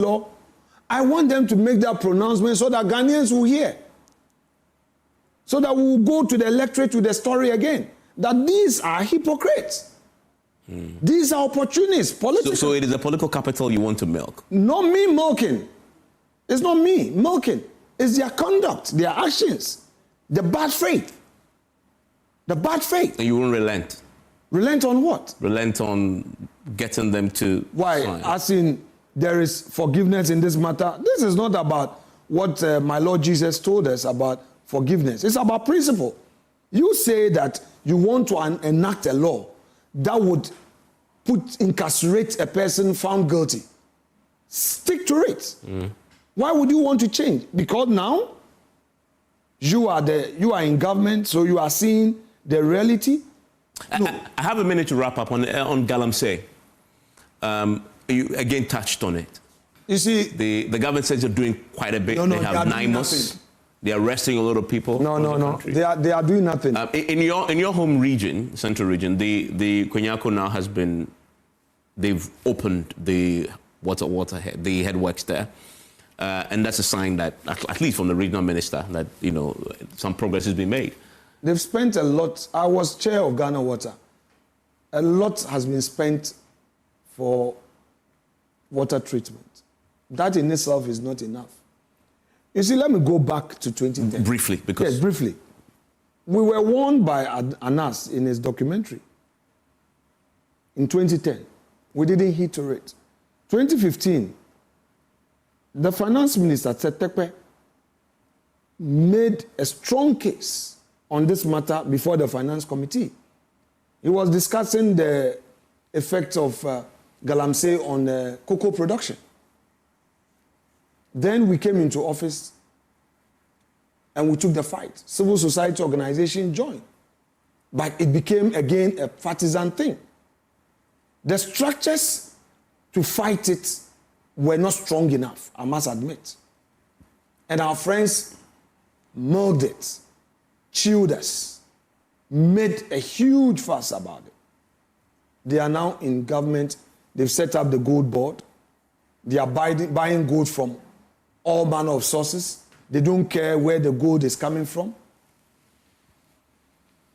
law, I want them to make that pronouncement so that Ghanaians will hear. So that we will go to the electorate with the story again. That these are hypocrites. These are opportunists, political. So it is a political capital you want to milk? Not me milking. It's not me milking. It's their conduct, their actions, the bad faith. The bad faith. And you won't relent? Relent on what? Relent on getting them to Why? sign. As in, there is forgiveness in this matter. This is not about what my Lord Jesus told us about forgiveness. It's about principle. You say that you want to enact a law that would incarcerate a person found guilty. Stick to it. Why would you want to change? Because now you are in government, so you are seeing the reality. No. I have a minute to wrap up on Galamsey. You again touched on it. You see, the government says they're doing quite a bit. No, they have NIMOS. They're arresting a lot of people. No. They are doing nothing. In your home region, central region, the Kwenyako now has been. They've opened the the headworks there, and that's a sign that, at least from the regional minister, that some progress has been made. They've spent a lot. I was chair of Ghana Water. A lot has been spent for water treatment. That in itself is not enough. You see, let me go back to 2010. Briefly, because... Yes, briefly. We were warned by Anas in his documentary in 2010. We didn't heed to it. 2015, the finance minister, Tetekwe, made a strong case on this matter before the finance committee. He was discussing the effects of Galamsey on cocoa production. Then we came into office and we took the fight. Civil society organization joined. But it became, again, a partisan thing. The structures to fight it were not strong enough, I must admit. And our friends milked it, chilled us, made a huge fuss about it. They are now in government. They've set up the gold board. They are buying gold from all manner of sources. They don't care where the gold is coming from.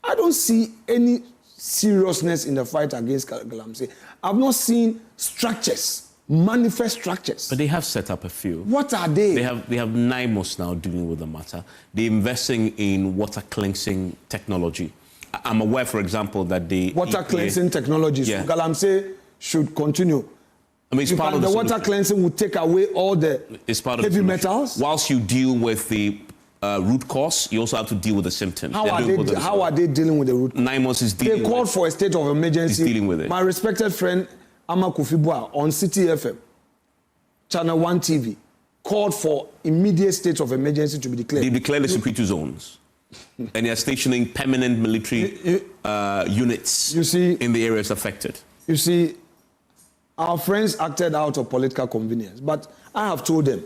I don't see any seriousness in the fight against Galamsey. I've not seen structures, manifest structures. But they have set up a few. What are they? They have NIMOS now dealing with the matter. They're investing in water cleansing technology. I'm aware, for example, that the water cleansing technologies. Yeah. Galamsey should continue. I mean, it's part of the water cleansing will take away all the heavy metals. Whilst you deal with the root cause, you also have to deal with the symptoms. How are they dealing with the root cause? NIMOS is dealing with it. They called for a state of emergency. It's dealing with it. My respected friend, Ama Kufibua, on City FM, Channel 1 TV, called for immediate state of emergency to be declared. They declared the security zones. And they are stationing permanent military units in the areas affected. You see, our friends acted out of political convenience. But I have told them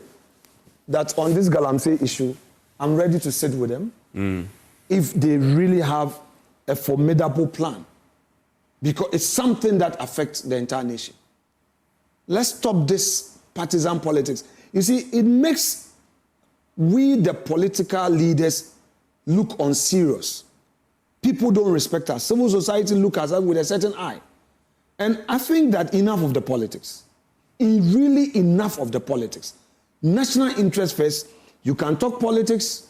that on this Galamsey issue, I'm ready to sit with them if they really have a formidable plan. Because it's something that affects the entire nation. Let's stop this partisan politics. You see, it makes we, the political leaders, look unserious. People don't respect us. Civil society look at us with a certain eye. And I think that enough of the politics. Really enough of the politics. National interest first. You can talk politics.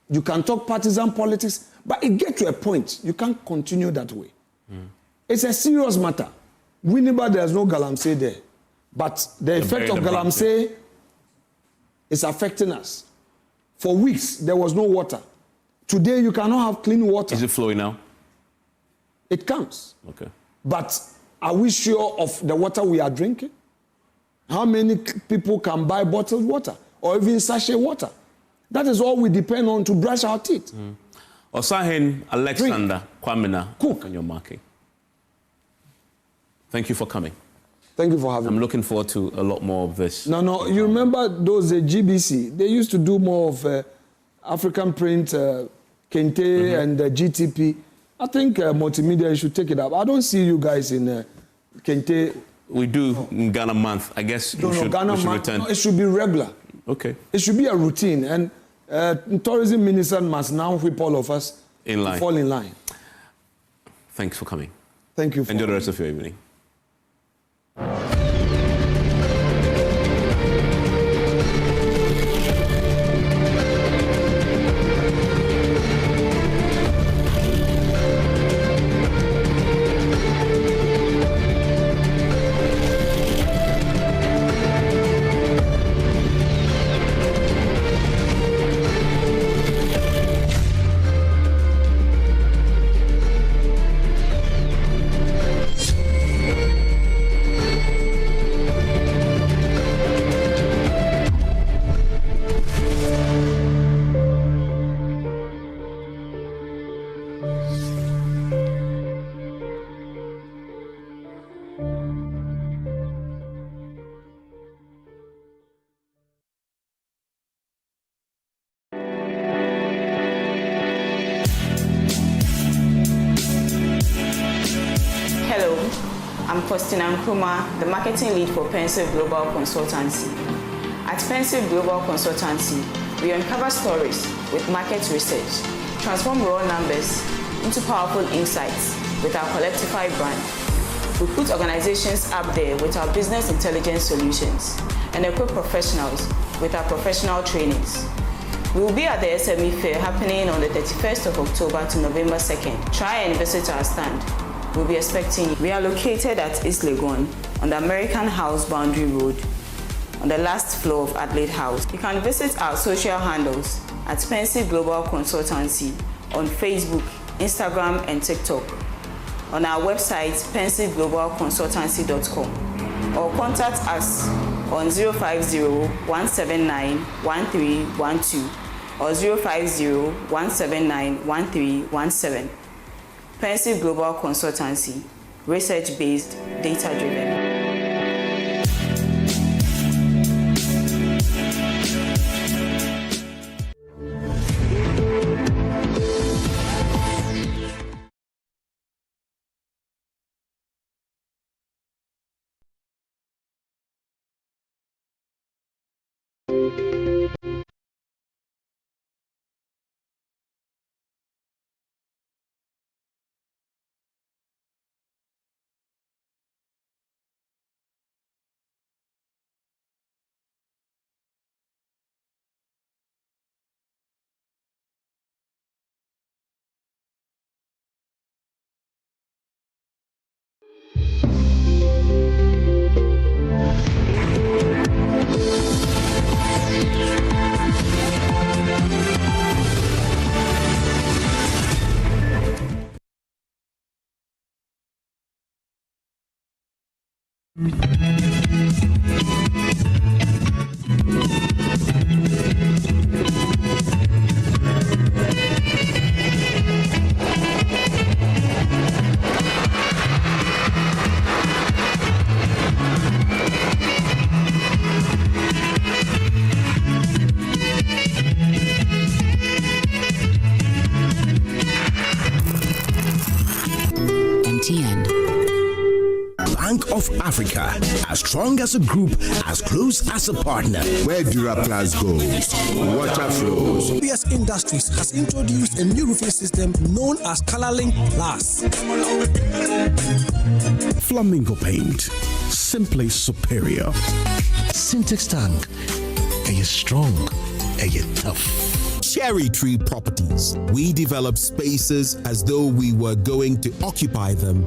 You can talk partisan politics. But it gets to a point. You can't continue that way. It's a serious matter. Winneba, there's no Galamsey there. But the effect of Galamsey is affecting us. For weeks, there was no water. Today, you cannot have clean water. Is it flowing now? It comes. Okay. But are we sure of the water we are drinking? How many people can buy bottled water or even sachet water? That is all we depend on to brush our teeth. Osahin Alexander Kwamina Cook on your marking. Thank you for coming. Thank you for having me. I'm looking forward to a lot more of this. No, you remember those GBC? They used to do more of African print, Kente and GTP. I think multimedia should take it up. I don't see you guys in Kente we do Ghana month. I guess we should return. No, it should be regular. Okay. It should be a routine, and tourism minister must now whip all of us in line. To fall in line. Thanks for coming. Thank you. Enjoy the rest of your evening. The marketing lead for Pensive Global Consultancy. At Pensive Global Consultancy, we uncover stories with market research, transform raw numbers into powerful insights with our Collectify brand. We put organizations up there with our business intelligence solutions and equip professionals with our professional trainings. We will be at the SME Fair happening on the 31st of October to November 2nd. Try and visit our stand. We'll be expecting you. We are located at East Legon on the American House Boundary Road on the last floor of Adelaide House. You can visit our social handles at Pensive Global Consultancy on Facebook, Instagram, and TikTok. On our website, pensiveglobalconsultancy.com, or contact us on 050-179-1312 or 050-179-1317. Pensive Global Consultancy, research-based, data-driven. Bank of Africa, as strong as a group, as close as a partner. Where Duraplas goes, water flows. PS Industries has introduced a new roofing system known as Colorlink Plus. Flamingo paint, simply superior. Syntax tank, are you strong? Are you tough? Cherry Tree Properties. We develop spaces as though we were going to occupy them.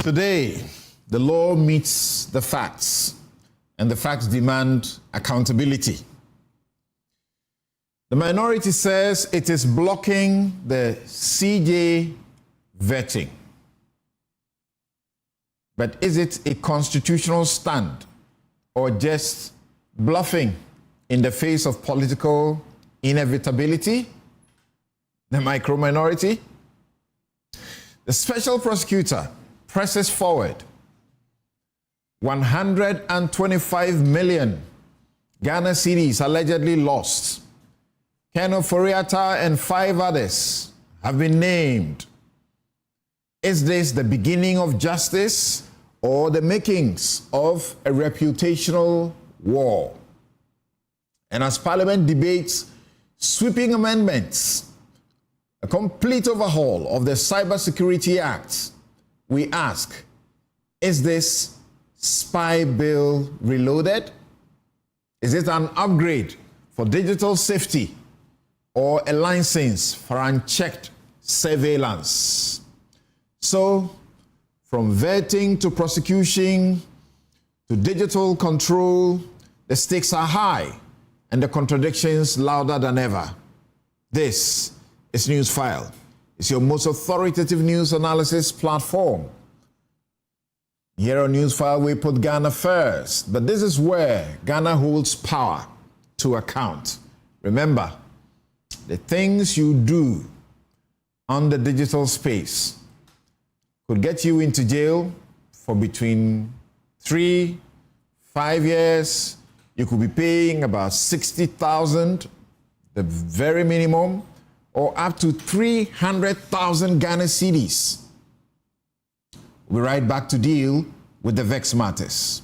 Today, the law meets the facts, and the facts demand accountability. The minority says it is blocking the CJ vetting. But is it a constitutional stand or just bluffing in the face of political inevitability? The micro-minority? The special prosecutor presses forward 125 million Ghana cedis allegedly lost. Colonel Foriata and 5 others have been named. Is this the beginning of justice or the makings of a reputational war? And as Parliament debates sweeping amendments, a complete overhaul of the Cybersecurity Act, we ask, is this spy bill reloaded? Is it an upgrade for digital safety or a license for unchecked surveillance? So, from vetting to prosecution to digital control, the stakes are high and the contradictions louder than ever. This is Newsfile. It's your most authoritative news analysis platform. Here on Newsfile, we put Ghana first, but this is where Ghana holds power to account. Remember, the things you do on the digital space could get you into jail for between 3-5 years. You could be paying about 60,000, the very minimum, or up to 300,000 Ghana cedis. We're right back to deal with the vex matters.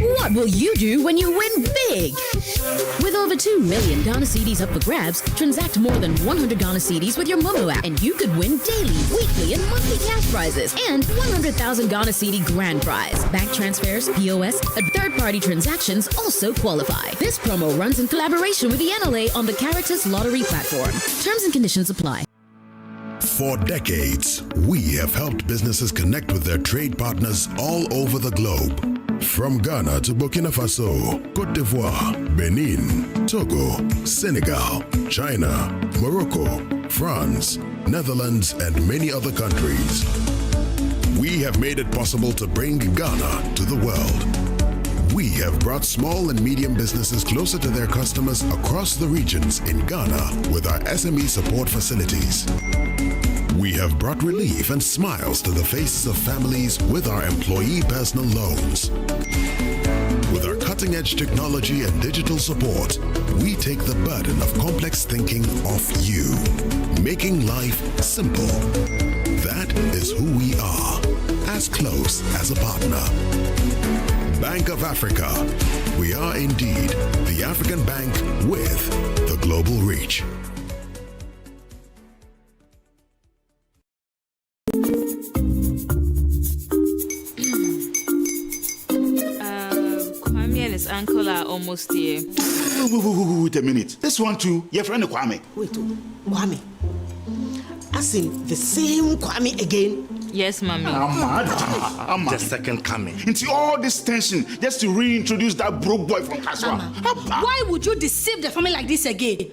What will you do when you win big? With over 2 million Ghana cedis up for grabs, transact more than 100 Ghana cedis with your Momo app, and you could win daily, weekly, and monthly cash prizes, and 100,000 Ghana cedi grand prize. Bank transfers, POS, and third-party transactions also qualify. This promo runs in collaboration with the NLA on the Caritas Lottery platform. Terms and conditions apply. For decades, we have helped businesses connect with their trade partners all over the globe. From Ghana to Burkina Faso, Côte d'Ivoire, Benin, Togo, Senegal, China, Morocco, France, Netherlands, and many other countries. We have made it possible to bring Ghana to the world. We have brought small and medium businesses closer to their customers across the regions in Ghana with our SME support facilities. We have brought relief and smiles to the faces of families with our employee personal loans. With our cutting-edge technology and digital support, we take the burden of complex thinking off you, making life simple. That is who we are, as close as a partner. Bank of Africa. We are indeed the African bank with the global reach. Kwame and his uncle are almost here. Wait a minute. This one too, your friend Kwame. Wait, Kwame. As in the same Kwame again? Yes, Mommy. I'm the second coming. Into all this tension just to reintroduce that broke boy from Kaswa. Why would you deceive the family like this again?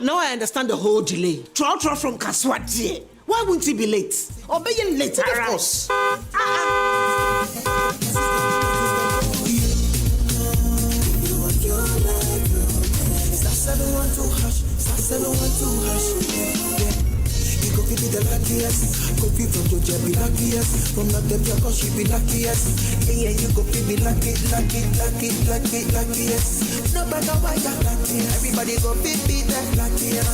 Now I understand the whole delay. Troll from Kaswa. Why wouldn't he be late? Or being late, of course. Be the luckiest, go be from Georgia, be luckiest. From not the because she be luckiest. Yeah, you go be luckiest. No matter why you're lucky, everybody go be that luckiest.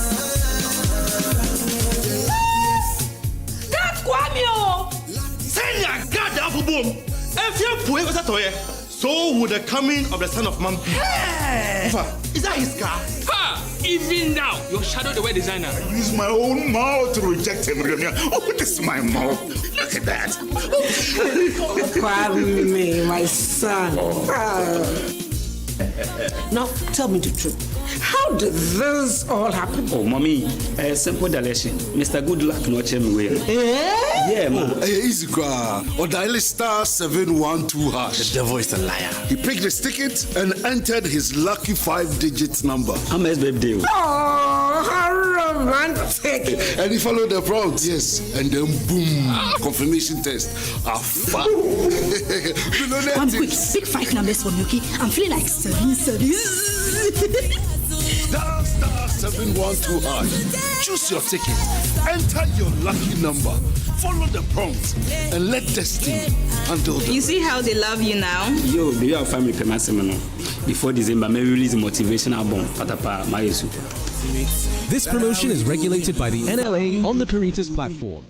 That's Kwame! Say ya God, Apple Boom. If you're poor, what's that? so would the coming of the Son of Man be. Hey! Is that his car? Ha! Even now, your shadow the way designer. I use my own mouth to reject him. Oh, this is my mouth. Look at that. Pardon me, my son. Now, tell me the truth. How did this all happen? Oh, mommy, simple direction. Mr. Goodluck no chem way. Yeah, mom. Easy car. Or dial *712#. The devil is a liar. He picked his ticket and entered his lucky 5-digit number. How much birthday? Oh, how romantic. And he followed the prompts, yes. And then boom, confirmation test. One quick, pick 5 numbers for me, okay? I'm feeling like 7. *712#. Choose your ticket. Enter your lucky number. Follow the prompts and let destiny handle the You see how they love you now? Yo, do you have family payment seminar? Before December, maybe release a motivational album. Patapa, my super. This promotion is regulated by the NLA on the Peritas platform.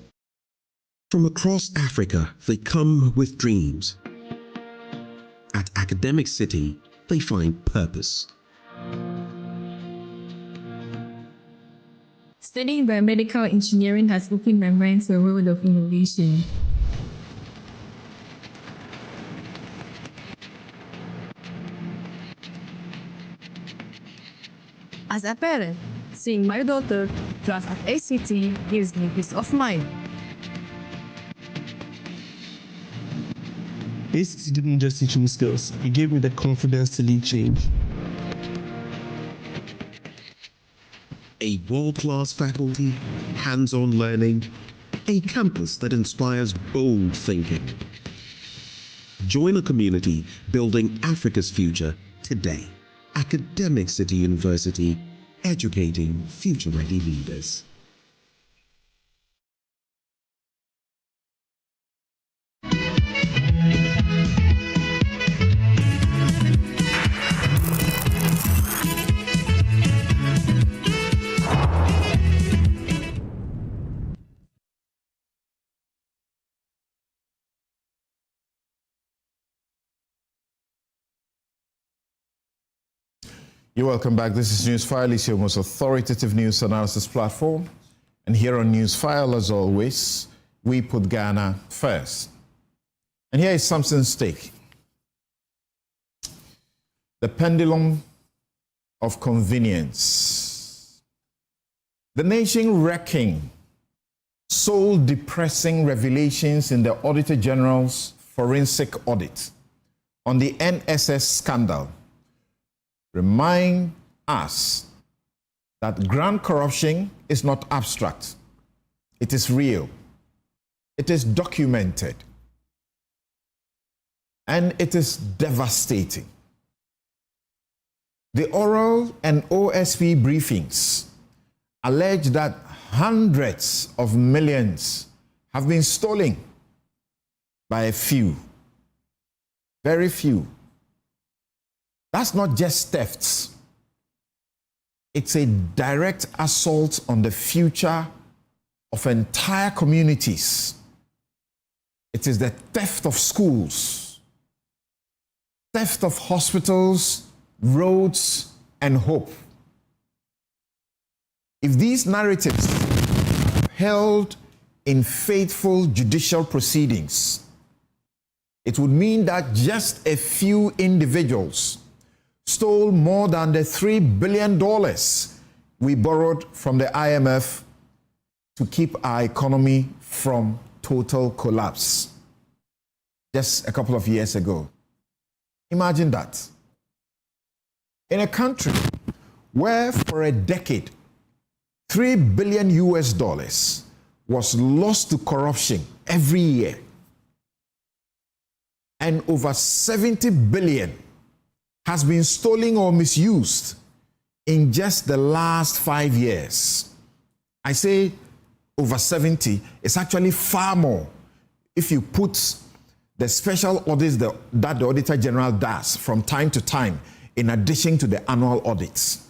From across Africa, they come with dreams. At Academic City, they find purpose. Studying biomedical engineering has opened my mind to a world of innovation. As a parent, seeing my daughter class at ACT gives me peace of mind. ACT didn't just teach me skills, it gave me the confidence to lead change. A world-class faculty, hands-on learning, a campus that inspires bold thinking. Join a community building Africa's future today. Academic City University, educating future-ready leaders. You're welcome back. This is Newsfile. It's your most authoritative news analysis platform. And here on Newsfile, as always, we put Ghana first. And here is something at stake. The pendulum of convenience. The nation wrecking soul-depressing revelations in the Auditor General's forensic audit on the NSS scandal remind us that grand corruption is not abstract. It is real. It is documented. And it is devastating. The oral and OSP briefings allege that hundreds of millions have been stolen by a few, very few. That's not just thefts. It's a direct assault on the future of entire communities. It is the theft of schools, theft of hospitals, roads, and hope. If these narratives are held in faithful judicial proceedings, it would mean that just a few individuals stole more than the $3 billion we borrowed from the IMF to keep our economy from total collapse just a couple of years ago. Imagine that. In a country where for a decade, $3 billion was lost to corruption every year, and over 70 billion has been stolen or misused in just the last 5 years. I say over 70, it's actually far more if you put the special audits that the Auditor General does from time to time in addition to the annual audits.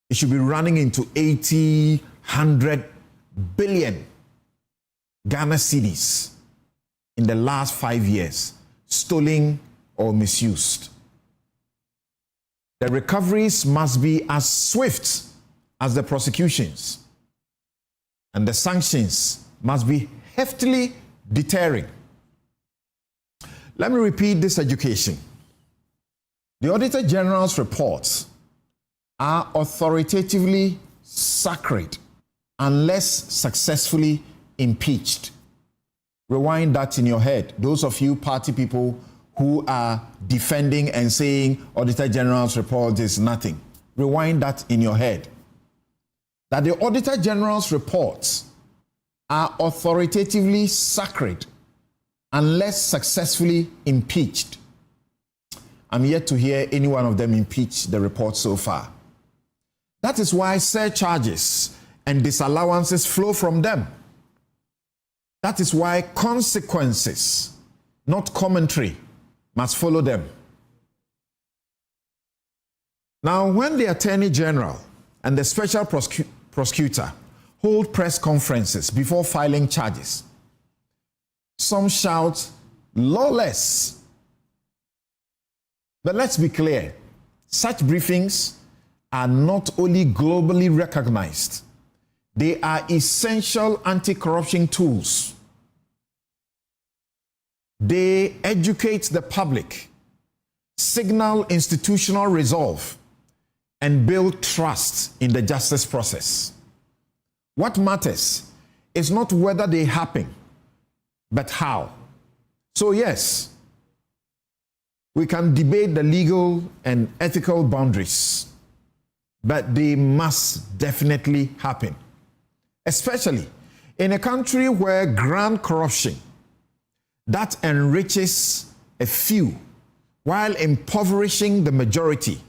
It should be running into 80, 100 billion Ghana cedis in the last 5 years, stolen or misused. The recoveries must be as swift as the prosecutions, and the sanctions must be heftily deterring. Let me repeat this education. The Auditor General's reports are authoritatively sacred unless successfully impeached. Rewind that in your head. Those of you party people who are defending and saying Auditor General's report is nothing. Rewind that in your head. That the Auditor General's reports are authoritatively sacred unless successfully impeached. I'm yet to hear any one of them impeach the report so far. That is why surcharges and disallowances flow from them. That is why consequences, not commentary, must follow them. Now, when the Attorney General and the Special Prosecutor hold press conferences before filing charges, some shout, lawless. But let's be clear, such briefings are not only globally recognized, they are essential anti-corruption tools. They educate the public, signal institutional resolve, and build trust in the justice process. What matters is not whether they happen, but how. So yes, we can debate the legal and ethical boundaries, but they must definitely happen. Especially in a country where grand corruption that enriches a few while impoverishing the majority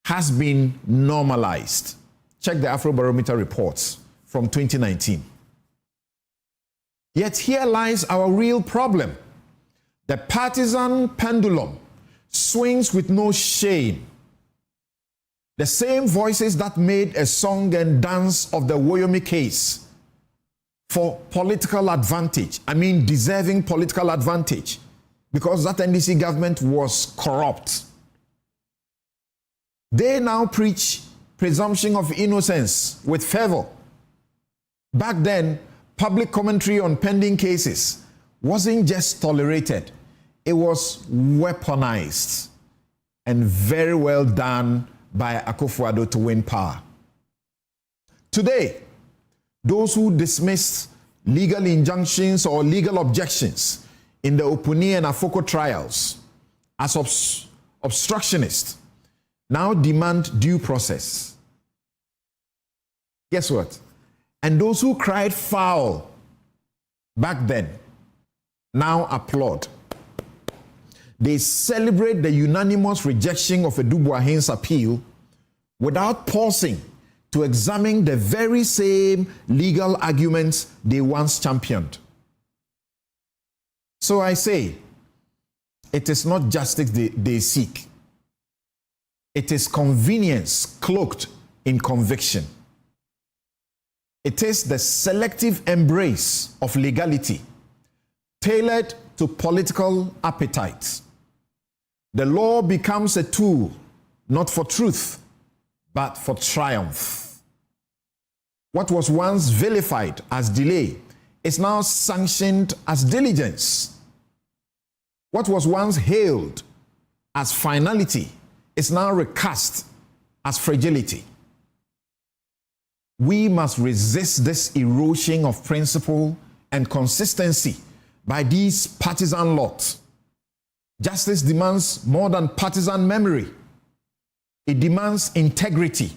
has been normalized. Check the Afrobarometer reports from 2019. Yet here lies our real problem. The partisan pendulum swings with no shame. The same voices that made a song and dance of the Woyomi case for political advantage, deserving political advantage, because that NDC government was corrupt. They now preach presumption of innocence with fervor. Back then, public commentary on pending cases wasn't just tolerated, it was weaponized, and very well done by Akufo-Addo to win power. Today, those who dismissed legal injunctions or legal objections in the Opuni and Afoko trials as obstructionists now demand due process. Guess what? And those who cried foul back then now applaud. They celebrate the unanimous rejection of Edubuahin's appeal without pausing to examine the very same legal arguments they once championed. So I say, it is not justice they seek. It is convenience cloaked in conviction. It is the selective embrace of legality tailored to political appetites. The law becomes a tool not for truth, but for triumph. What was once vilified as delay is now sanctioned as diligence. What was once hailed as finality is now recast as fragility. We must resist this erosion of principle and consistency by these partisan lots. Justice demands more than partisan memory. It demands integrity,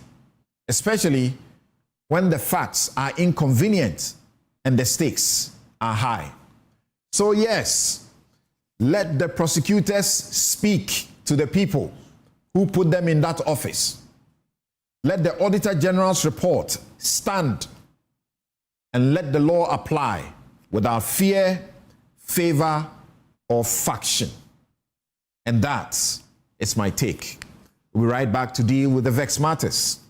especially when the facts are inconvenient and the stakes are high. So yes, let the prosecutors speak to the people who put them in that office. Let the Auditor General's report stand, and let the law apply without fear, favor, or faction. And that is my take. We'll be right back to deal with the vexed matters.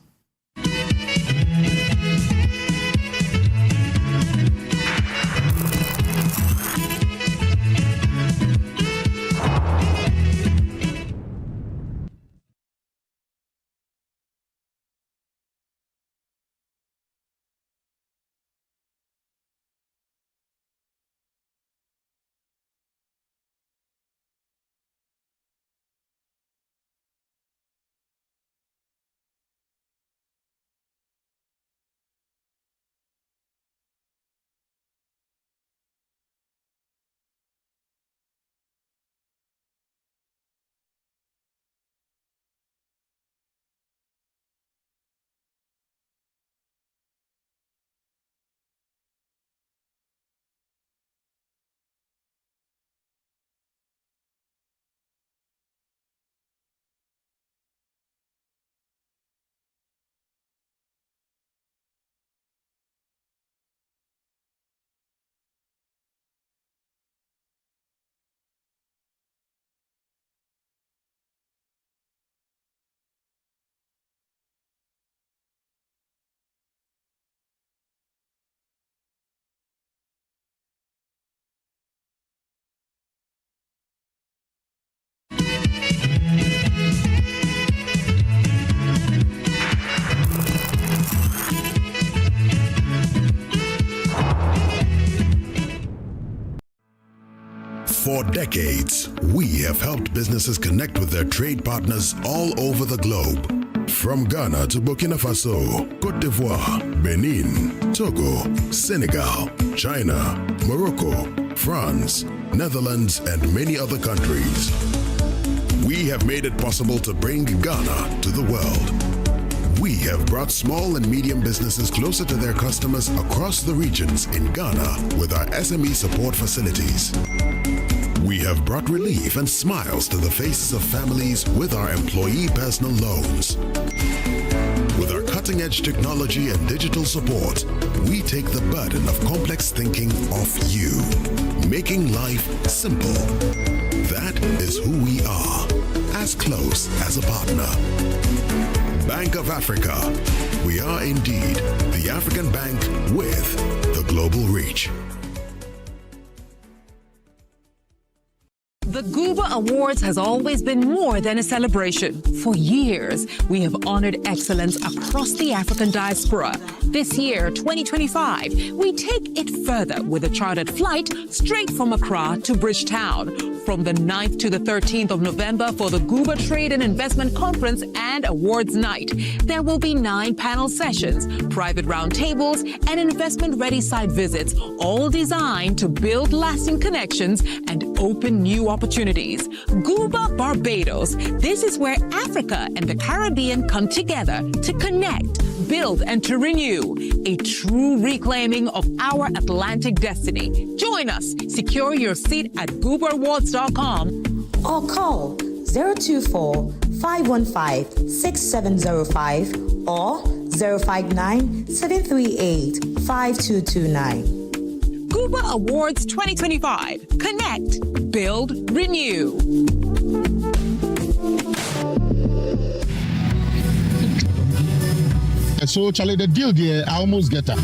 For decades, we have helped businesses connect with their trade partners all over the globe. From Ghana to Burkina Faso, Côte d'Ivoire, Benin, Togo, Senegal, China, Morocco, France, Netherlands, and many other countries. We have made it possible to bring Ghana to the world. We have brought small and medium businesses closer to their customers across the regions in Ghana with our SME support facilities. We have brought relief and smiles to the faces of families with our employee personal loans. With our cutting-edge technology and digital support, we take the burden of complex thinking off you, making life simple. That is who we are, as close as a partner. Bank of Africa. We are indeed the African bank with the global reach. The Goober Awards has always been more than a celebration. For years, we have honored excellence across the African diaspora. This year, 2025, we take it further with a chartered flight straight from Accra to Bridgetown. From the 9th to the 13th of November for the Goober Trade and Investment Conference and Awards Night. There will be 9 panel sessions, private roundtables, and investment-ready site visits, all designed to build lasting connections and open new opportunities. Goober Barbados. This is where Africa and the Caribbean come together to connect, build, and to renew. A true reclaiming of our Atlantic destiny. Join us. Secure your seat at GooberAwards.com or call 024-515-6705 or 059-738-5229. Goober Awards 2025. Connect, build, renew. So, Charlie, the deal there, I almost get her.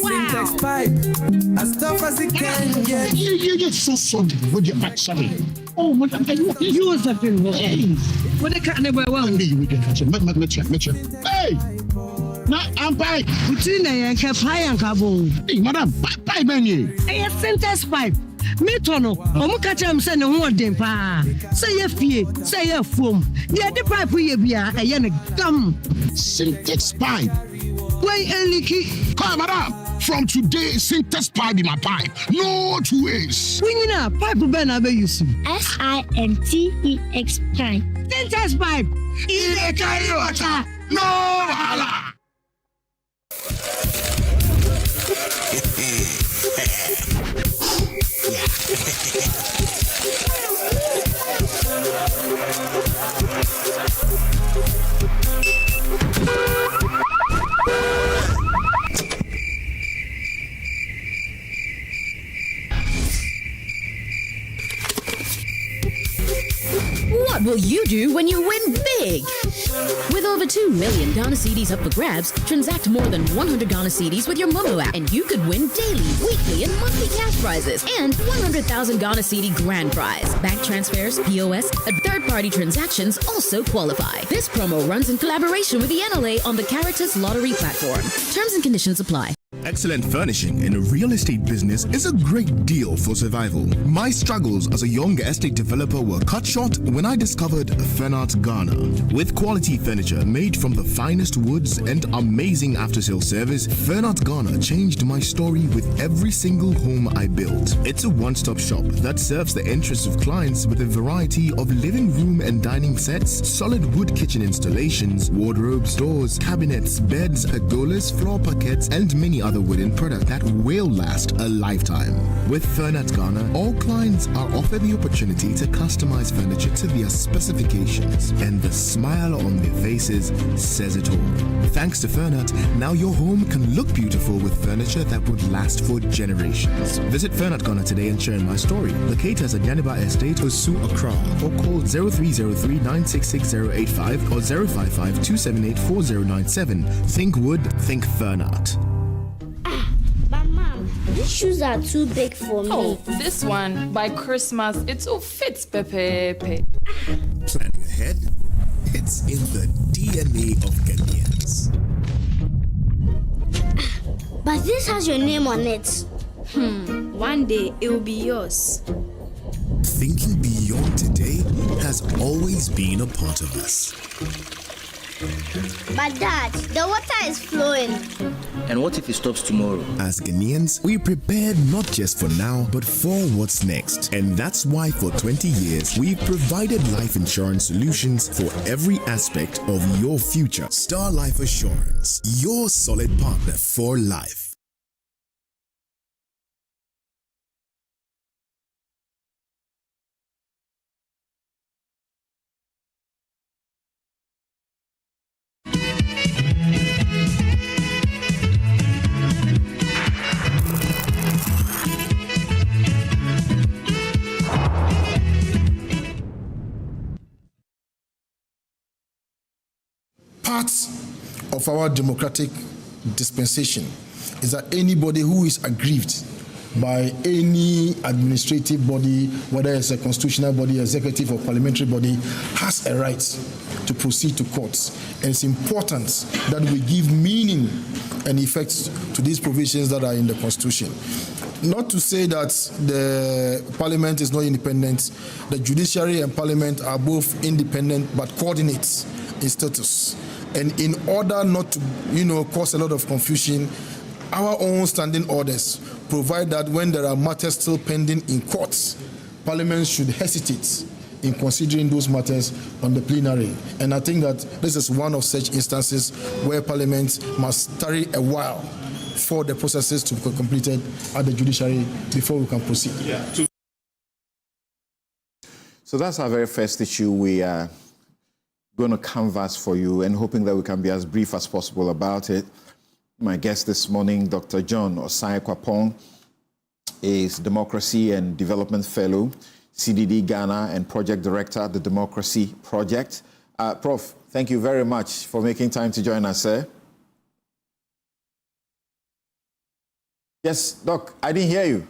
Syntax pipe, as tough as it can get. You're so sorry with your back, sorry. Oh, what are you was a thing? What the cat never well. We can catch him. Mitch. Hey! Now, I'm back. Between the pie and carbon. Hey, madam, pipe menu. Hey, Syntax pipe. Me tono, omo catch am say no ho dem pa. Say ye fie, say ye foam. The pipe we bia e ye ne gam. Syntax pipe. Why eliki? Come, madam. From today, Syntax pipe be my pipe. No 2 ways. When you know, pipe be na be use. SINTEX pipe. Syntax pipe. Ile carry water. No hala. What will you do when you win big? With over 2 million Ghana cedis up for grabs, transact more than 100 Ghana cedis with your Momo app, and you could win daily, weekly, and monthly cash prizes, and 100,000 Ghana cedi grand prize. Bank transfers, POS, and third-party transactions also qualify. This promo runs in collaboration with the NLA on the Caritas Lottery platform. Terms and conditions apply. Excellent furnishing in a real estate business is a great deal for survival. My struggles as a young estate developer were cut short when I discovered Fernart Ghana. With quality furniture made from the finest woods and amazing after-sale service, Fernart Ghana changed my story with every single home I built. It's a one-stop shop that serves the interests of clients with a variety of living room and dining sets, solid wood kitchen installations, wardrobes, doors, cabinets, beds, pergolas, floor parquets, and many other wooden products that will last a lifetime. With Fernart Ghana, all clients are offered the opportunity to customize furniture to their specifications, and the smile on their faces says it all. Thanks to Fernart, now your home can look beautiful with furniture that would last for generations. Visit Fernart Ghana today and share my story. Locate us at Yaniba Estate, Osu, Accra, or call 0303-966-085 or 055-278-4097. Think wood, think Fernart. But Mom, these shoes are too big for me. Oh, this one, by Christmas, it all fits, Pepe. Planning ahead? It's It's in the DNA of Ghanaians. But this has your name on it. One day it will be yours. Thinking beyond today has always been a part of us. But Dad, the water is flowing. And what if it stops tomorrow? As Ghanaians, we prepared not just for now, but for what's next. And that's why for 20 years, we've provided life insurance solutions for every aspect of your future. Star Life Assurance, your solid partner for life. Part of our democratic dispensation is that anybody who is aggrieved by any administrative body, whether it's a constitutional body, executive or parliamentary body, has a right to proceed to courts. And it's important that we give meaning and effect to these provisions that are in the Constitution. Not to say that the Parliament is not independent. The Judiciary and Parliament are both independent but coordinate in status. And in order not to, cause a lot of confusion, our own standing orders provide that when there are matters still pending in courts, Parliament should hesitate in considering those matters on the plenary. And I think that this is one of such instances where Parliament must tarry a while for the processes to be completed at the Judiciary before we can proceed. So that's our very first issue we are going to canvass for you, and hoping that we can be as brief as possible about it. My guest this morning, Dr. John Osai-Kwapong, is Democracy and Development Fellow, CDD Ghana, and Project Director at the Democracy Project. Prof, thank you very much for making time to join us, sir. Yes, Doc, I didn't hear you.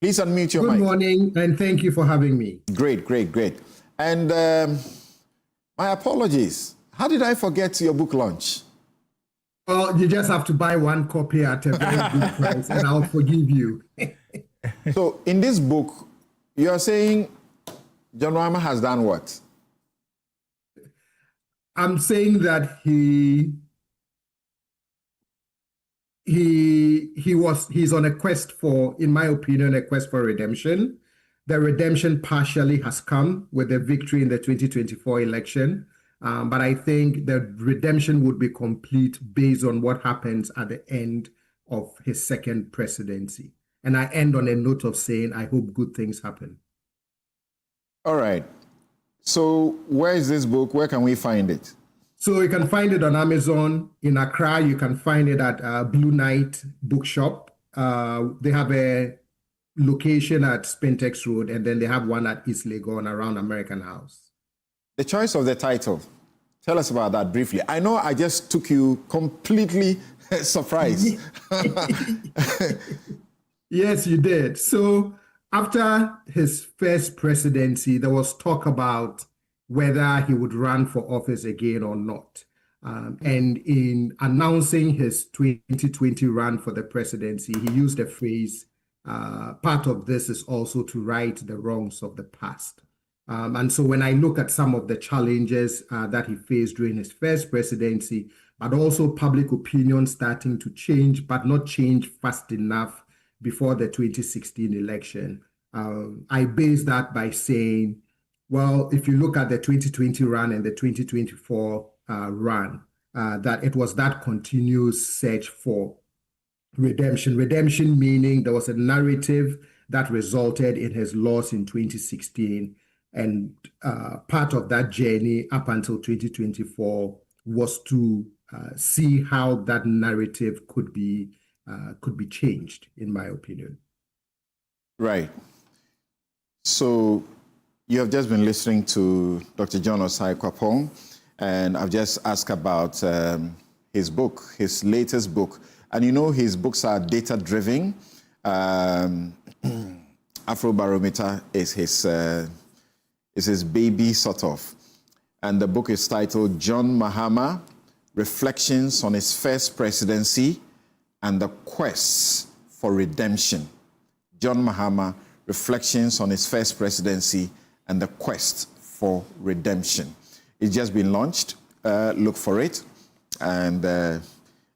Please unmute your mic. Good morning, and thank you for having me. Great. And my apologies. How did I forget your book launch? Well, you just have to buy one copy at a very good price, and I'll forgive you. So, in this book, you are saying John Rama has done what? I'm saying that he's on a quest for, in my opinion, a quest for redemption. The redemption partially has come with the victory in the 2024 election, but I think the redemption would be complete based on what happens at the end of his second presidency. And I end on a note of saying, I hope good things happen. All right. So where is this book? Where can we find it? So you can find it on Amazon. In Accra, you can find it at Blue Knight Bookshop. They have a location at Spintex Road, and then they have one at East Legon around American House. The choice of the title, tell us about that briefly. I know I just took you completely surprised. Yes, you did. So after his first presidency, there was talk about whether he would run for office again or not. And in announcing his 2020 run for the presidency, he used the phrase, part of this is also to right the wrongs of the past. And so when I look at some of the challenges that he faced during his first presidency, but also public opinion starting to change, but not change fast enough before the 2016 election, I base that by saying, well, if you look at the 2020 run and the 2024 run, that it was that continuous search for redemption. Redemption meaning there was a narrative that resulted in his loss in 2016. And part of that journey up until 2024 was to see how that narrative could be changed, in my opinion. Right. So you have just been listening to Dr. John Osai-Kwapong, and I've just asked about his book, his latest book. And you know his books are data-driven. Afrobarometer is It's his baby, sort of. And the book is titled John Mahama, Reflections on His First Presidency and the Quest for Redemption. John Mahama, Reflections on His First Presidency and the Quest for Redemption. It's just been launched. Look for it and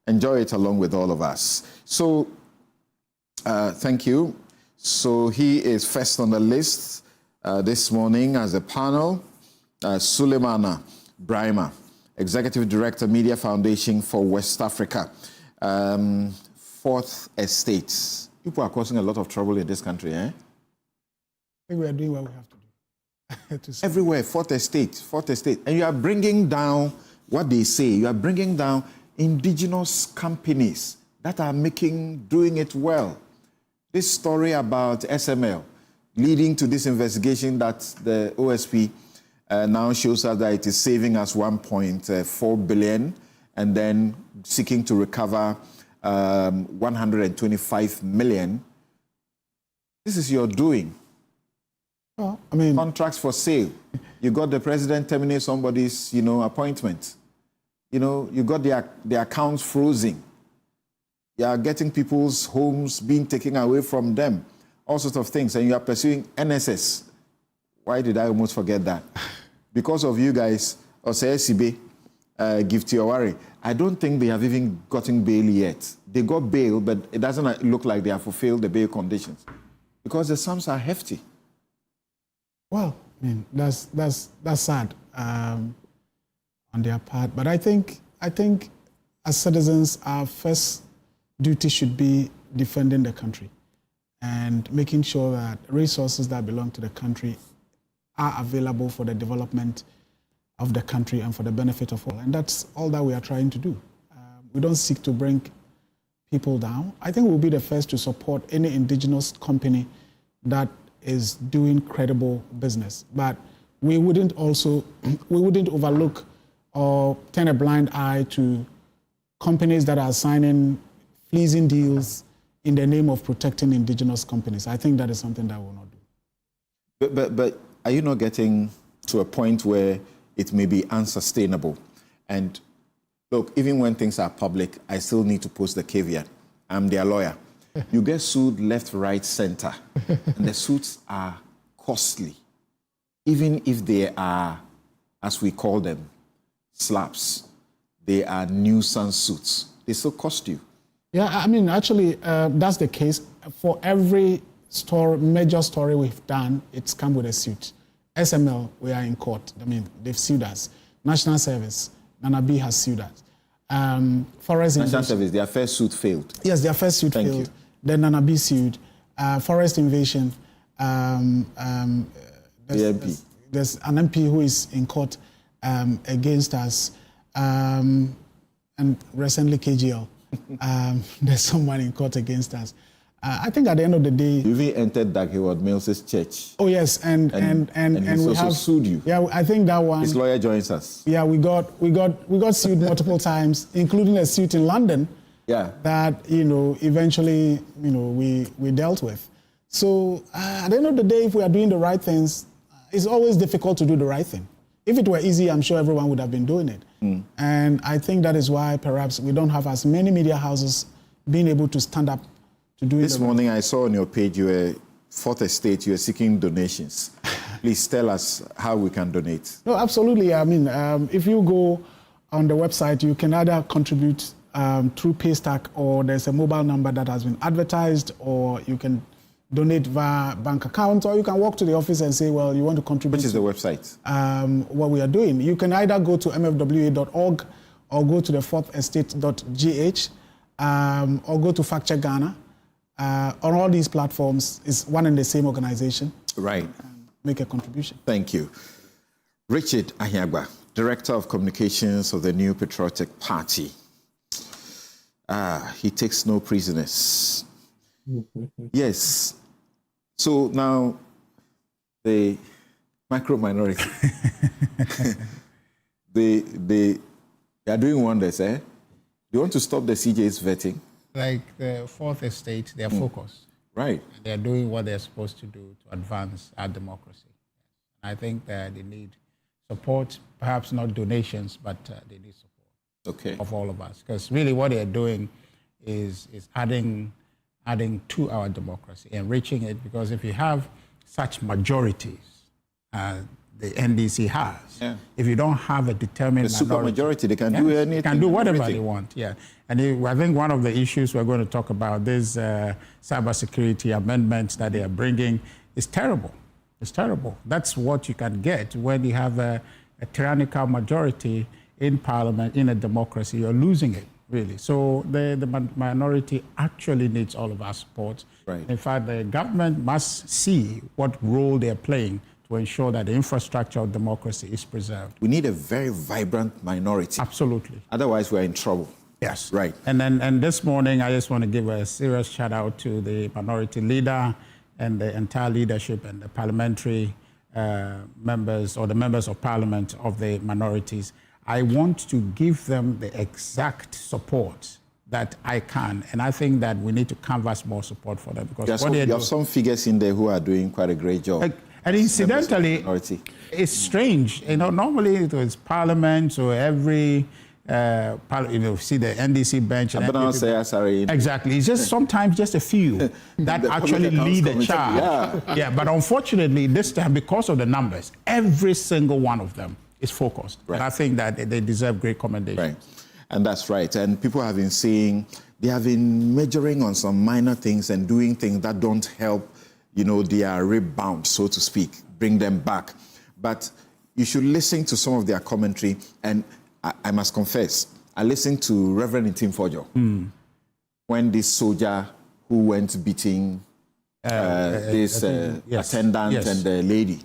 enjoy it along with all of us. So, thank you. So he is first on the list this morning as a panel. Suleimana Brahima, Executive Director, Media Foundation for West Africa. Fourth Estate. People are causing a lot of trouble in this country, eh? I think we are doing what we have to do. Everywhere, Fourth Estate. And you are bringing down what they say. You are bringing down indigenous companies that are doing it well. This story about SML leading to this investigation that the OSP now shows us that it is saving us 1.4 billion and then seeking to recover 125 million. This is your doing. Well, I mean, contracts for sale. You got the president terminate somebody's, appointment. You got their accounts frozen. You are getting people's homes being taken away from them. All sorts of things. And you are pursuing NSS. Why did I almost forget that? Because of you guys, SCB, Gift Your Worry. I don't think they have even gotten bail yet. They got bail, but it doesn't look like they have fulfilled the bail conditions. Because the sums are hefty. Well, I mean, that's sad on their part. But I think as citizens, our first duty should be defending the country and making sure that resources that belong to the country are available for the development of the country and for the benefit of all. And that's all that we are trying to do. We don't seek to bring people down. I think we'll be the first to support any indigenous company that is doing credible business. But we wouldn't overlook or turn a blind eye to companies that are signing fleecing deals in the name of protecting indigenous companies. I think that is something that we will not do. But are you not getting to a point where it may be unsustainable? And look, even when things are public, I still need to post the caveat. I'm their lawyer. You get sued left, right, center, and the suits are costly. Even if they are, as we call them, slaps, they are nuisance suits. They still cost you. Yeah, I mean, actually, that's the case. For every major story we've done, it's come with a suit. SML, we are in court. I mean, they've sued us. National Service, Nana B has sued us. Forest National Service, their first suit failed. Yes, their first suit failed. You. Then Nana B sued. Forest Invasion, there's an MP who is in court against us, and recently KGL. There's someone in court against us. I think at the end of the day, you even entered Dag Heward Mills' church. Oh yes, and we also sued you. Yeah, I think that one. His lawyer joins us. Yeah, we got sued multiple times, including a suit in London. Yeah. That eventually we dealt with. So at the end of the day, if we are doing the right things, it's always difficult to do the right thing. If it were easy, I'm sure everyone would have been doing it. And I think that is why perhaps we don't have as many media houses being able to stand up to do it. This morning I saw on your page you were Fourth Estate, you are seeking donations. Please tell us how we can donate. No, absolutely. I mean, if you go on the website, you can either contribute through Paystack, or there's a mobile number that has been advertised, or you can donate via bank account, or you can walk to the office and say, well, you want to contribute. Which is the website? What we are doing. You can either go to mfwa.org or go to the fourthestate.gh or go to Fact Check Ghana. On all these platforms, it's one and the same organization. Right. Make a contribution. Thank you. Richard Ahiagba, Director of Communications of the New Patriotic Party. He takes no prisoners. Yes. So now, the micro-minority, they are doing wonders, eh? They want to stop the CJ's vetting. Like the Fourth Estate, they are focused. Right. They are doing what they're supposed to do to advance our democracy. I think that they need support, perhaps not donations, but they need support of all of us. Because really what they're doing is adding to our democracy, enriching it, because if you have such majorities the NDC has, if you don't have a determined super majority, they can do anything. They can do whatever they want, And I think one of the issues we're going to talk about, this cybersecurity amendments that they are bringing, is terrible. It's terrible. That's what you can get when you have a tyrannical majority in parliament, in a democracy. You're losing it, really. So the minority actually needs all of our support. In fact, the government must see what role they're playing to ensure that the infrastructure of democracy is preserved. We need a very vibrant minority. Absolutely. Otherwise, we're in trouble. Yes. Right. And this morning, I just want to give a serious shout out to the minority leader and the entire leadership and the parliamentary members, or the members of parliament of the minorities. I want to give them the exact support that I can, and I think that we need to canvass more support for them, because you have some figures in there who are doing quite a great job. And incidentally, it's strange. Normally it was parliament, so every see the NDC bench. Exactly. It's just sometimes just a few that actually lead the charge. But unfortunately, this time, because of the numbers, every single one of them is focused. And I think that they deserve great commendation. And that's right. And people have been saying they have been majoring on some minor things and doing things that don't help, their rebound, so to speak, bring them back. But you should listen to some of their commentary. And I must confess, I listened to Reverend Tim Fojo when this soldier who went beating this attendant and the lady.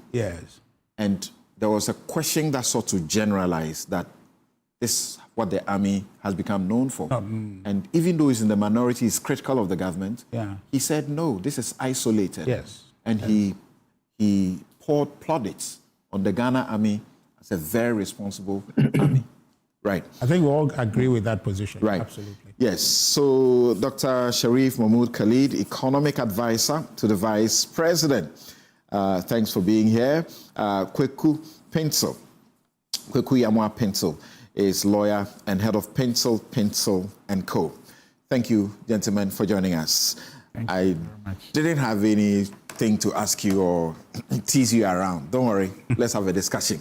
And there was a question that sought to generalize that this is what the army has become known for. And even though he's in the minority, he's critical of the government. He said, no, this is isolated. And he poured plaudits on the Ghana army as a very responsible army. Right. I think we all agree with that position. Absolutely. Yes. So Dr. Sharif Mahmood Khalid, economic advisor to the Vice President. Thanks for being here. Kweku Yamwa Pencil is lawyer and head of Pencil and Co. Thank you, gentlemen, for joining us. I didn't have anything to ask you or tease you around. Don't worry. Let's have a discussion.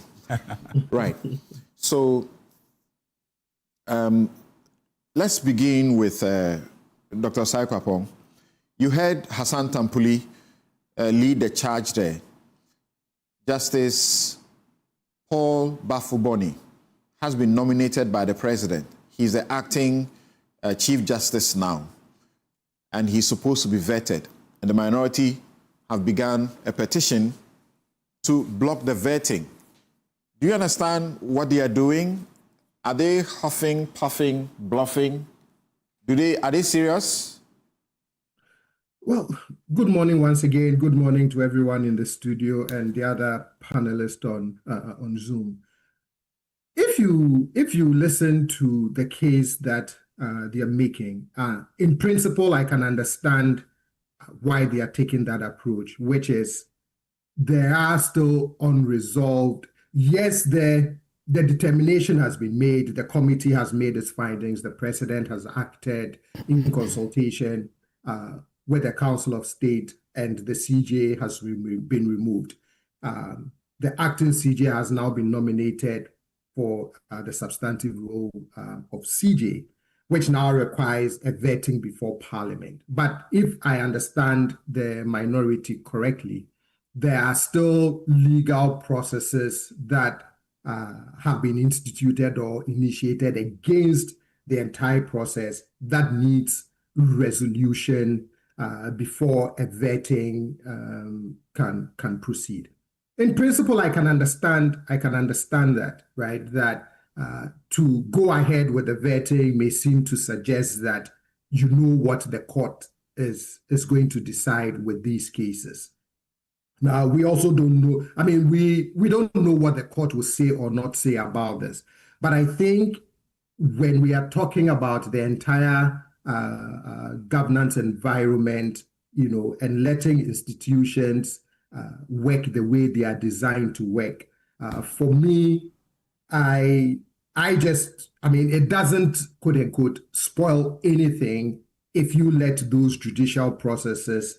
Right. So let's begin with Dr. Osai-Kwapong. You heard Hassan Tampuli lead the charge there. Justice Paul Bafuboni has been nominated by the president. He's the acting Chief Justice now, and he's supposed to be vetted. And the minority have begun a petition to block the vetting. Do you understand what they are doing? Are they huffing, puffing, bluffing? Are they serious? Well, good morning once again. Good morning to everyone in the studio and the other panelists on Zoom. If you listen to the case that they are making, in principle, I can understand why they are taking that approach, which is there are still unresolved. Yes, the determination has been made. The committee has made its findings. The president has acted in consultation with the Council of State, and the CJ has been removed. The acting CJ has now been nominated for the substantive role of CJ, which now requires a vetting before Parliament. But if I understand the minority correctly, there are still legal processes that have been instituted or initiated against the entire process that needs resolution before a vetting can proceed. In principle, I can understand that, right? That to go ahead with the vetting may seem to suggest that you know what the court is going to decide with these cases. Now, we also don't know. I mean, we don't know what the court will say or not say about this. But I think when we are talking about the entire governance environment, and letting institutions work the way they are designed to work. For me, it doesn't, quote unquote, spoil anything if you let those judicial processes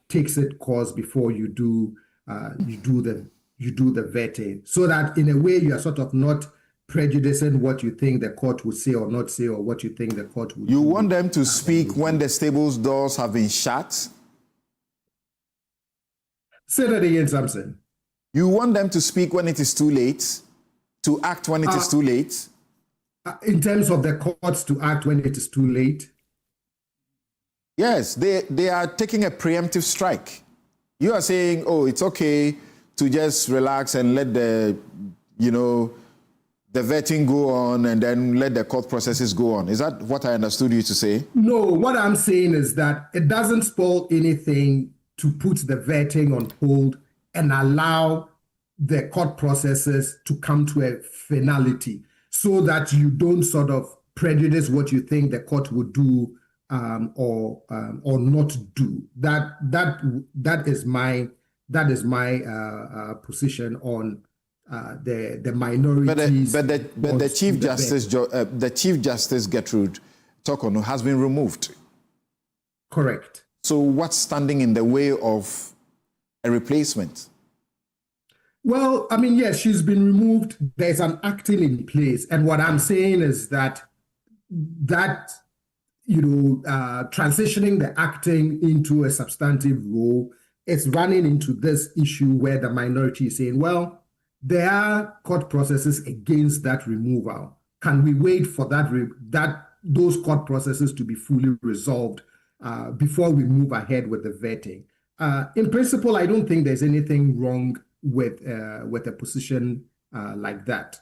takes its course before you do the vetting, so that in a way you are sort of not prejudicing what you think the court would say or not say, or what you think the court would do. You want them to speak when the stable's doors have been shut? Say that again, Samson. You want them to speak when it is too late, to act when it is too late? In terms of the courts to act when it is too late? Yes, they are taking a preemptive strike. You are saying, oh, it's okay to just relax and let the vetting go on and then let the court processes go on. Is that what I understood you to say? No, what I'm saying is that it doesn't spoil anything to put the vetting on hold and allow the court processes to come to a finality, so that you don't sort of prejudice what you think the court would do or not do. That is my position on the minorities. But the Chief Justice, the Chief Justice Gertrude Torkornoo has been removed. Correct. So what's standing in the way of a replacement? Well, I mean, yes, she's been removed. There's an acting in place, and what I'm saying is that transitioning the acting into a substantive role is running into this issue where the minority is saying, well, there are court processes against that removal. Can we wait for those court processes to be fully resolved before we move ahead with the vetting? In principle, I don't think there's anything wrong with a position like that,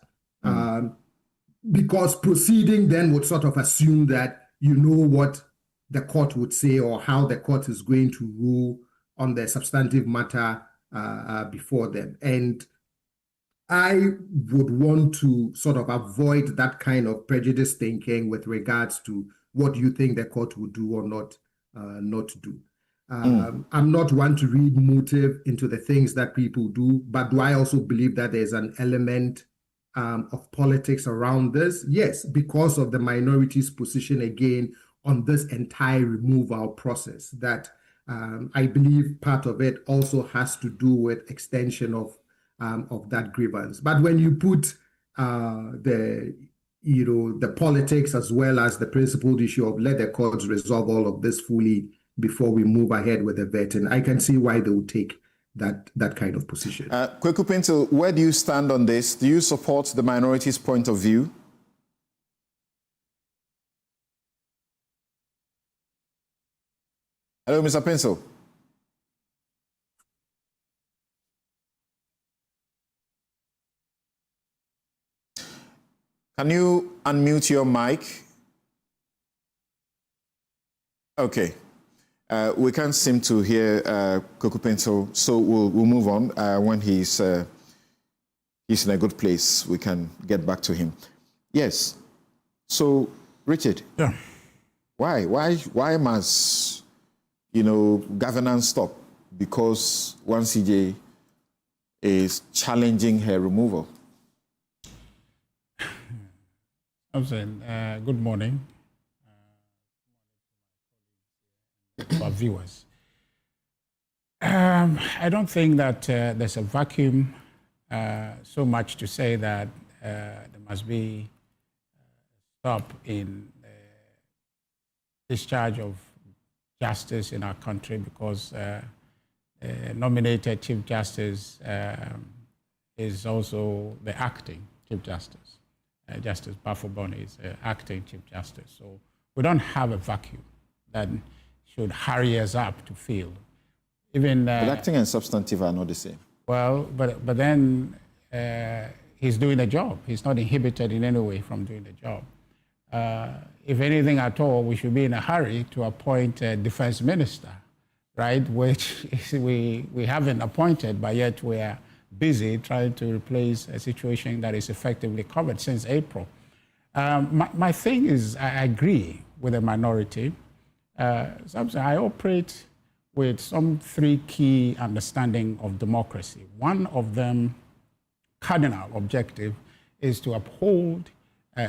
because proceeding then would sort of assume that you know what the court would say or how the court is going to rule on the substantive matter before them. And I would want to sort of avoid that kind of prejudice thinking with regards to what you think the court would do or not do. I'm not one to read motive into the things that people do, but do I also believe that there's an element of politics around this? Yes, because of the minority's position again on this entire removal process, that I believe part of it also has to do with extension of that grievance. But when you put the politics as well as the principled issue of let the courts resolve all of this fully before we move ahead with the vetting, I can see why they would take that kind of position. Kweku Pinto, where do you stand on this? Do you support the minority's point of view? Hello, Mr. Pinto. Can you unmute your mic? Okay. We can't seem to hear Kweku Pinto, so we'll move on. When he's in a good place, we can get back to him. Yes. So, Richard. Yeah. Why must governance stop? Because one CJ is challenging her removal. Good morning. To our viewers. I don't think that there's a vacuum so much to say that there must be a stop in discharge of justice in our country, because nominated Chief Justice is also the acting Chief Justice. Justice Bafobon is acting Chief Justice. So we don't have a vacuum that should hurry us up to field. Even but acting and substantive are not the same. Well, but then he's doing the job. He's not inhibited in any way from doing the job. If anything at all, we should be in a hurry to appoint a defense minister, right? Which we haven't appointed, but yet we are busy trying to replace a situation that is effectively covered since April. My thing is, I agree with the minority. I operate with some three key understanding of democracy. One of them, cardinal objective, is to uphold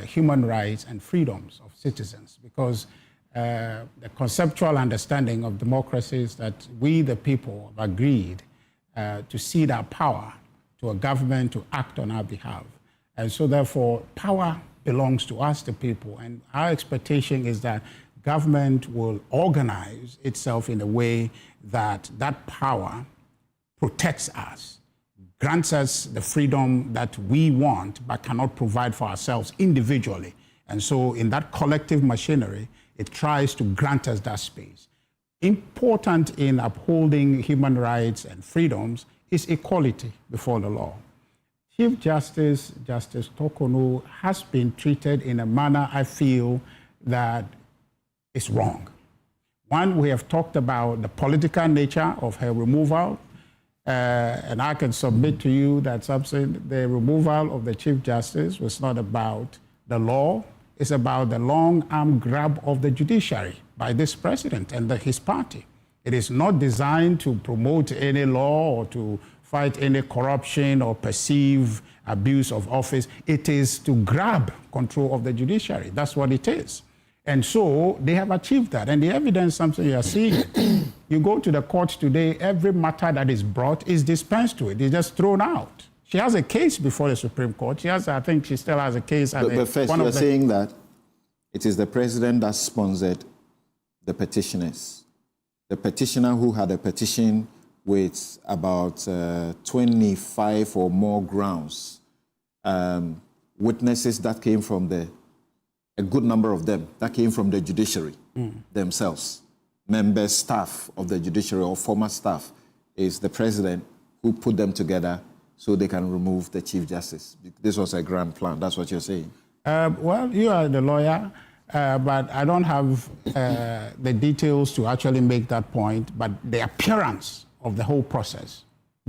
human rights and freedoms of citizens, because the conceptual understanding of democracy is that we, the people, have agreed to cede our power to a government to act on our behalf. And so therefore, power belongs to us, the people. And our expectation is that government will organize itself in a way that that power protects us, grants us the freedom that we want, but cannot provide for ourselves individually. And so in that collective machinery, it tries to grant us that space. Important in upholding human rights and freedoms is equality before the law. Chief Justice Tokonu has been treated in a manner I feel that is wrong. One, we have talked about the political nature of her removal, and I can submit to you that the removal of the Chief Justice was not about the law, it's about the long arm grab of the judiciary by this president and his party. It is not designed to promote any law or to fight any corruption or perceive abuse of office. It is to grab control of the judiciary. That's what it is. And so they have achieved that. And the evidence, something you are seeing, you go to the court today, every matter that is brought is dispensed with. It's just thrown out. She has a case before the Supreme Court. I think she still has a case. But first, you are saying that it is the president that sponsored the petitioners. The petitioner who had a petition with about 25 or more grounds, witnesses that came from a good number of them, that came from the judiciary themselves. Members, staff of the judiciary or former staff, is the president who put them together so they can remove the Chief Justice. This was a grand plan. That's what you're saying. Well, you are the lawyer, but I don't have the details to actually make that point. But the appearance of the whole process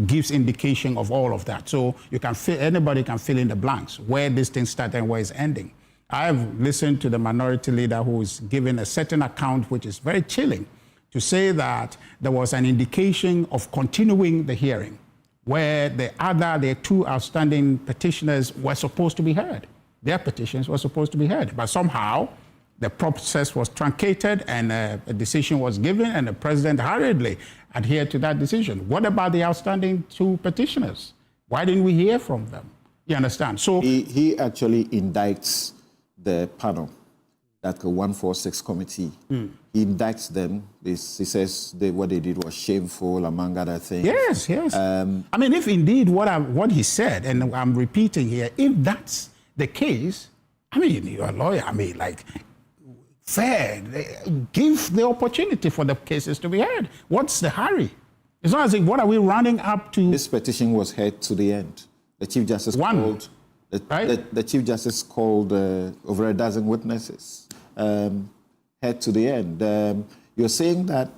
gives indication of all of that. So you can anybody can fill in the blanks, where this thing started and where it's ending. I've listened to the minority leader who is giving a certain account, which is very chilling, to say that there was an indication of continuing the hearing, where the two outstanding petitioners were supposed to be heard. Their petitions were supposed to be heard. But somehow, the process was truncated and a decision was given, and the president hurriedly adhered to that decision. What about the outstanding two petitioners? Why didn't we hear from them? You understand? So he actually indicts the panel, that the 146 committee. He indicts them. He says what they did was shameful, among other things. Yes. I mean, if indeed what he said, and I'm repeating here, if that's the case, I mean, you're a lawyer. I mean, like, fair. Give the opportunity for the cases to be heard. What's the hurry? It's not as if, what are we running up to? This petition was heard to the end. The Chief Justice called. The Chief Justice called over a dozen witnesses, head to the end. You're saying that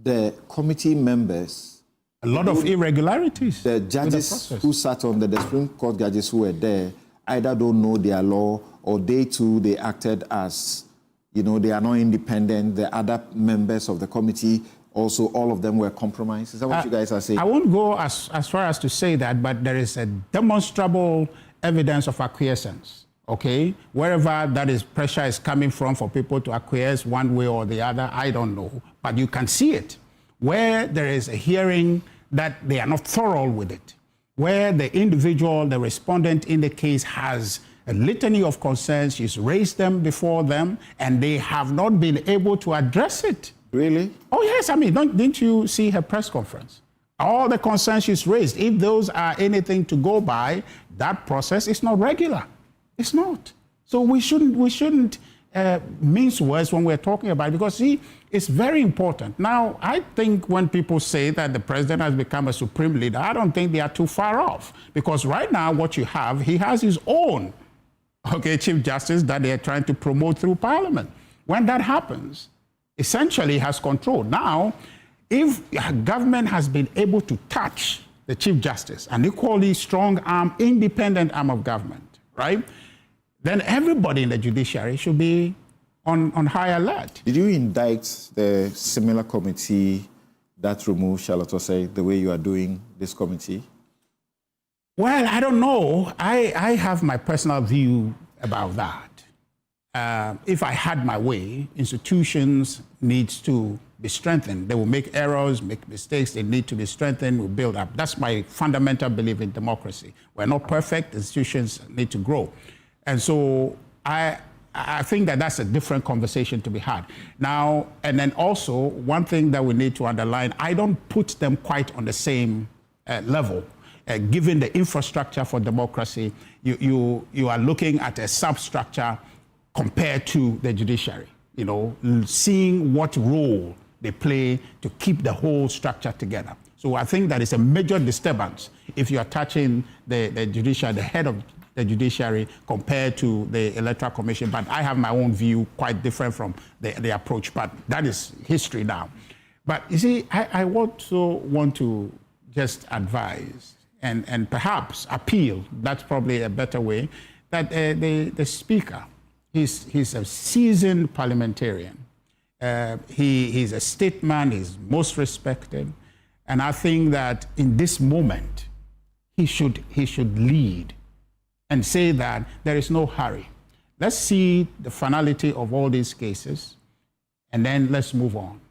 the committee members... A lot of irregularities. The judges who sat on the Supreme Court judges who were there either don't know their law, or they too, they acted as, they are not independent. The other members of the committee, also all of them were compromised. Is that what you guys are saying? I won't go as far as to say that, but there is a demonstrable evidence of acquiescence, okay? Wherever that is, pressure is coming from for people to acquiesce one way or the other, I don't know. But you can see it. Where there is a hearing that they are not thorough with it, where the individual, the respondent in the case has a litany of concerns, she's raised them before them, and they have not been able to address it. Really? Oh, yes. I mean, didn't you see her press conference? All the concerns she's raised, if those are anything to go by, that process is not regular. It's not. So we shouldn't mince words when we're talking about it, because, see, it's very important. Now, I think when people say that the president has become a supreme leader, I don't think they are too far off, because right now what you have, he has his own, Chief Justice that they are trying to promote through Parliament. When that happens, essentially he has control. Now, if government has been able to touch the Chief Justice, an equally strong arm, independent arm of government, right, then everybody in the judiciary should be on high alert. Did you indict the similar committee that remove Charlotte Osei the way you are doing this committee? Well, I don't know. I have my personal view about that. If I had my way, institutions need to be strengthened. They will make errors, make mistakes. They need to be strengthened, will build up. That's my fundamental belief in democracy. We're not perfect. Institutions need to grow. And so I think that that's a different conversation to be had. Now, and then also, one thing that we need to underline, I don't put them quite on the same level. Given the infrastructure for democracy, you are looking at a substructure compared to the judiciary, seeing what role they play to keep the whole structure together. So I think that is a major disturbance if you are touching the judiciary, the head of the judiciary compared to the Electoral Commission. But I have my own view, quite different from the approach, but that is history now. But you see, I also want to just advise and perhaps appeal, that's probably a better way, that the Speaker, he's a seasoned parliamentarian. He's a statesman, he's most respected. And I think that in this moment, he should lead and say that there is no hurry. Let's see the finality of all these cases, and then let's move on.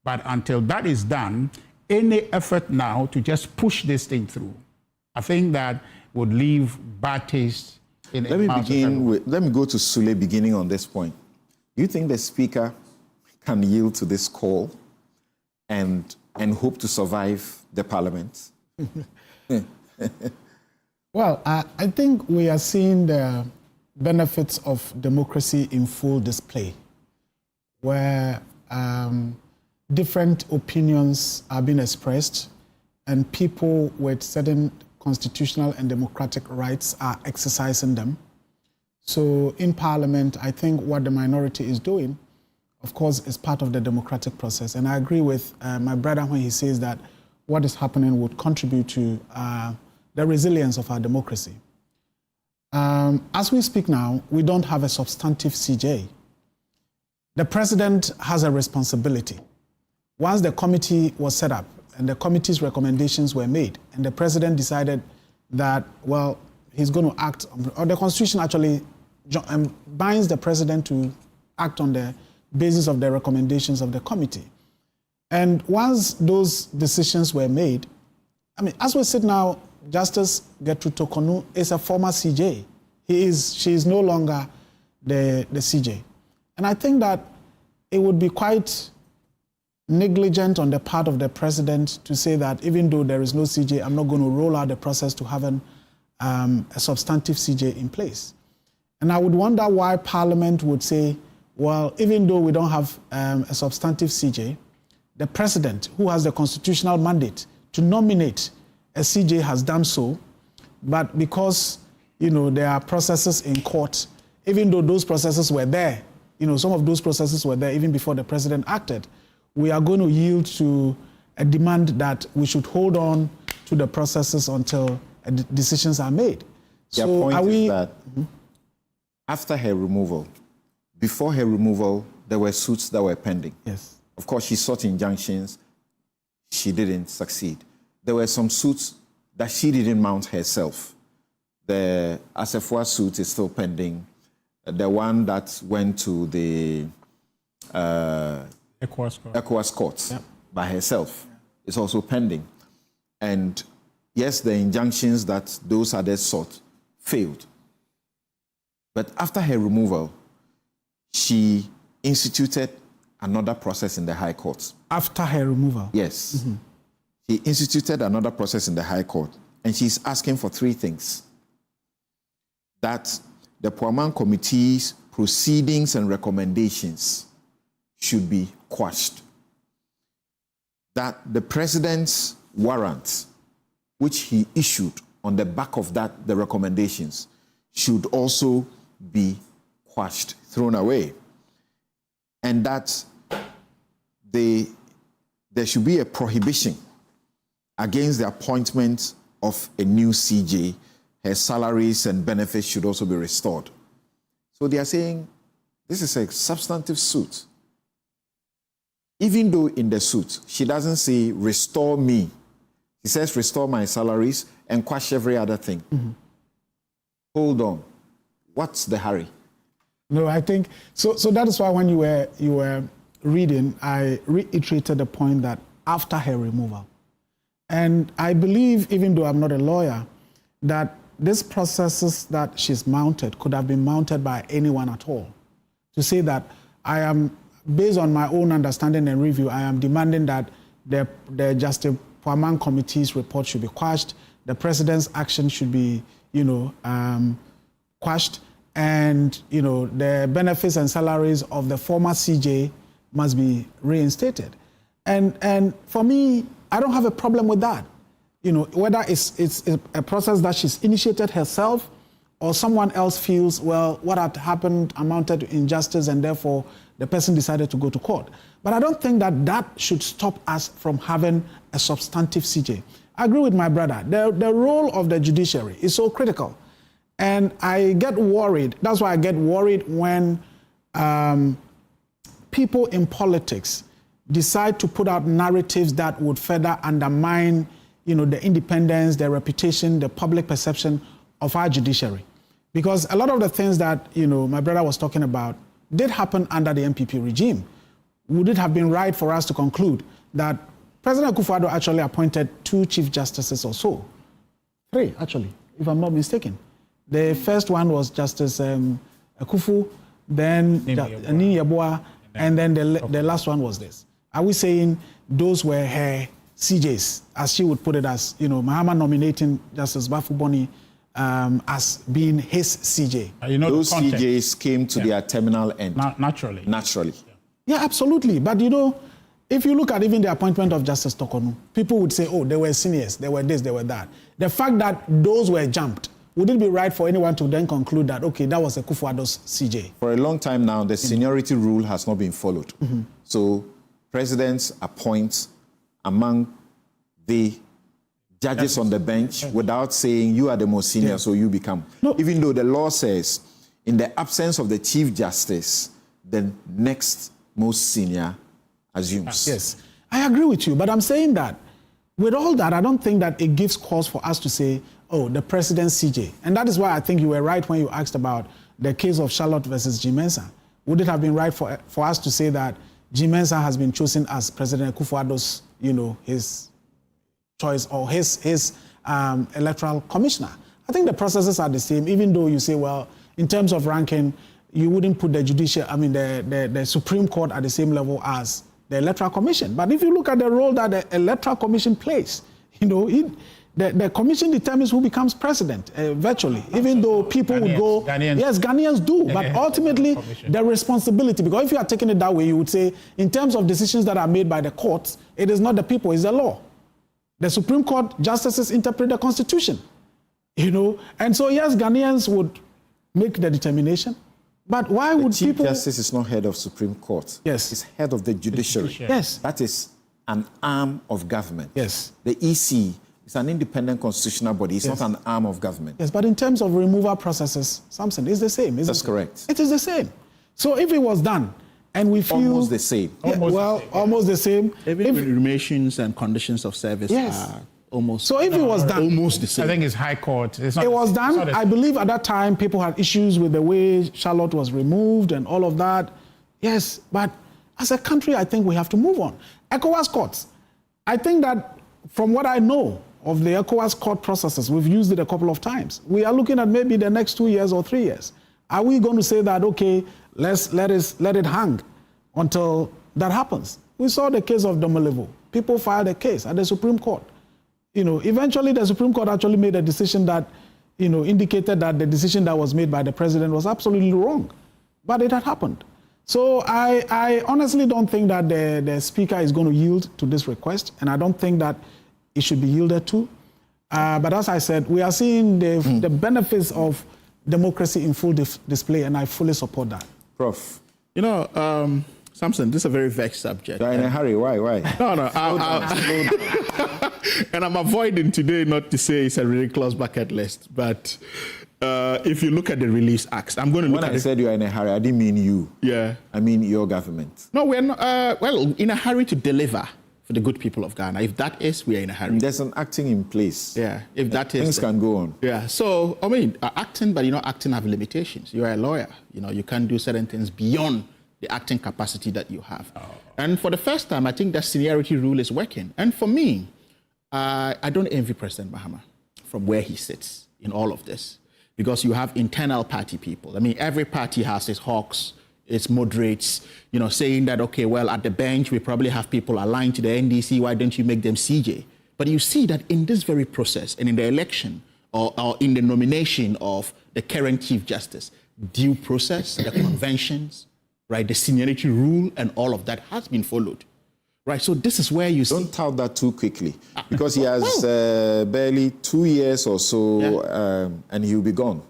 But until that is done, any effort now to just push this thing through, I think that would leave bad taste in Let me go to Sule beginning on this point. Do you think the Speaker can yield to this call and hope to survive the Parliament? Well, I think we are seeing the benefits of democracy in full display, where different opinions are being expressed and people with certain constitutional and democratic rights are exercising them. So in Parliament, I think what the minority is doing, of course, is part of the democratic process. And I agree with my brother when he says that what is happening would contribute to the resilience of our democracy. As we speak now, we don't have a substantive CJ. The president has a responsibility. Once the committee was set up and the committee's recommendations were made, and the president decided that, well, he's going to act, or the Constitution actually binds the president to act on the basis of the recommendations of the committee. And once those decisions were made, I mean, as we sit now, Justice Gertrude Tokonu is a former CJ. She is no longer the CJ. And I think that it would be quite negligent on the part of the president to say that even though there is no CJ, I'm not going to roll out the process to have a substantive CJ in place. And I would wonder why Parliament would say, well, even though we don't have a substantive CJ, the president, who has the constitutional mandate to nominate a CJ, has done so, but because there are processes in court, even though those processes were there, some of those processes were there even before the president acted, we are going to yield to a demand that we should hold on to the processes until decisions are made. Their point is that after her removal, before her removal, there were suits that were pending. Yes. Of course, she sought injunctions. She didn't succeed. There were some suits that she didn't mount herself. The Asefua suit is still pending. The one that went to the ECOWAS court by herself is also pending. And yes, the injunctions that those others sought failed. But after her removal, she instituted another process in the High Court. After her removal? Yes. Mm-hmm. She instituted another process in the High Court, and she's asking for three things. That the Poaman Committee's proceedings and recommendations should be quashed. That the president's warrant, which he issued on the back of that, the recommendations, should also be quashed, thrown away. And that there should be a prohibition against the appointment of a new CJ. Her salaries and benefits should also be restored. So they are saying this is a substantive suit. even though in the suit, she doesn't say, restore me. She says, restore my salaries and quash every other thing. Hold on. What's the hurry? No, I think, so that is why when you were reading, I reiterated the point that after her removal. And I believe, even though I'm not a lawyer, that these processes that she's mounted could have been mounted by anyone at all. To say that I am, based on my own understanding and review, I am demanding that the Justice Poaman Committee's report should be quashed, the President's action should be, quashed, and, the benefits and salaries of the former CJ must be reinstated. And for me, I don't have a problem with that. Whether it's a process that she's initiated herself or someone else feels, well, what had happened amounted to injustice and therefore the person decided to go to court. But I don't think that should stop us from having a substantive CJ. I agree with my brother. The role of the judiciary is so critical. And I get worried. That's why I get worried when people in politics decide to put out narratives that would further undermine the independence, the reputation, the public perception of our judiciary. Because a lot of the things that, my brother was talking about did happen under the MPP regime. Would it have been right for us to conclude that President Akufo-Addo actually appointed 2 chief justices or so? 3, actually, if I'm not mistaken. The first one was Justice Akufu, then Nini Yeboah, and then the last one was this. Are we saying those were her CJs, as she would put it, as Mahama nominating Justice Bafuboni as being his CJ? Those CJs came to their terminal end. Naturally. Yeah, absolutely. But if you look at even the appointment of Justice Tokonu, people would say, oh, they were seniors, they were this, they were that. The fact that those were jumped, would it be right for anyone to then conclude that, okay, that was Akufo-Addo's CJ? For a long time now, the seniority rule has not been followed. So presidents appoint among the judges on the bench without saying you are the most senior, so you become. Even though the law says, in the absence of the Chief Justice, the next most senior assumes. Yes, I agree with you, but I'm saying that with all that, I don't think that it gives cause for us to say, oh, the president's CJ. And that is why I think you were right when you asked about the case of Charlotte versus G. Mensah. Would it have been right for us to say that G. Mensah has been chosen as President Akufo-Addo's, his choice or his electoral commissioner? I think the processes are the same, even though you say, well, in terms of ranking, you wouldn't put the the Supreme Court at the same level as the Electoral Commission. But if you look at the role that the Electoral Commission plays, the commission determines who becomes president, virtually, even though people would go, yes, Ghanaians do, but ultimately the responsibility, because if you are taking it that way, you would say, in terms of decisions that are made by the courts, it is not the people, it's the law. The Supreme Court justices interpret the Constitution, and so yes, Ghanaians would make the determination, but why would Chief people... Justice is not head of Supreme Court. Yes. He's head of the Judiciary. Yes. That is an arm of government. Yes. The EC is an independent constitutional body. It's not an arm of government. Yes, but in terms of removal processes, Samson, it's the same. That's correct. It is the same. So if it was done, and we feel... Almost the same. Almost the same. Even regulations and conditions of service are almost... So if it was done... Almost the same. I think it's High Court. It was done. I believe at that time, people had issues with the way Charlotte was removed and all of that. Yes, but as a country, I think we have to move on. ECOWAS courts. I think that from what I know of the ECOWAS court processes, we've used it a couple of times. We are looking at maybe the next 2 years or 3 years. Are we going to say that, okay, let's let it hang until that happens? We saw the case of Domelevo. People filed a case at the Supreme Court. Eventually the Supreme Court actually made a decision that, indicated that the decision that was made by the president was absolutely wrong. But it had happened. So I honestly don't think that the speaker is going to yield to this request, and I don't think that it should be yielded to. But as I said, we are seeing the benefits of democracy in full display, and I fully support that. Prof. Samson, this is a very vexed subject. You're in a hurry. Why? No. And I'm avoiding today not to say it's a ridiculous bucket list, but if you look at the release acts, I'm going to look at it. When I said you are in a hurry, I didn't mean you. Yeah. I mean your government. No, we're not, well, in a hurry to deliver for the good people of Ghana. If that is, we are in a hurry. There's an acting in place. Yeah, if that is. Things can go on. Yeah, so, I mean, acting, but acting have limitations. You are a lawyer. You can't do certain things beyond the acting capacity that you have. Oh. And for the first time, I think that seniority rule is working. And for me, I don't envy President Mahama from where he sits in all of this, because you have internal party people. I mean, every party has its hawks, its moderates, saying that, okay, well, at the bench, we probably have people aligned to the NDC. Why don't you make them CJ? But you see that in this very process and in the election or in the nomination of the current Chief Justice, due process, the conventions, right, the seniority rule and all of that has been followed. Right, so this is where you don't tout that too quickly, because he has barely 2 years or so, and he'll be gone.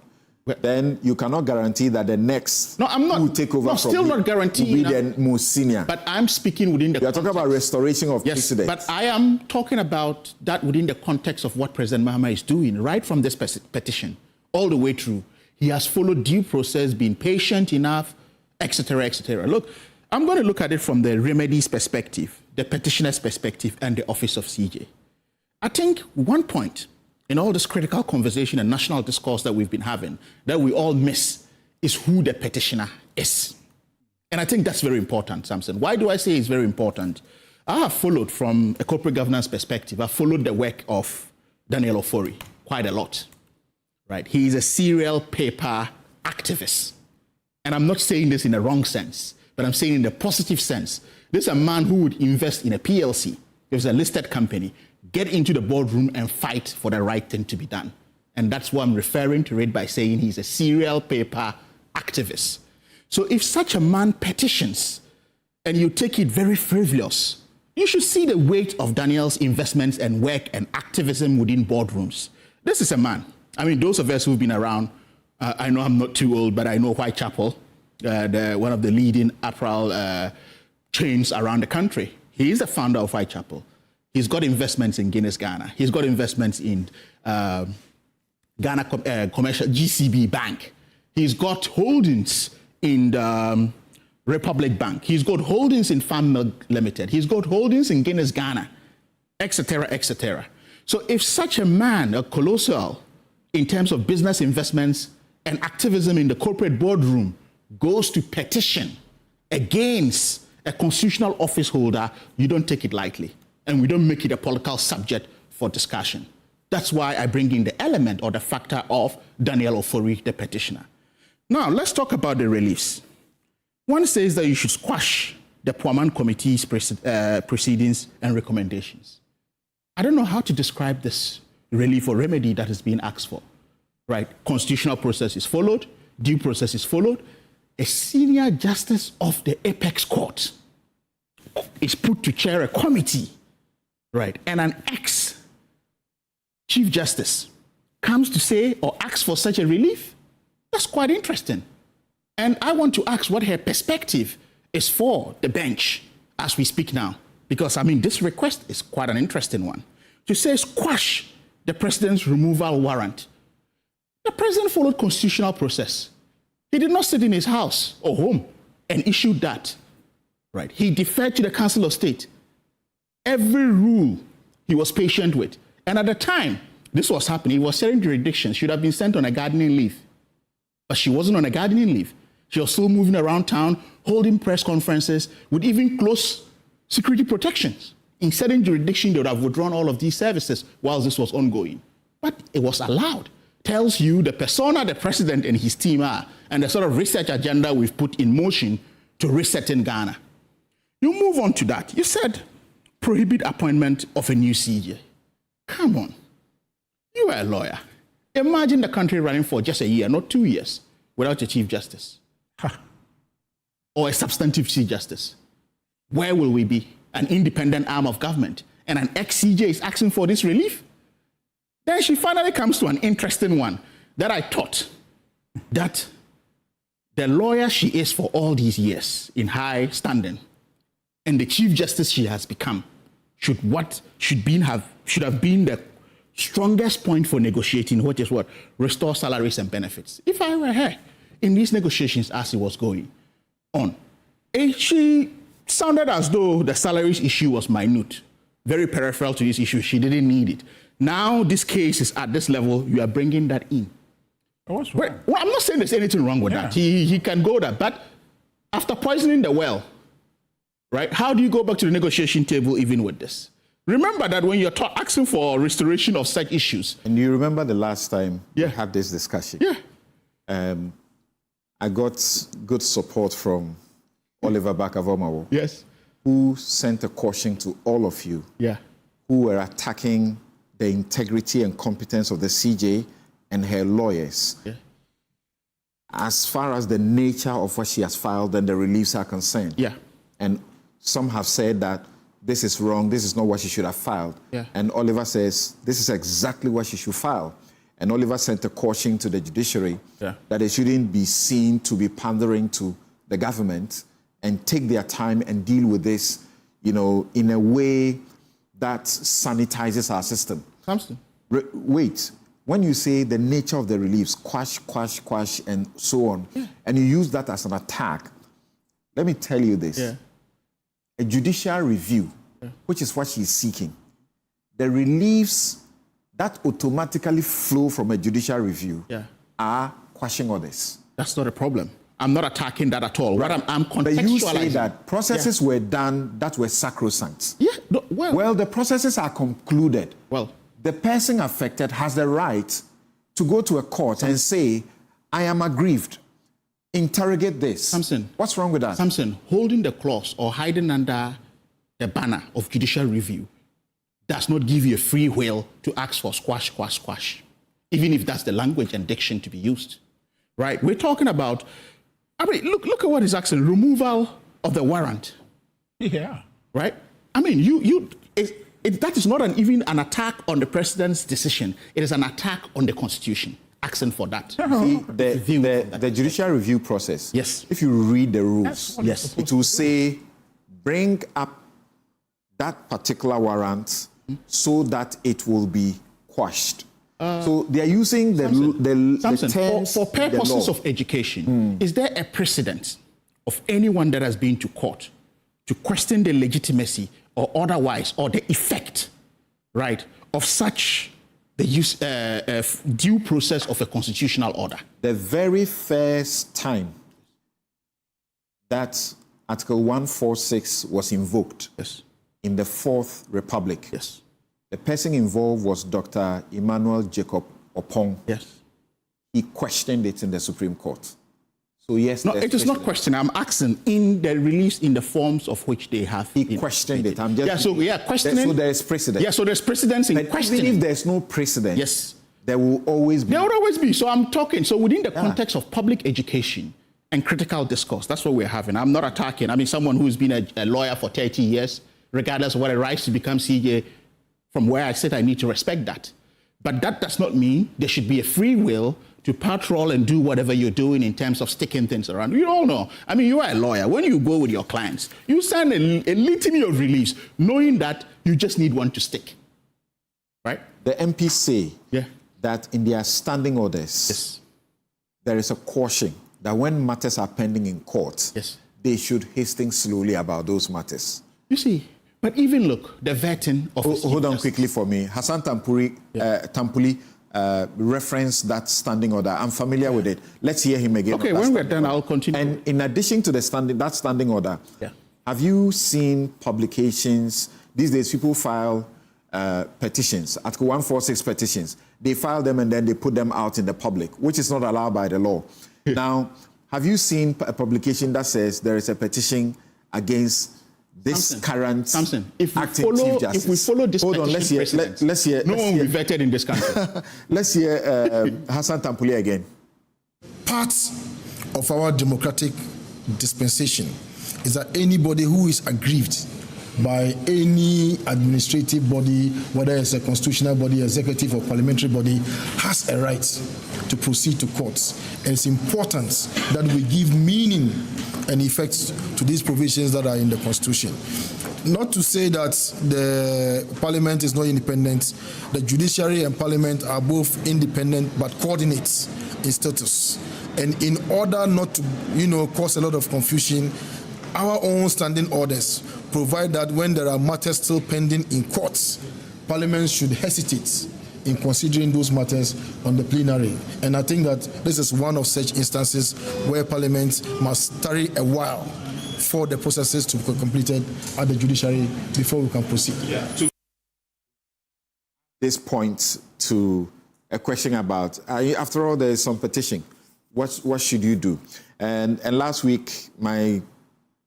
Then you cannot guarantee that the next who will take over from still not guaranteeing will be the most senior. But I'm speaking within the. You are talking about restoration of precedent. But I am talking about that within the context of what President Mahama is doing, right from this petition all the way through. He has followed due process, been patient enough, etc., etc. Look, I'm going to look at it from the remedies perspective, the petitioner's perspective, and the office of CJ. I think one point in all this critical conversation and national discourse that we've been having that we all miss is who the petitioner is. And I think that's very important, Samson. Why do I say it's very important? I have followed from a corporate governance perspective, I've followed the work of Daniel Ofori quite a lot, right? He is a serial paper activist. And I'm not saying this in a wrong sense, but I'm saying in the positive sense. This is a man who would invest in a PLC, it was a listed company, get into the boardroom and fight for the right thing to be done. And that's what I'm referring to it by saying he's a serial paper activist. So if such a man petitions and you take it very frivolous, you should see the weight of Daniel's investments and work and activism within boardrooms. This is a man. I mean, those of us who've been around, I know I'm not too old, but I know Whitechapel, one of the leading apparel chains around the country. He is the founder of Whitechapel. He's got investments in Guinness Ghana. He's got investments in Ghana Commercial GCB Bank. He's got holdings in the Republic Bank. He's got holdings in Farm Milk Limited. He's got holdings in Guinness Ghana, etc., etc. So if such a man, a colossal in terms of business investments and activism in the corporate boardroom, goes to petition against a constitutional office holder, you don't take it lightly. And we don't make it a political subject for discussion. That's why I bring in the element or the factor of Daniel Ofori, the petitioner. Now, let's talk about the reliefs. One says that you should squash the Puaman Committee's proceedings and recommendations. I don't know how to describe this relief or remedy that is being asked for, right? Constitutional process is followed, due process is followed. A senior justice of the apex court is put to chair a committee, right? And an ex-chief justice comes to say or asks for such a relief. That's quite interesting. And I want to ask what her perspective is for the bench as we speak now. Because, I mean, this request is quite an interesting one. To say squash the president's removal warrant. The president followed constitutional process. He did not sit in his house or home and issued that, right? He deferred to the Council of State. Every rule he was patient with. And at the time this was happening, he was serving jurisdiction. Should have been sent on a gardening leave. But she wasn't on a gardening leave. She was still moving around town, holding press conferences with even close security protections. In certain jurisdictions, they would have withdrawn all of these services while this was ongoing. But it was allowed. Tells you the persona the president and his team are and the sort of research agenda we've put in motion to reset in Ghana. You move on to that. You said prohibit appointment of a new CJ. Come on. You are a lawyer. Imagine the country running for just a year, not 2 years, without a chief justice. Or a substantive chief justice. Where will we be? An independent arm of government. And an ex-CJ is asking for this relief? Then she finally comes to an interesting one that I thought that the lawyer she is for all these years in high standing and the chief justice she has become should have been the strongest point for negotiating, which is what? Restore salaries and benefits. If I were her in these negotiations as it was going on, she sounded as though the salaries issue was minute, very peripheral to this issue. She didn't need it. Now this case is at this level, you are bringing that in. What's wrong? Well, I'm not saying there's anything wrong with that. He can go there, but after poisoning the well, right, how do you go back to the negotiation table even with this? Remember that when you're asking for restoration of such issues. And you remember the last time we had this discussion? Yeah. I got good support from Oliver Bakavomawo. Yes. Who sent a caution to all of you. Yeah. Who were attacking the integrity and competence of the CJ and her lawyers. Yeah. As far as the nature of what she has filed and the reliefs are concerned. Yeah. And some have said that this is wrong, this is not what she should have filed. Yeah. And Oliver says, this is exactly what she should file. And Oliver sent a caution to the judiciary that they shouldn't be seen to be pandering to the government and take their time and deal with this, you know, in a way that sanitizes our system. Samson. Wait, when you say the nature of the reliefs, quash, and so on, and you use that as an attack, let me tell you this. Yeah. A judicial review, which is what she's seeking, the reliefs that automatically flow from a judicial review are quashing orders. That's not a problem. I'm not attacking that at all. Right. I'm contextualizing. But you say that processes were done that were sacrosanct. Yeah. Well, the processes are concluded. Well, the person affected has the right to go to a court and say, I am aggrieved. Interrogate this. Samson. What's wrong with that? Samson, holding the clause or hiding under the banner of judicial review does not give you a free will to ask for squash, even if that's the language and diction to be used, right? We're talking about, I mean, look at what he's asking, removal of the warrant. Yeah. Right? I mean, that is not even an attack on the president's decision. It is an attack on the Constitution. Asking for that. See, the judicial review process, if you read the rules, it will say, bring up that particular warrant so that it will be quashed. So they are using the terms for purposes of education, is there a precedent of anyone that has been to court to question the legitimacy or otherwise, or the effect, right, of such the use due process of a constitutional order? The very first time that Article 146 was invoked in the Fourth Republic, the person involved was Dr. Emmanuel Jacob Opong. He questioned it in the Supreme Court. So yes, no, it is not questioning. I'm asking in the release in the forms of which they have. He questioned it. I'm just questioning. So there is precedent. Yeah, so there's precedence in questioning. Even if there's no precedent, there will always be. There will always be. So I'm talking. So within the context of public education and critical discourse, that's what we're having. I'm not attacking. I mean, someone who's been a lawyer for 30 years, regardless of what it rights to become CJ, from where I sit, I need to respect that. But that does not mean there should be a free will to patrol and do whatever you're doing in terms of sticking things around. You all know. I mean, you are a lawyer. When you go with your clients, you sign a litany of release, knowing that you just need one to stick. Right? The MPs say that in their standing orders, there is a caution that when matters are pending in court, they should hasten slowly about those matters. You see, but even look, the vetting of... Hold on quickly for me. Hassan Tampuli referenced that standing order. I'm familiar with it. Let's hear him again. Okay, when we're done, I'll continue. And in addition to that standing order, have you seen publications? These days, people file petitions, Article 146 petitions. They file them and then they put them out in the public, which is not allowed by the law. Now, have you seen a publication that says there is a petition against this current acting Chief Justice? If we follow this let's hear. No one will be vetted in this country. Let's hear Hassan Tampuli again. Part of our democratic dispensation is that anybody who is aggrieved by any administrative body, whether it's a constitutional body, executive or parliamentary body, has a right to proceed to courts. And it's important that we give meaning and effect to these provisions that are in the Constitution. not to say that the parliament is not independent. The judiciary and parliament are both independent but coordinate in status. And in order not to, cause a lot of confusion, our own standing orders provide that when there are matters still pending in courts, parliament should hesitate in considering those matters on the plenary. And I think that this is one of such instances where parliament must tarry a while for the processes to be completed at the judiciary before we can proceed. This points to a question about, after all, there is some petition. What should you do? And last week, my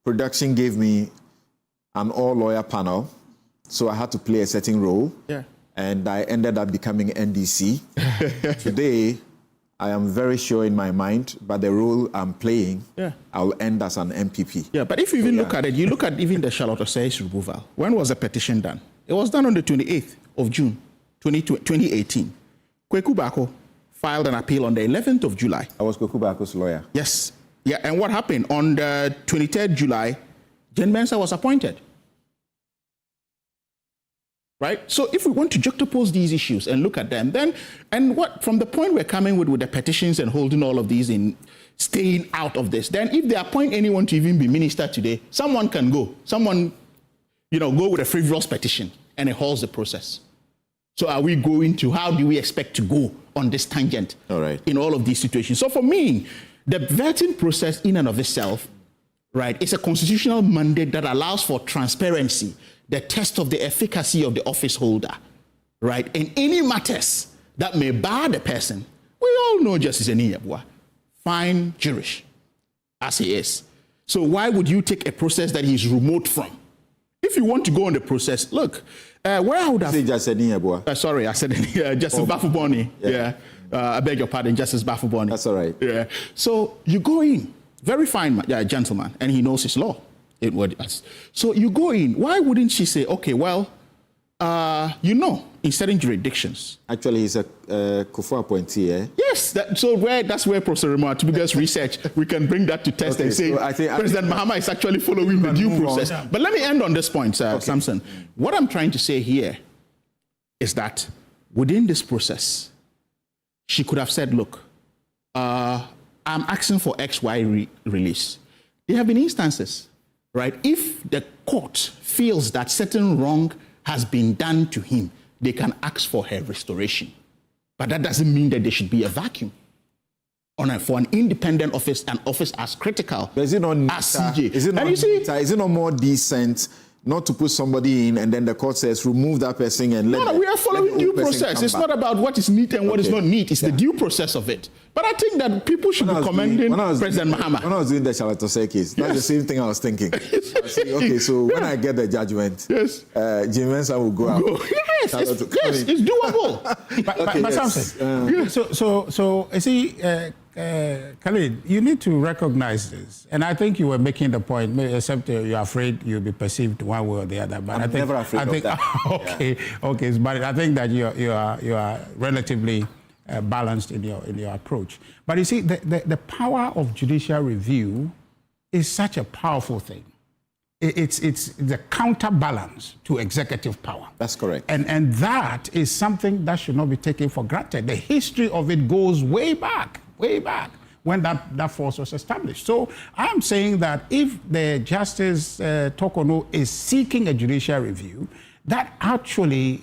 production gave me an all-lawyer panel, so I had to play a certain role. Yeah. And I ended up becoming NDC. Today, I am very sure in my mind, but the role I'm playing, I'll end as an MPP. Yeah, but if you even look at it, you look at even the Charlotte Osei's removal. When was the petition done? It was done on the 28th of June, 2018. Kweku Bako filed an appeal on the 11th of July. I was Kweku Bako's lawyer. Yes. Yeah, and what happened? On the 23rd July, Jen Mensah was appointed. Right? So if we want to juxtapose these issues and look at them, then, and what, from the point we're coming with the petitions and holding all of these in, staying out of this, then if they appoint anyone to even be minister today, someone can go. Someone, go with a frivolous petition and it halts the process. So are we going to, how do we expect to go on this tangent in all of these situations? So for me, the vetting process in and of itself, right, is a constitutional mandate that allows for transparency, the test of the efficacy of the office holder, right? In any matters that may bar the person, we all know Justice Eniyabwa, fine jurist, as he is. So why would you take a process that he's remote from? If you want to go on the process, look, where I would have... Say Justice Eniyabwa. Sorry, I said Justice Bafuboni. Yeah. I beg your pardon, Justice Bafuboni. That's all right. Yeah. So you go in, very fine gentleman, and he knows his law. So you go in. Why wouldn't she say, okay, well, in certain jurisdictions. Actually, he's a Kufu appointee, eh? Yes. That's where Professor Remo, to because research, we can bring that to test and say, so President Mahama is actually following the due process. But let me end on this point, Samson. What I'm trying to say here is that within this process, she could have said, look, I'm asking for XY release. There have been instances, right? If the court feels that certain wrong has been done to him, they can ask for her restoration. But that doesn't mean that there should be a vacuum for an independent office, an office as critical as CJ. Is it not more decent not to put somebody in and then the court says remove that person and let... No, we are following due process. It's not about what is neat and what is not neat. It's the due process of it. But I think that people should be commending President Mahama. When I was doing the Charlotte Osei case, that's the same thing I was thinking. Okay, so when I get the judgment, Jim Mensah will go out. Yes, it's doable. But Samson, so you see, Khalid, you need to recognize this. And I think you were making the point, except you're afraid you'll be perceived one way or the other. But I'm never afraid of that. Okay. But I think that you are relatively balanced in your approach. But you see, the power of judicial review is such a powerful thing. It's the counterbalance to executive power. That's correct. And that is something that should not be taken for granted. The history of it goes way back when that force was established. So I'm saying that if the Justice Tokono is seeking a judicial review, that actually,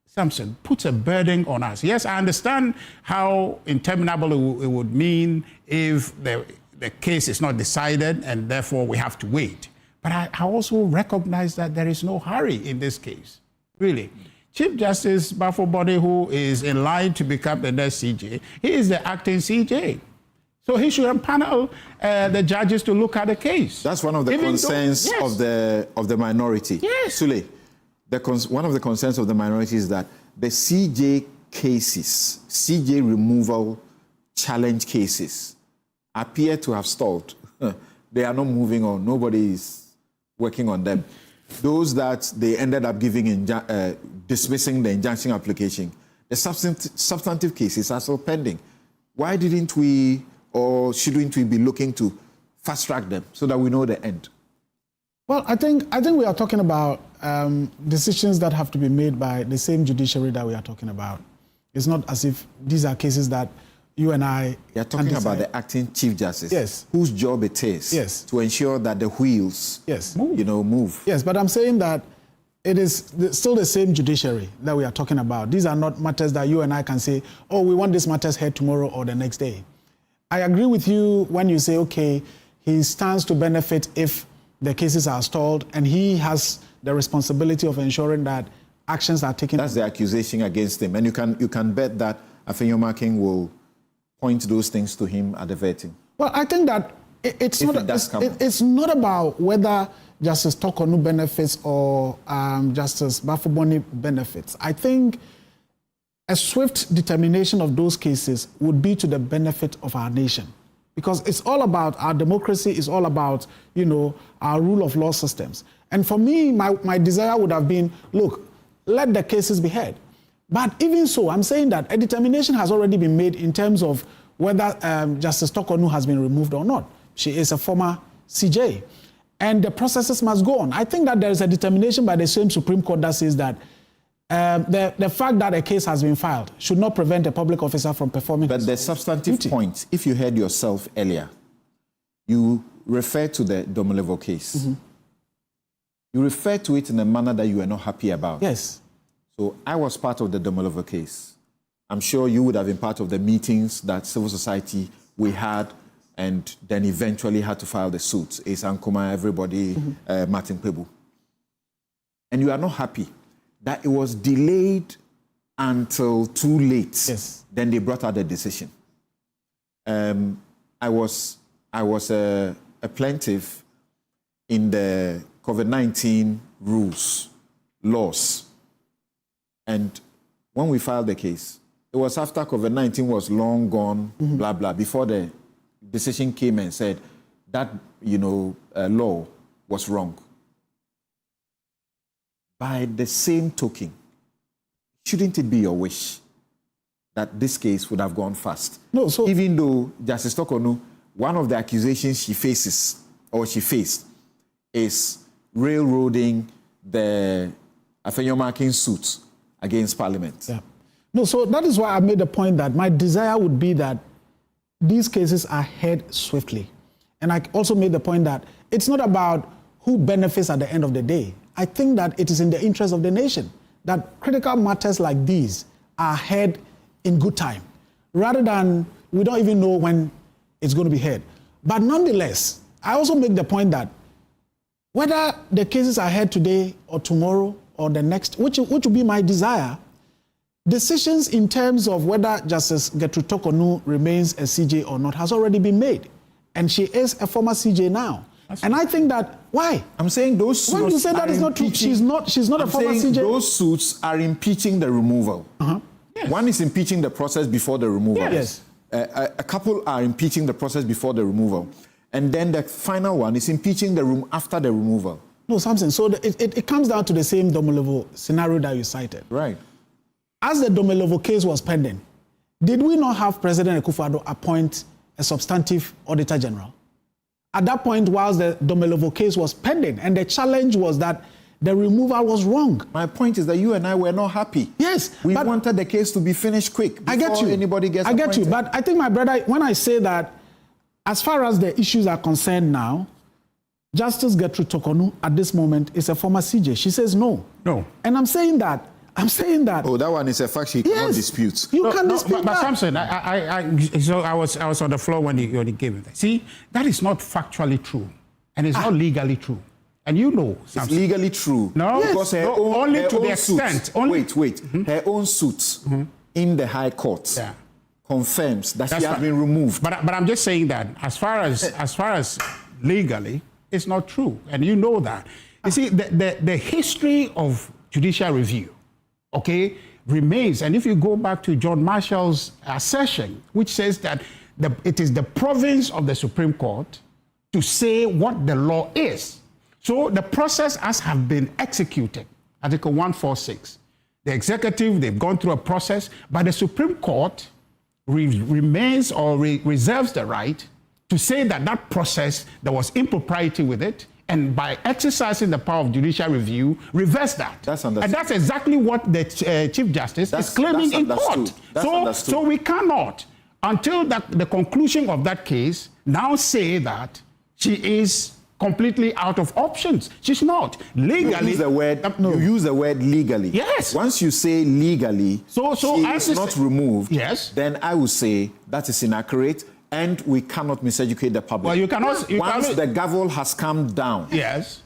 Samson, puts a burden on us. Yes, I understand how interminable it would mean if the case is not decided and therefore we have to wait. But I also recognize that there is no hurry in this case, really. Chief Justice Bafuboni, who is in line to become the next CJ, he is the acting CJ. So he should empanel the judges to look at the case. That's one of the concerns of the minority. Yes. Sule, one of the concerns of the minority is that the CJ cases, CJ removal challenge cases, appear to have stalled. They are not moving on. Nobody is working on them. Those that they ended up dismissing the injunction application, the substantive cases are still pending. Why didn't we, or shouldn't we be looking to fast track them so that we know the end? Well, I think we are talking about decisions that have to be made by the same judiciary that we are talking about. It's not as if these are cases that you and I. You're talking about the acting Chief Justice. Yes. Whose job it is. To ensure that the wheels. Yes. Move. Yes, but I'm saying that it is still the same judiciary that we are talking about. These are not matters that you and I can say, oh, we want this matters heard tomorrow or the next day. I agree with you when you say, okay, he stands to benefit if the cases are stalled, and he has the responsibility of ensuring that actions are taken. That's the accusation against him, and you can bet that Afenyomarkin King will point those things to him at the vetting. Well, I think that it's not about whether Justice Tokonu benefits or Justice Bafuboni benefits. I think a swift determination of those cases would be to the benefit of our nation. Because it's all about our democracy, it's all about, our rule of law systems. And for me, my desire would have been, look, let the cases be heard. But even so, I'm saying that a determination has already been made in terms of whether Justice Tokonu has been removed or not. She is a former CJ. And the processes must go on. I think that there is a determination by the same Supreme Court that says that the fact that a case has been filed should not prevent a public officer from performing. But the substantive point, if you heard yourself earlier, you refer to the Domolevo case. Mm-hmm. You refer to it in a manner that you are not happy about. Yes. So I was part of the Domolevo case. I'm sure you would have been part of the meetings that civil society we had, and then eventually had to file the suits. Ace Ankuma, everybody, Martin Pebu. And you are not happy that it was delayed until too late. Yes. Then they brought out the decision. I was a plaintiff in the COVID-19 laws. And when we filed the case, it was after COVID-19 was long gone, blah, blah, before the decision came and said that, law was wrong. By the same token, shouldn't it be your wish that this case would have gone fast? No, so even though Justice Tokonu, one of the accusations she faced is railroading the Afenyomarkin suit against Parliament. Yeah. No, so that is why I made the point that my desire would be that these cases are heard swiftly. And I also made the point that it's not about who benefits at the end of the day. I think that it is in the interest of the nation that critical matters like these are heard in good time, rather than we don't even know when it's going to be heard. But nonetheless, I also make the point that whether the cases are heard today or tomorrow or the next, which will be my desire, decisions in terms of whether Justice Gertrude Tokonu remains a CJ or not has already been made. And she is a former CJ now. And I think that, why? I'm saying those suits. When you say that is not true, she's not a former CJ. Those suits are impeaching the removal. Yes. One is impeaching the process before the removal. Yes. A couple are impeaching the process before the removal. And then the final one is impeaching the room after the removal. No, Samson, so it comes down to the same Domolevo scenario that you cited. Right. As the Domolevo case was pending, did we not have President Akufo-Addo appoint a substantive auditor general? At that point, whilst the Domolevo case was pending, and the challenge was that the removal was wrong. My point is that you and I were not happy. Yes. We wanted the case to be finished quick before anybody gets appointed. I get you, but I think, my brother, when I say that, as far as the issues are concerned now, Justice Gertrude Tokonu at this moment is a former CJ. She says no. No. And I'm saying that. Oh, that one is a fact she cannot dispute. You can dispute but Samson, I was on the floor when he gave it. See, that is not factually true, and it's not legally true. And you know, Samson. It's legally true. No, because her own, only her to own the extent. Wait. Her own suit in the High Court confirms that she has been removed. But I'm just saying that as far as legally, it's not true, and you know that. You see, the history of judicial review, remains. And if you go back to John Marshall's assertion, which says that it is the province of the Supreme Court to say what the law is. So the process has have been executed, Article 146. The executive, they've gone through a process, but the Supreme Court remains or reserves the right to say that that process, there was impropriety with it, and by exercising the power of judicial review, reverse that. That's understood. And that's exactly what the Chief Justice is claiming in court. So we cannot, until the conclusion of that case, now say that she is completely out of options. She's not. Legally. You use the word legally. Yes. Once you say legally, she is not removed, yes, then I would say that is inaccurate and we cannot miseducate the public. Well, you cannot. Once the gavel has come down. Yes.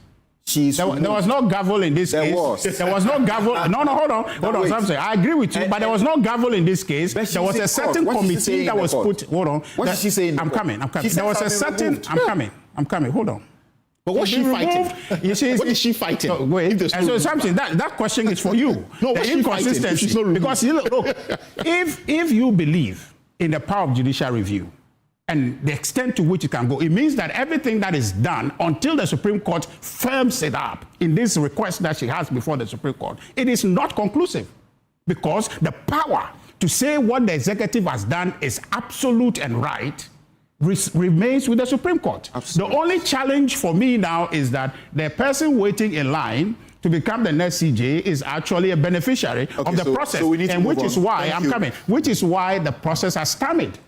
There was no gavel in this case. There was no gavel. No, hold on. I agree with you, but there was no gavel in this case. There was a certain committee that was put. Hold on. What did she say? I'm coming. There was a certain. I'm coming. Hold on. But what's she fighting? What is she fighting? So, wait. So something that question is for you. No, what's she fighting? Because look, if you believe in the power of judicial review and the extent to which it can go, it means that everything that is done until the Supreme Court firms it up in this request that she has before the Supreme Court, it is not conclusive, because the power to say what the executive has done is absolute and right remains with the Supreme Court. Absolutely. The only challenge for me now is that the person waiting in line to become the next CJ is actually a beneficiary of the process, and which is why which is why the process has stammered.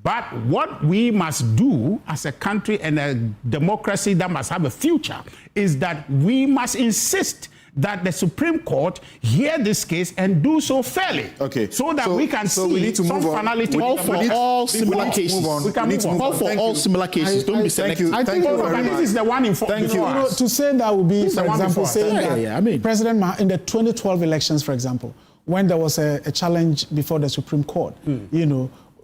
But what we must do as a country and a democracy that must have a future is that we must insist that the Supreme Court hear this case and do so fairly. Okay. So that we can see we need to some move finality. All for all similar cases. We can move on. All for all similar cases. Don't be selective. I think this is the one in front. To say that would be, for example, saying that President in the 2012 elections, for example, when there was a challenge before the Supreme Court,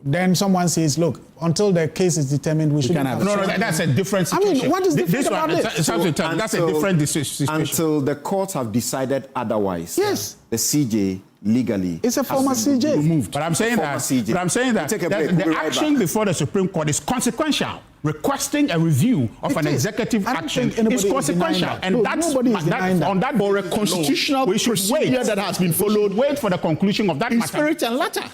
then someone says, look, until the case is determined, we shouldn't have. No, that's a different situation. I mean, what is different about this? That's a different situation. Until the courts have decided otherwise. Yes. The CJ legally. It's a former CJ. Removed. But I'm saying that. The action before the Supreme Court is consequential. Requesting a review of an executive action is consequential, and that's on that for a constitutional procedure that has been followed. Wait for the conclusion of that in matter. Spirit and letter.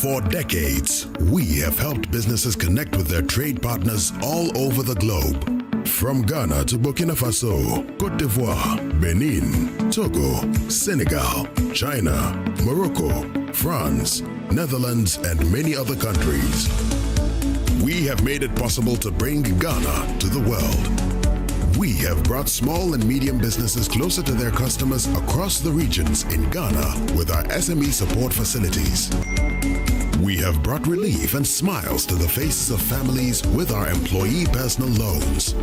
For decades, we have helped businesses connect with their trade partners all over the globe. From Ghana to Burkina Faso, Côte d'Ivoire, Benin, Togo, Senegal, China, Morocco, France, Netherlands, and many other countries. We have made it possible to bring Ghana to the world. We have brought small and medium businesses closer to their customers across the regions in Ghana with our SME support facilities. We have brought relief and smiles to the faces of families with our employee personal loans.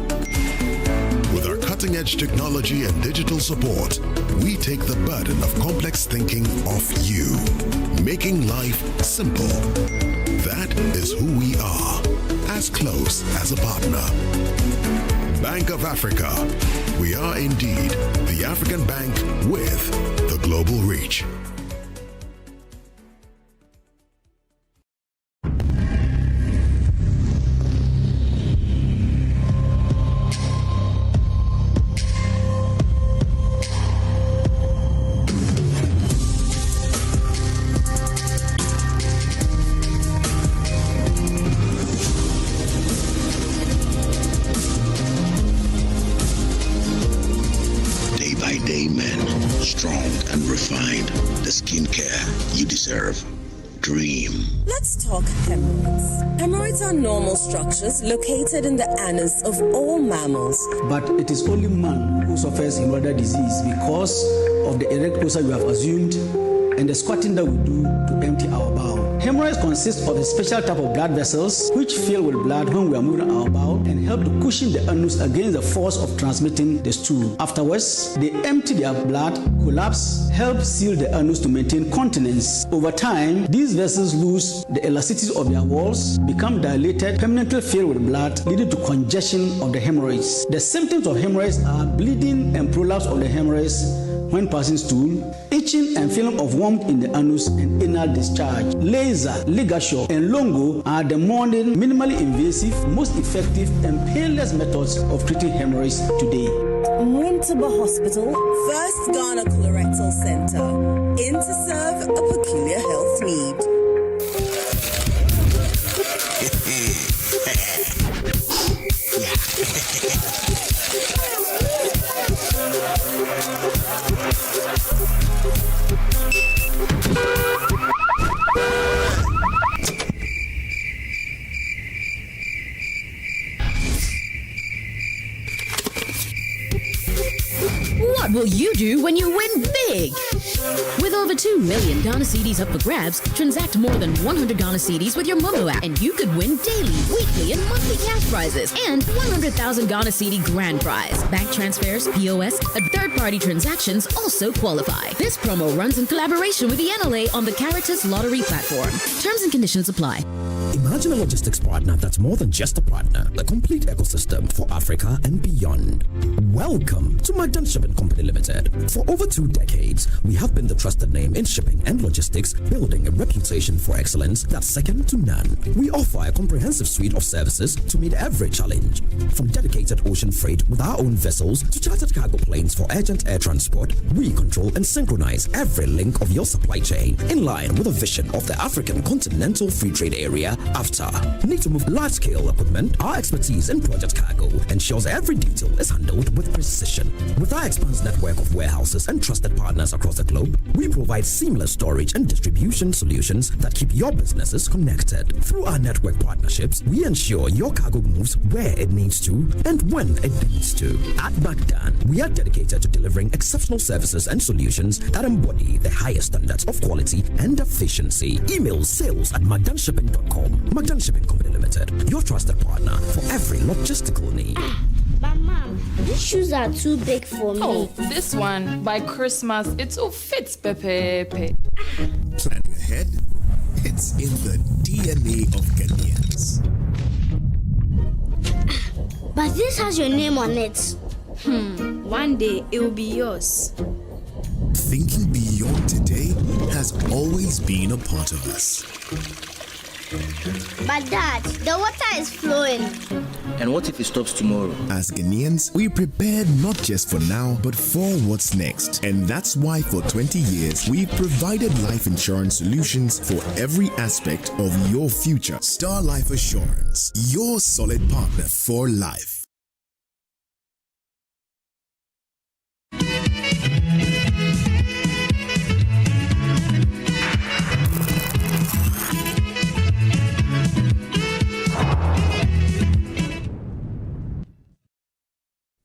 With our cutting-edge technology and digital support, we take the burden of complex thinking off you, making life simple. That is who we are, as close as a partner. Bank of Africa. We are indeed the African bank with the global reach. Let's talk hemorrhoids. Hemorrhoids are normal structures located in the anus of all mammals. But it is only man who suffers hemorrhoidal disease because of the erect posture we have assumed and the squatting that we do to empty our bowel. Hemorrhoids consist of a special type of blood vessels which fill with blood when we are moving our bowel and help to cushion the anus against the force of transmitting the stool. Afterwards, they empty their blood, collapse, help seal the anus to maintain continence. Over time, these vessels lose the elasticity of their walls, become dilated, permanently filled with blood, leading to congestion of the hemorrhoids. The symptoms of hemorrhoids are bleeding and prolapse of the hemorrhoids, when passing stool, itching and feeling of warmth in the anus and anal discharge. Laser, ligature, and longo are the modern, minimally invasive, most effective, and painless methods of treating hemorrhoids today. Winterber Hospital, First Ghana Colorectal Center, in to serve a peculiar health need. What will you do when you win big? With over 2 million Ghana cedis up for grabs, transact more than 100 Ghana cedis with your Momo app, and you could win daily, weekly, and monthly cash prizes, and 100,000 Ghana cedi grand prize. Bank transfers, POS, and third-party transactions also qualify. This promo runs in collaboration with the NLA on the Caritas Lottery platform. Terms and conditions apply. Imagine a logistics partner that's more than just a partner, a complete ecosystem for Africa and beyond. Welcome to Magdan Shipping Company Limited. For over 2 decades, we have been the trusted name in shipping and logistics, building a reputation for excellence that's second to none. We offer a comprehensive suite of services to meet every challenge. From dedicated ocean freight with our own vessels to chartered cargo planes for urgent air transport, we control and synchronize every link of your supply chain in line with a vision of the African Continental Free Trade Area after. Need to move large-scale equipment? Our expertise in project cargo ensures every detail is handled with precision. With our expansive network of warehouses and trusted partners across the globe, we provide seamless storage and distribution solutions that keep your businesses connected. Through our network partnerships, we ensure your cargo moves where it needs to and when it needs to. At Magdan, we are dedicated to delivering exceptional services and solutions that embody the highest standards of quality and efficiency. Email sales@magdanshipping.com. Magdan Shipping Company Limited, your trusted partner for every logistical need. But Mom, these shoes are too big for me. Oh, this one, by Christmas, it all fits, Pepe. Planning ahead? It's in the DNA of Ghanaians. But this has your name on it. One day it will be yours. Thinking beyond today has always been a part of us. But Dad, the water is flowing. And what if it stops tomorrow? As Ghanaians, we prepared not just for now, but for what's next. And that's why for 20 years, we've provided life insurance solutions for every aspect of your future. Star Life Assurance, your solid partner for life.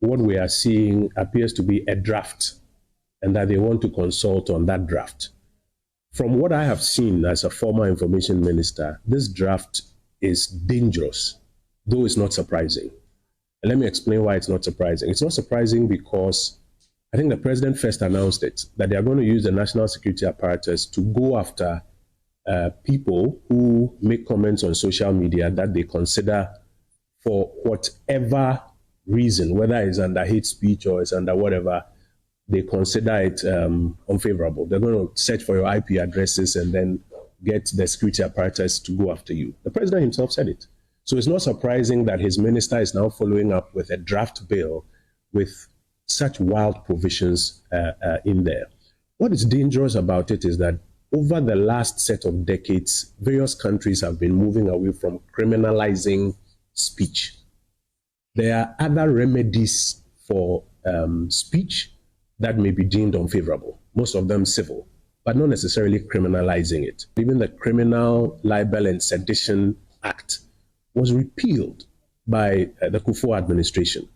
What we are seeing appears to be a draft, and that they want to consult on that draft. From what I have seen as a former information minister, this draft is dangerous, though it's not surprising. And let me explain why it's not surprising. It's not surprising because I think the president first announced it, that they are going to use the national security apparatus to go after people who make comments on social media that they consider, for whatever reason, whether it's under hate speech or it's under whatever, they consider it unfavorable. They're going to search for your IP addresses and then get the security apparatus to go after you. The president himself said it. So it's not surprising that his minister is now following up with a draft bill with such wild provisions in there. What is dangerous about it is that over the last set of decades, various countries have been moving away from criminalizing speech. There are other remedies for speech that may be deemed unfavorable, most of them civil, but not necessarily criminalizing it. Even the Criminal Libel and Sedition Act was repealed by the Kufuor administration.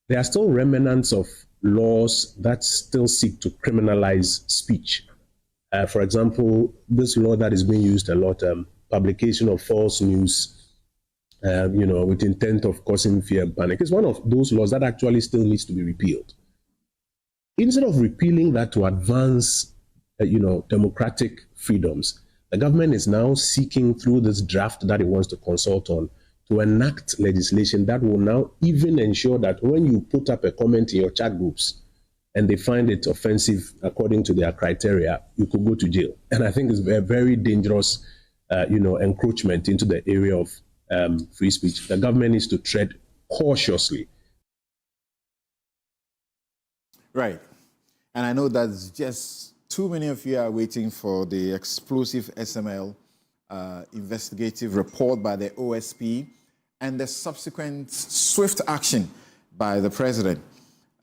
There are still remnants of laws that still seek to criminalize speech. For example, this law that is being used a lot, publication of false news, with intent of causing fear and panic, is one of those laws that actually still needs to be repealed. Instead of repealing that to advance, democratic freedoms, the government is now seeking through this draft that it wants to consult on to enact legislation that will now even ensure that when you put up a comment in your chat groups, and they find it offensive according to their criteria, you could go to jail. And I think it's a very dangerous, encroachment into the area of free speech. The government needs to tread cautiously. Right. And I know that just too many of you are waiting for the explosive SML investigative report by the OSP and the subsequent swift action by the president.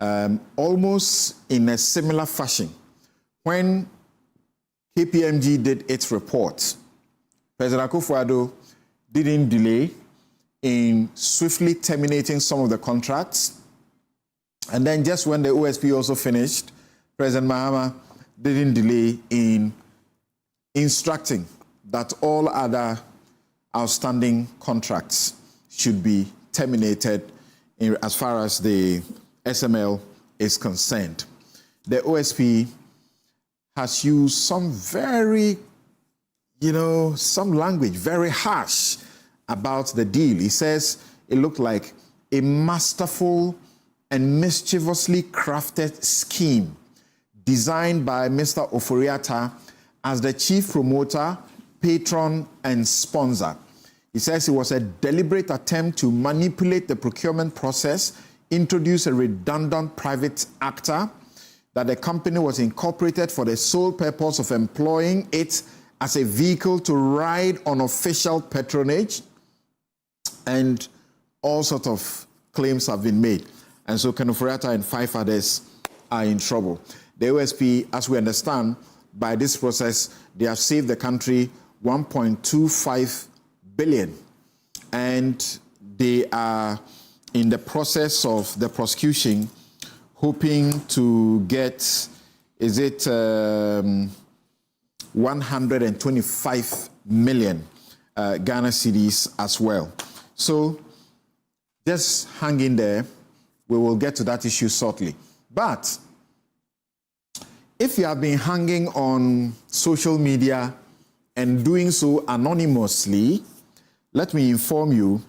Almost in a similar fashion. When KPMG did its report, President Akufo-Addo didn't delay in swiftly terminating some of the contracts. And then just when the OSP also finished, President Mahama didn't delay in instructing that all other outstanding contracts should be terminated as far as the SML is concerned. The OSP has used some very, some language, very harsh about the deal. He says it looked like a masterful and mischievously crafted scheme designed by Mr. Ofori-Atta as the chief promoter, patron, and sponsor. He says it was a deliberate attempt to manipulate the procurement process, introduce a redundant private actor, that the company was incorporated for the sole purpose of employing it as a vehicle to ride on official patronage, and all sorts of claims have been made. And so Ken Ofori-Atta and 5 others are in trouble. The OSP, as we understand, by this process, they have saved the country 1.25 billion. And they are in the process of the prosecution, hoping to get, 125 million Ghana cedis as well. So just hang in there. We will get to that issue shortly. But if you have been hanging on social media and doing so anonymously, let me inform you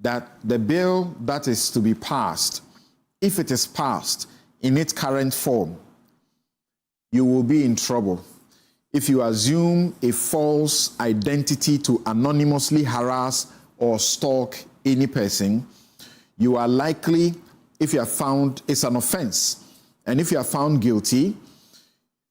that the bill that is to be passed, if it is passed in its current form, you will be in trouble. If you assume a false identity to anonymously harass or stalk any person, you are likely, if you are found, it's an offense. And if you are found guilty,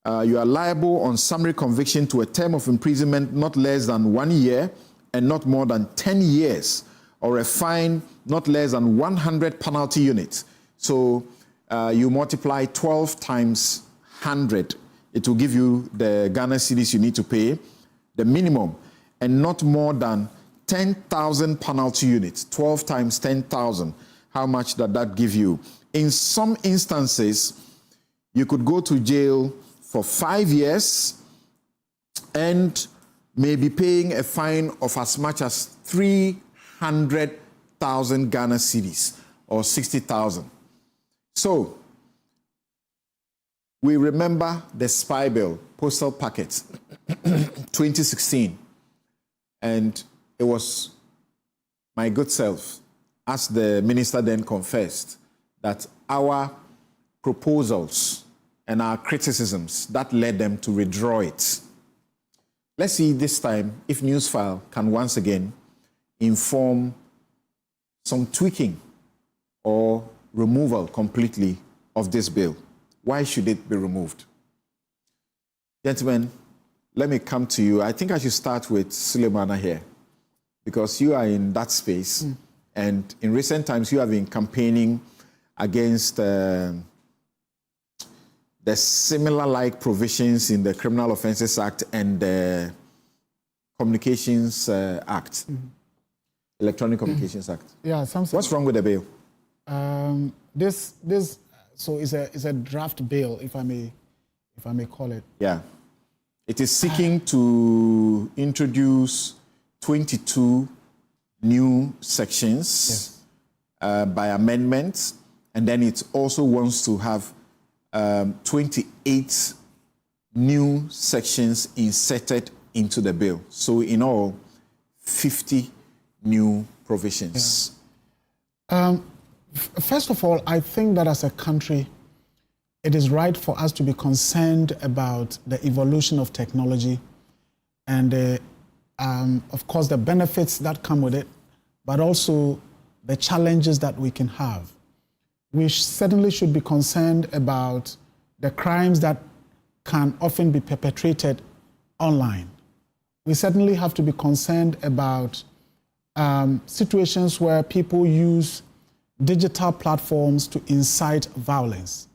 you are liable on summary conviction to a term of imprisonment not less than 1 year and not more than 10 years, or a fine not less than 100 penalty units. So you multiply 12 times 100. It will give you the Ghana cedis you need to pay, the minimum, and not more than 10,000 penalty units. 12 times 10,000. How much does that give you? In some instances, you could go to jail for 5 years and may be paying a fine of as much as 300,000 Ghana cedis, or 60,000. So, we remember the Spybill postal packet 2016, and it was my good self, as the minister then confessed, that our proposals and our criticisms that led them to withdraw it. Let's see this time if Newsfile can once again inform some tweaking or removal completely of this bill. Why should it be removed? Gentlemen, let me come to you. I think I should start with Sulemana here, because you are in that space, and in recent times you have been campaigning against the similar-like provisions in the Criminal Offences Act and the Communications Act, Electronic Communications Act. Yeah, what's wrong with the bill? So it's a draft bill, if I may call it. Yeah, it is seeking to introduce 22 new sections by amendment, and then it also wants to have 28 new sections inserted into the bill. So in all, 50 new provisions. First of all, I think that as a country, it is right for us to be concerned about the evolution of technology and, of course, the benefits that come with it, but also the challenges that we can have. We certainly should be concerned about the crimes that can often be perpetrated online. We certainly have to be concerned about situations where people use digital platforms to incite violence.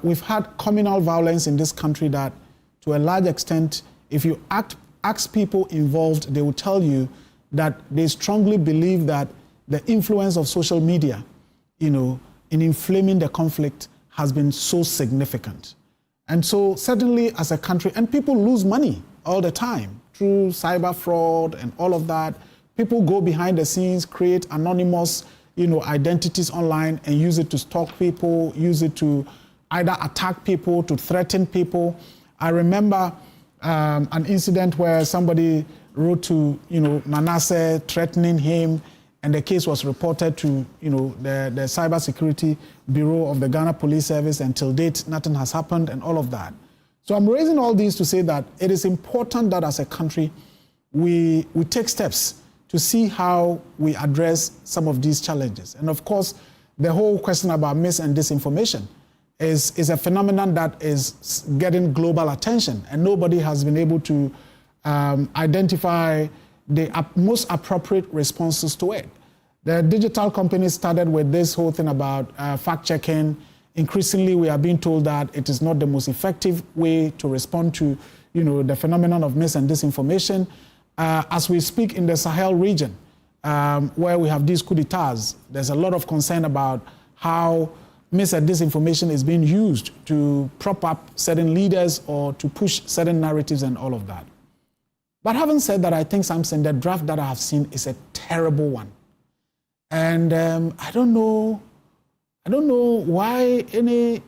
We've had communal violence in this country that, to a large extent, if you ask people involved, they will tell you that they strongly believe that the influence of social media, in inflaming the conflict has been so significant. And so certainly as a country, and people lose money all the time through cyber fraud and all of that. People go behind the scenes, create anonymous, identities online and use it to stalk people, use it to either attack people, to threaten people. I remember an incident where somebody wrote to, Manasseh threatening him, and the case was reported to, the Cybersecurity Bureau of the Ghana Police Service. Until date, nothing has happened and all of that. So I'm raising all these to say that it is important that as a country, we take steps to see how we address some of these challenges. And of course, the whole question about mis and disinformation is a phenomenon that is getting global attention, and nobody has been able to identify the most appropriate responses to it. The digital companies started with this whole thing about fact-checking. Increasingly, we are being told that it is not the most effective way to respond to, the phenomenon of mis and disinformation. As we speak in the Sahel region, where we have these coup d'etats, there's a lot of concern about how mis and disinformation is being used to prop up certain leaders or to push certain narratives and all of that. But having said that, I think, Samson, the draft that I have seen is a terrible one. And I don't know why any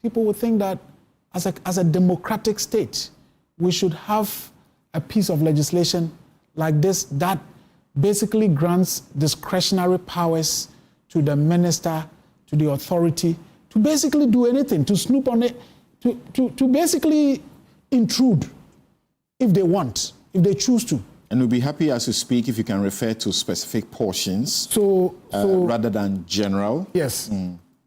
people would think that as a democratic state, we should have a piece of legislation like this that basically grants discretionary powers to the minister, to the authority, to basically do anything, to snoop on it, to basically intrude if they want, if they choose to. And we'll be happy as you speak if you can refer to specific portions rather than general. Yes.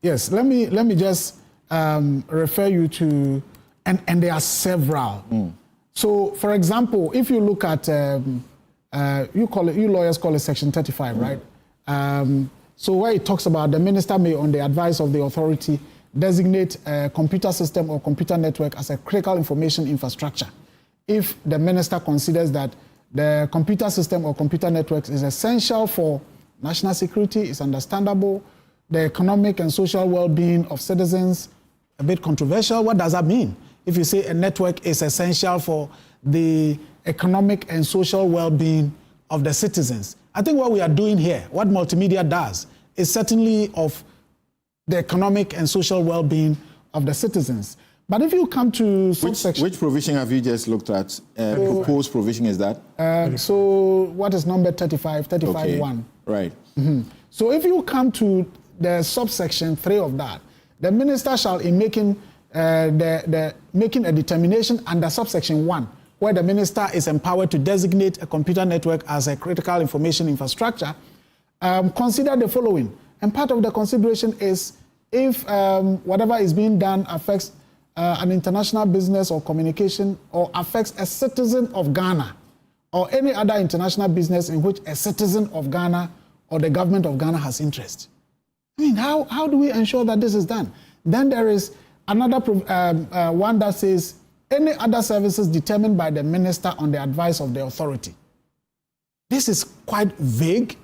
Yes. Let me just refer you to, and there are several. So, for example, if you look at you lawyers call it Section 35, right? So where it talks about the minister may, on the advice of the authority, designate a computer system or computer network as a critical information infrastructure if the minister considers that the computer system or computer networks is essential for national security, is understandable, the economic and social well-being of citizens, a bit controversial. What does that mean? If you say a network is essential for the economic and social well-being of the citizens. I think what we are doing here, what multimedia does, is certainly of the economic and social well-being of the citizens. But if you come to subsection... Which provision have you just looked at? Proposed provision is that? So what is number 35, 35.1? Okay. Right. So if you come to the subsection 3 of that, the minister shall, in making making a determination under subsection 1, where the minister is empowered to designate a computer network as a critical information infrastructure, consider the following. And part of the consideration is if whatever is being done affects an international business or communication or affects a citizen of Ghana or any other international business in which a citizen of Ghana or the government of Ghana has interest. I mean, how do we ensure that this is done? Then there is another one that says any other services determined by the minister on the advice of the authority. This is quite vague.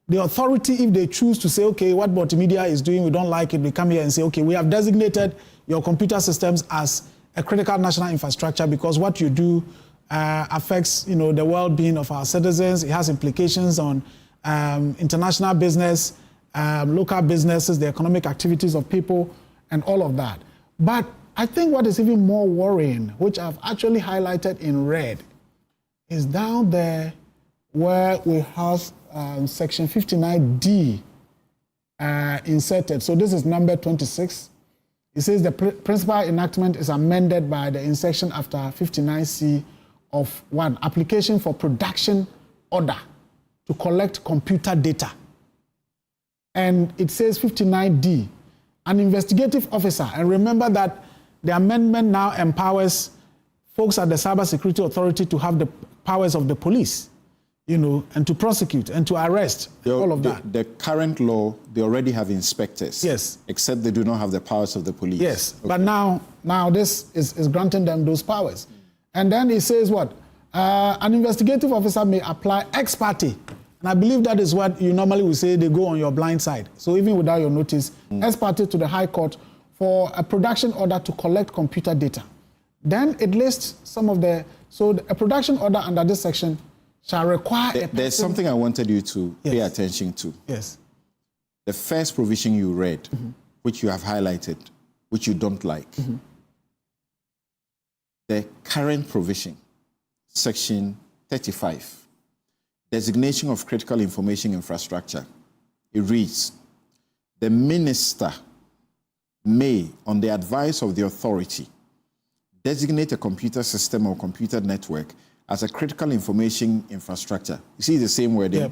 The authority, if they choose to say, okay, what multimedia is doing, we don't like it, we come here and say, okay, we have designated your computer systems as a critical national infrastructure because what you do affects, the well-being of our citizens. It has implications on international business, local businesses, the economic activities of people, and all of that. But I think what is even more worrying, which I've actually highlighted in red, is down there where we have Section 59D inserted. So this is number 26. It says the principal enactment is amended by the insertion after 59C of 1, application for production order to collect computer data. And it says 59D, an investigative officer, and remember that the amendment now empowers folks at the Cybersecurity Authority to have the powers of the police, and to prosecute and to arrest, all of that. The current law, they already have inspectors. Yes. Except they do not have the powers of the police. Yes, okay. But now this is granting them those powers. And then it says what? An investigative officer may apply ex parte. And I believe that is what you normally would say, they go on your blind side. So even without your notice, ex parte to the High Court for a production order to collect computer data. Then it lists some of a production order under this section shall require There's something I wanted you to pay attention to. Yes. The first provision you read, which you have highlighted, which you don't like. The current provision, section 35, designation of critical information infrastructure. It reads, the minister may, on the advice of the authority, designate a computer system or computer network as a critical information infrastructure. You see the same wording? Yep.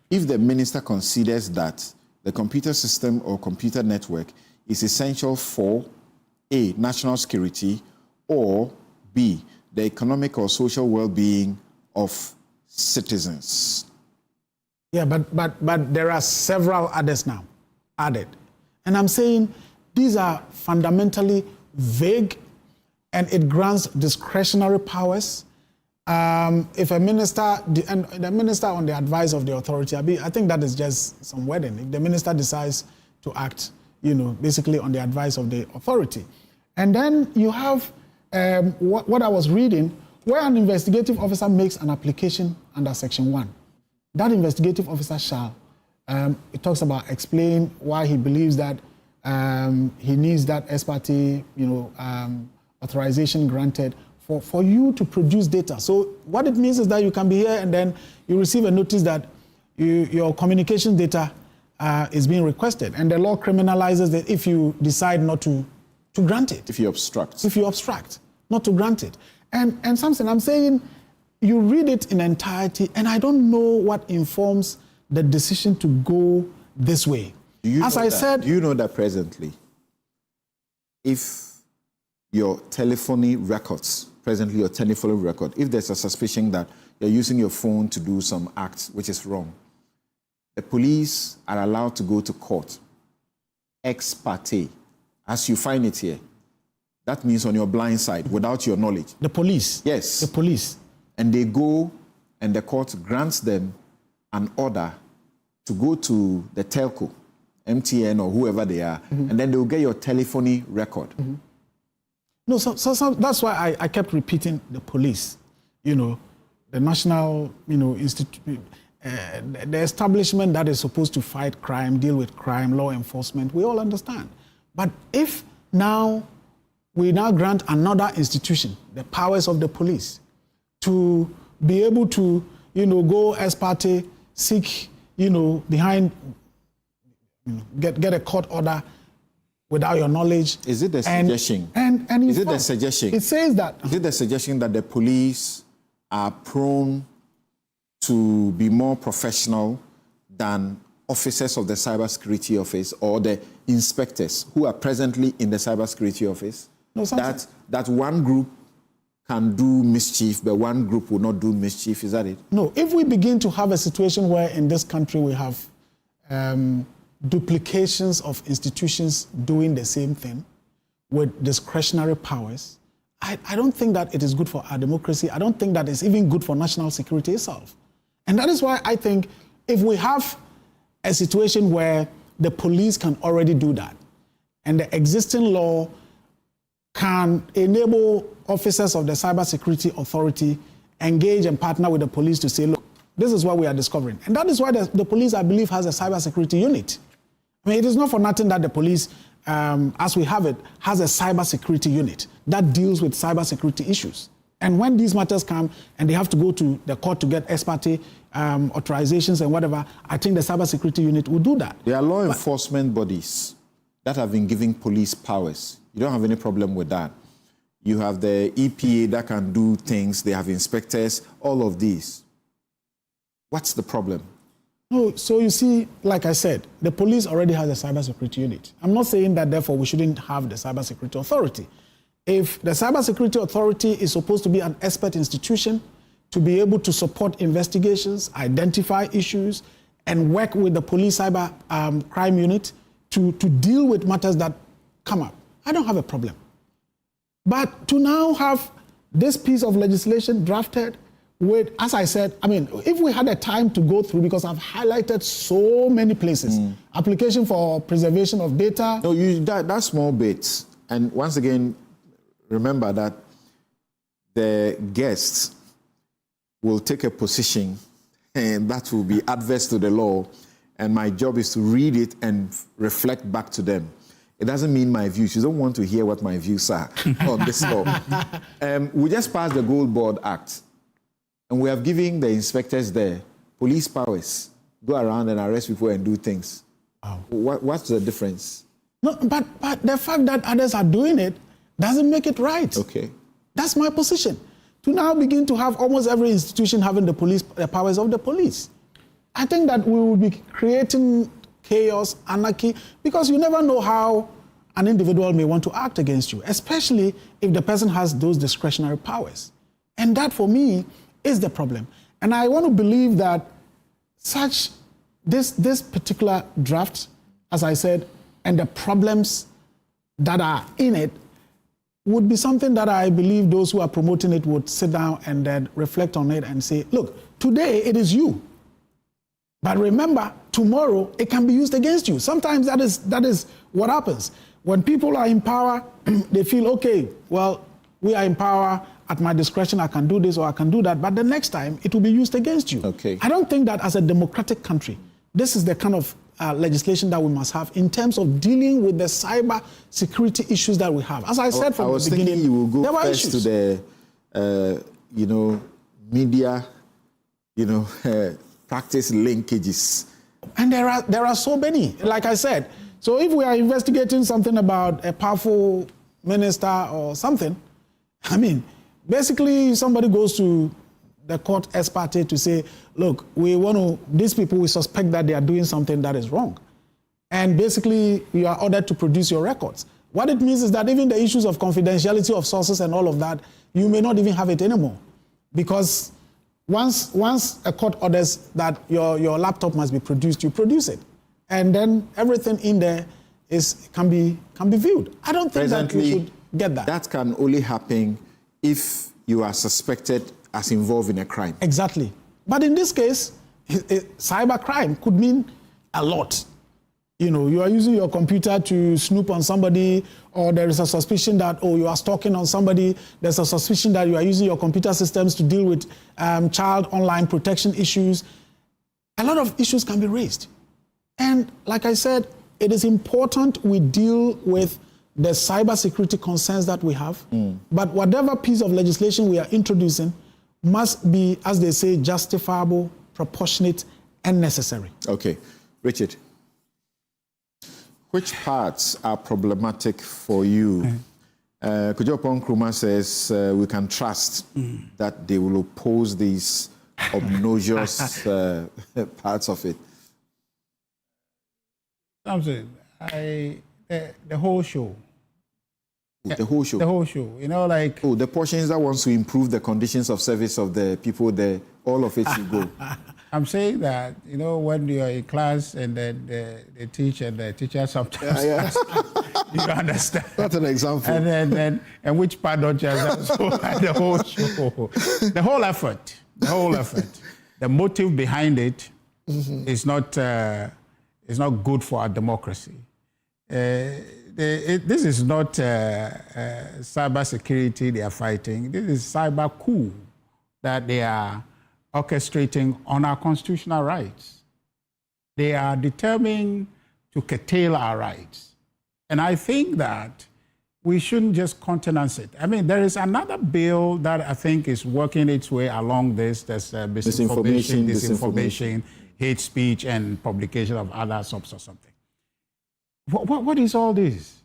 If the minister considers that the computer system or computer network is essential for A, national security, or B, the economic or social well-being of citizens. Yeah, but there are several others now added. And I'm saying these are fundamentally vague, and it grants discretionary powers. If a minister, and the minister on the advice of the authority, I think that is just some wording. If the minister decides to act, basically on the advice of the authority. And then you have what I was reading, where an investigative officer makes an application under Section 1. That investigative officer shall, it talks about explain why he believes that he needs that ex parte, authorization granted for you to produce data. So what it means is that you can be here and then you receive a notice that your communication data is being requested, and the law criminalizes that if you decide not to grant it. If you obstruct. If you obstruct, not to grant it. And something I'm saying, you read it in entirety, and I don't know what informs the decision to go this way. Do you know that presently, if your telephony records, if there's a suspicion that you're using your phone to do some act which is wrong, the police are allowed to go to court ex parte, as you find it here. That means on your blind side, without your knowledge. The police? Yes. The police. And they go, and the court grants them an order to go to the telco, MTN or whoever they are, and then they'll get your telephony record. No, so that's why I kept repeating the police, the national, institute, the establishment that is supposed to fight crime, deal with crime, law enforcement, we all understand. But if we now grant another institution the powers of the police to be able to, go ex parte, seek, behind, get a court order without your knowledge. Is it the suggestion? Is it the suggestion? It says that. Is it the suggestion that the police are prone to be more professional than officers of the cybersecurity office or the inspectors who are presently in the cybersecurity office? No, that one group can do mischief, but one group will not do mischief. Is that it? No. If we begin to have a situation where in this country we have duplications of institutions doing the same thing with discretionary powers, I don't think that it is good for our democracy. I don't think that it's even good for national security itself. And that is why I think if we have a situation where the police can already do that, and the existing law can enable officers of the Cybersecurity Authority engage and partner with the police to say, look, this is what we are discovering. And that is why the police, I believe, has a cybersecurity unit. I mean, it is not for nothing that the police, as we have it, has a cybersecurity unit that deals with cybersecurity issues. And when these matters come and they have to go to the court to get ex parte authorizations and whatever, I think the cybersecurity unit will do that. There are law enforcement bodies that have been giving police powers. You don't have any problem with that. You have the EPA that can do things. They have inspectors, all of these. What's the problem? No, so you see, like I said, the police already has a cybersecurity unit. I'm not saying that therefore we shouldn't have the cybersecurity authority. If the cybersecurity authority is supposed to be an expert institution to be able to support investigations, identify issues, and work with the police cyber crime unit to deal with matters that come up, I don't have a problem. But to now have this piece of legislation drafted with, as I said, I mean, if we had a time to go through, because I've highlighted so many places, application for preservation of data. No, that's small bits. And once again, remember that the guests will take a position and that will be adverse to the law. And my job is to read it and reflect back to them. It doesn't mean my views. You don't want to hear what my views are on this law. We just passed the Gold Board Act. And we have given the inspectors there police powers, go around and arrest people and do things. Wow. What's the difference? No, but the fact that others are doing it doesn't make it right. Okay. That's my position. To now begin to have almost every institution having the powers of the police. I think that we will be creating chaos, anarchy, because you never know how an individual may want to act against you, especially if the person has those discretionary powers. And that, for me, is the problem. And I want to believe that this particular draft, as I said, and the problems that are in it would be something that I believe those who are promoting it would sit down and then reflect on it and say, look, today it is you. But remember, tomorrow it can be used against you. Sometimes that is what happens. When people are in power, they feel, okay, well, we are in power, at my discretion, I can do this or I can do that, but the next time it will be used against you. Okay. I don't think that as a democratic country, this is the kind of legislation that we must have in terms of dealing with the cyber security issues that we have. As I said from the beginning, thinking you will go there were first issues. to the, media, practice linkages. And there are so many, like I said. So if we are investigating something about a powerful minister or something, I mean, basically somebody goes to the court ex parte to say, look, these people, we suspect that they are doing something that is wrong. And basically you are ordered to produce your records. What it means is that even the issues of confidentiality of sources and all of that, you may not even have it anymore. Because once a court orders that your laptop must be produced, you produce it. And then everything in there can be viewed. I don't think that we should get that. That can only happen if you are suspected as involved in a crime. Exactly. But in this case, cyber crime could mean a lot. You are using your computer to snoop on somebody, or there is a suspicion that, you are stalking on somebody. There's a suspicion that you are using your computer systems to deal with child online protection issues. A lot of issues can be raised. And like I said, it is important we deal with the cybersecurity concerns that we have. But whatever piece of legislation we are introducing must be, as they say, justifiable, proportionate, and necessary. Okay. Richard, which parts are problematic for you? Kujopon Nkrumah says we can trust that they will oppose these obnoxious parts of it. Something. The whole show. The whole show? The whole show. the portions that wants to improve the conditions of service of the people there, all of it should go. I'm saying that, when you're in class and then they teach and the teacher sometimes you understand. That's an example. And which part don't you understand? So the whole show, the whole effort, the motive behind it is not good for our democracy. This is not cyber security they are fighting. This is cyber coup that they are orchestrating on our constitutional rights. They are determined to curtail our rights. And I think that we shouldn't just countenance it. I mean, there is another bill that I think is working its way along this. There's disinformation, hate speech, and publication of other sorts or something. What is all this?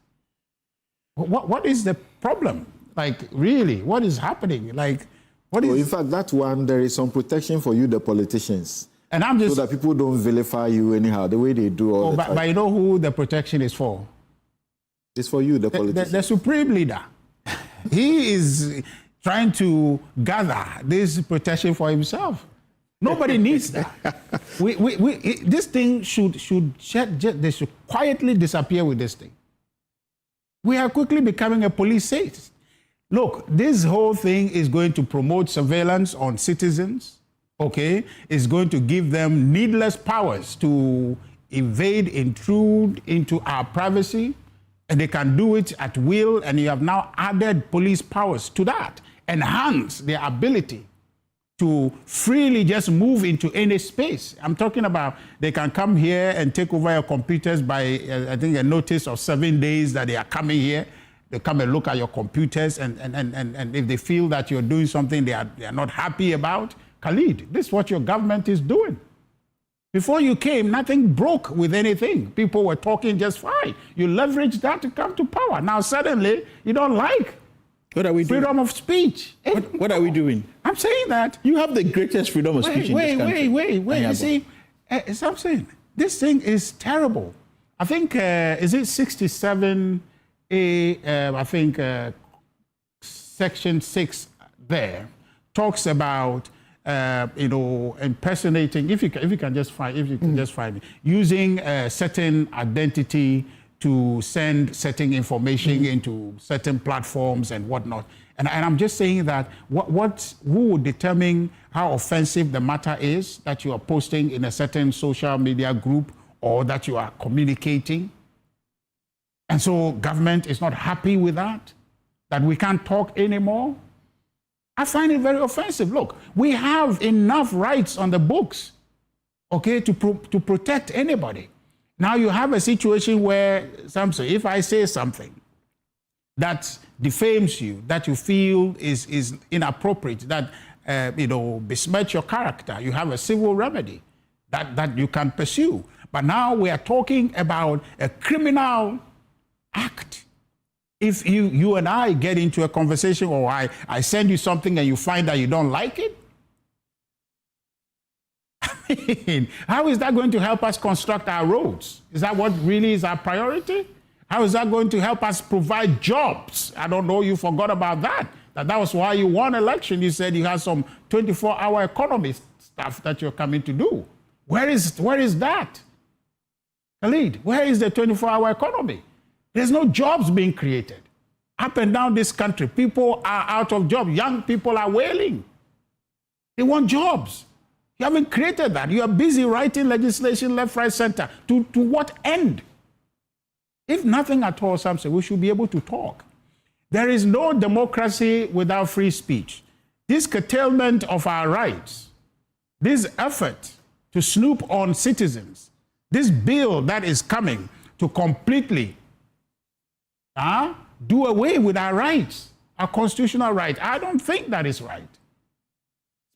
What is the problem? Like, really, what is happening? Like, what is... In fact, that one, there is some protection for you, the politicians. And I'm just... So that people don't vilify you anyhow, the way they do all the time. But you know who the protection is for? It's for you, the politicians. The supreme leader. He is trying to gather this protection for himself. Nobody needs that. This thing they should quietly disappear with this thing. We are quickly becoming a police state. Look, this whole thing is going to promote surveillance on citizens, okay? It's going to give them needless powers to invade, intrude into our privacy, and they can do it at will, and you have now added police powers to that, enhance their ability to freely just move into any space. I'm talking about they can come here and take over your computers by, I think, a notice of 7 days that they are coming here. They come and look at your computers, and if they feel that you're doing something they are not happy about, Khalid, this is what your government is doing. Before you came, nothing broke with anything. People were talking just fine. You leveraged that to come to power. Now suddenly, you don't like what are we doing? Freedom of speech. What are we doing? I'm saying that. You have the greatest freedom of speech in this country. Wait. You see, I'm saying, this thing is terrible. I think, is it 67A, I think section 6 there, talks about, impersonating, if you can just find it, using a certain identity to send certain information into certain platforms and whatnot. And I'm just saying that who would determine how offensive the matter is that you are posting in a certain social media group or that you are communicating? And so government is not happy with that we can't talk anymore? I find it very offensive. Look, we have enough rights on the books, okay, to protect anybody. Now you have a situation where, if I say something that defames you, that you feel is inappropriate, that besmirch your character, you have a civil remedy that you can pursue. But now we are talking about a criminal act. If you and I get into a conversation, or I send you something and you find that you don't like it, how is that going to help us construct our roads? Is that what really is our priority? How is that going to help us provide jobs? I don't know, you forgot about that. That was why you won election. You said you had some 24-hour economy stuff that you're coming to do. Where is that? Khalid, where is the 24-hour economy? There's no jobs being created. Up and down this country, people are out of jobs. Young people are wailing. They want jobs. You haven't created that. You are busy writing legislation left, right, center. To what end? If nothing at all, Samson, we should be able to talk. There is no democracy without free speech. This curtailment of our rights, this effort to snoop on citizens, this bill that is coming to completely do away with our rights, our constitutional rights, I don't think that is right.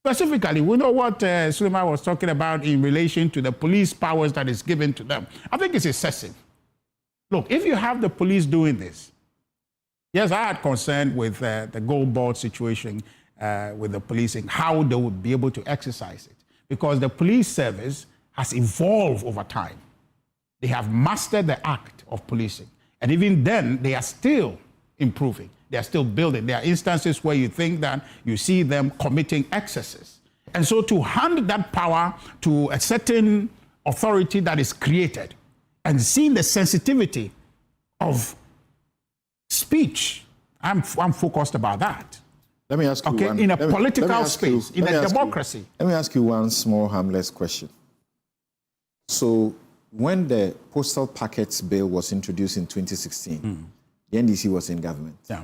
Specifically, we know what Suleiman was talking about in relation to the police powers that is given to them. I think it's excessive. Look, if you have the police doing this, yes, I had concern with the gold board situation with the policing, how they would be able to exercise it. Because the police service has evolved over time. They have mastered the act of policing. And even then, they are still improving. They are still building. There are instances where you think that you see them committing excesses. And so to hand that power to a certain authority that is created and seeing the sensitivity of speech, I'm focused about that. Let me ask you one. In a political space, in a democracy. Let me ask you one small, harmless question. So when the postal packets bill was introduced in 2016, the NDC was in government. Yeah.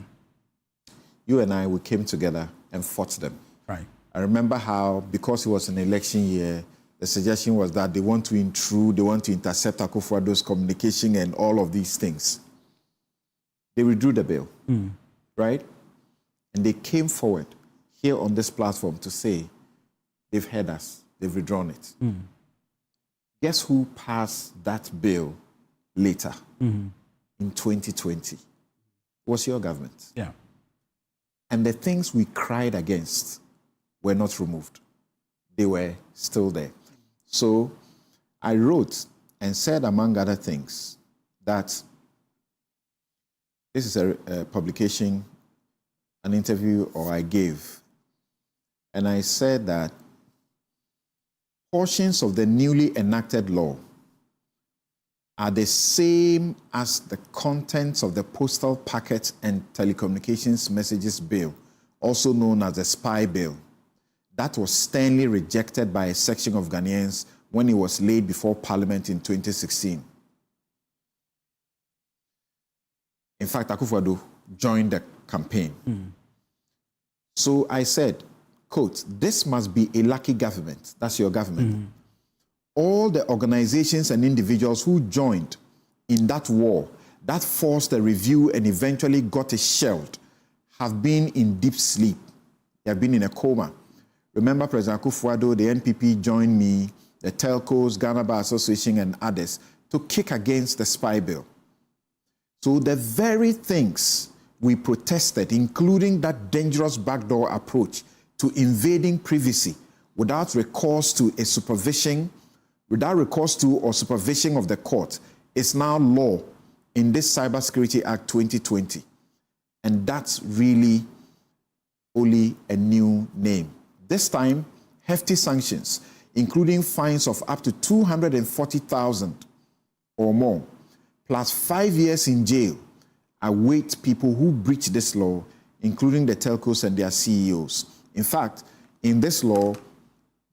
You and I, we came together and fought them. Right. I remember how, because it was an election year, the suggestion was that they want to intrude, they want to intercept Akufo-Addo's communication and all of these things. They withdrew the bill, right? And they came forward here on this platform to say they've heard us, they've withdrawn it. Guess who passed that bill later, in 2020, was your government. Yeah. And the things we cried against were not removed. They were still there. So I wrote and said, among other things, that this is a publication, an interview I gave, and I said that portions of the newly enacted law are the same as the contents of the Postal Packet and Telecommunications Messages Bill, also known as the Spybill. That was sternly rejected by a section of Ghanaians when it was laid before Parliament in 2016. In fact, Akufo-Addo joined the campaign. So I said, quote, this must be a lucky government. That's your government. All the organizations and individuals who joined in that war that forced a review and eventually got it shelved have been in deep sleep. They have been in a coma. Remember President Akufo-Addo, the NPP joined me, the telcos, Ghana Bar Association and others to kick against the spy bill. So the very things we protested, including that dangerous backdoor approach to invading privacy without recourse to a supervision, without recourse to or supervision of the court, is now law in this Cybersecurity Act 2020. And that's really only a new name. This time, hefty sanctions, including fines of up to 240,000 or more, plus 5 years in jail, await people who breach this law, including the telcos and their CEOs. In fact, in this law,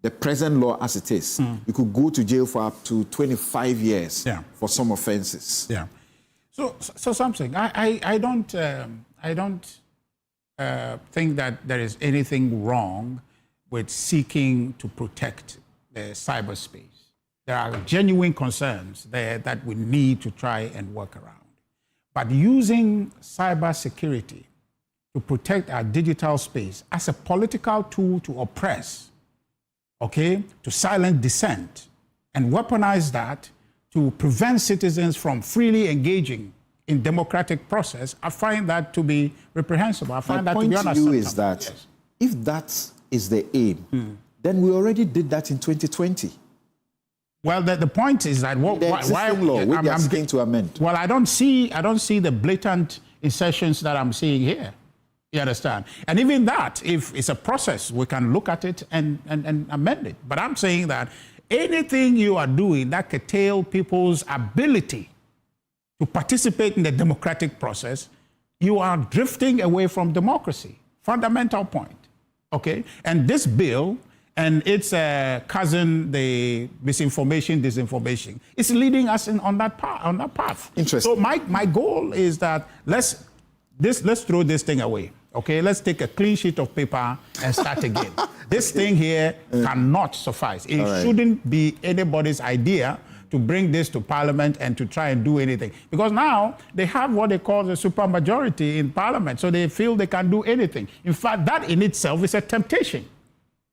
the present law as it is, you could go to jail for up to 25 years for some offenses. Yeah. So something, I don't think that there is anything wrong with seeking to protect the cyberspace. There are genuine concerns there that we need to try and work around. But using cybersecurity to protect our digital space as a political tool to oppress, okay, to silence dissent, and weaponize that to prevent citizens from freely engaging in democratic process, I find that to be reprehensible. I find that to be unacceptable. My point to you is that if that is the aim, then we already did that in 2020. Well, the point is that why law, which I'm asking to amend. Well, I don't see the blatant insertions that I'm seeing here. You understand? And even that, if it's a process, we can look at it and amend it. But I'm saying that anything you are doing that curtail people's ability to participate in the democratic process, you are drifting away from democracy. Fundamental point. Okay? And this bill and its cousin, the misinformation, disinformation, is leading us on that path. Interesting. So my goal is that let's throw this thing away. Okay, let's take a clean sheet of paper and start again. This thing here cannot suffice. It shouldn't be anybody's idea to bring this to Parliament and to try and do anything. Because now they have what they call the supermajority in Parliament, so they feel they can do anything. In fact, that in itself is a temptation.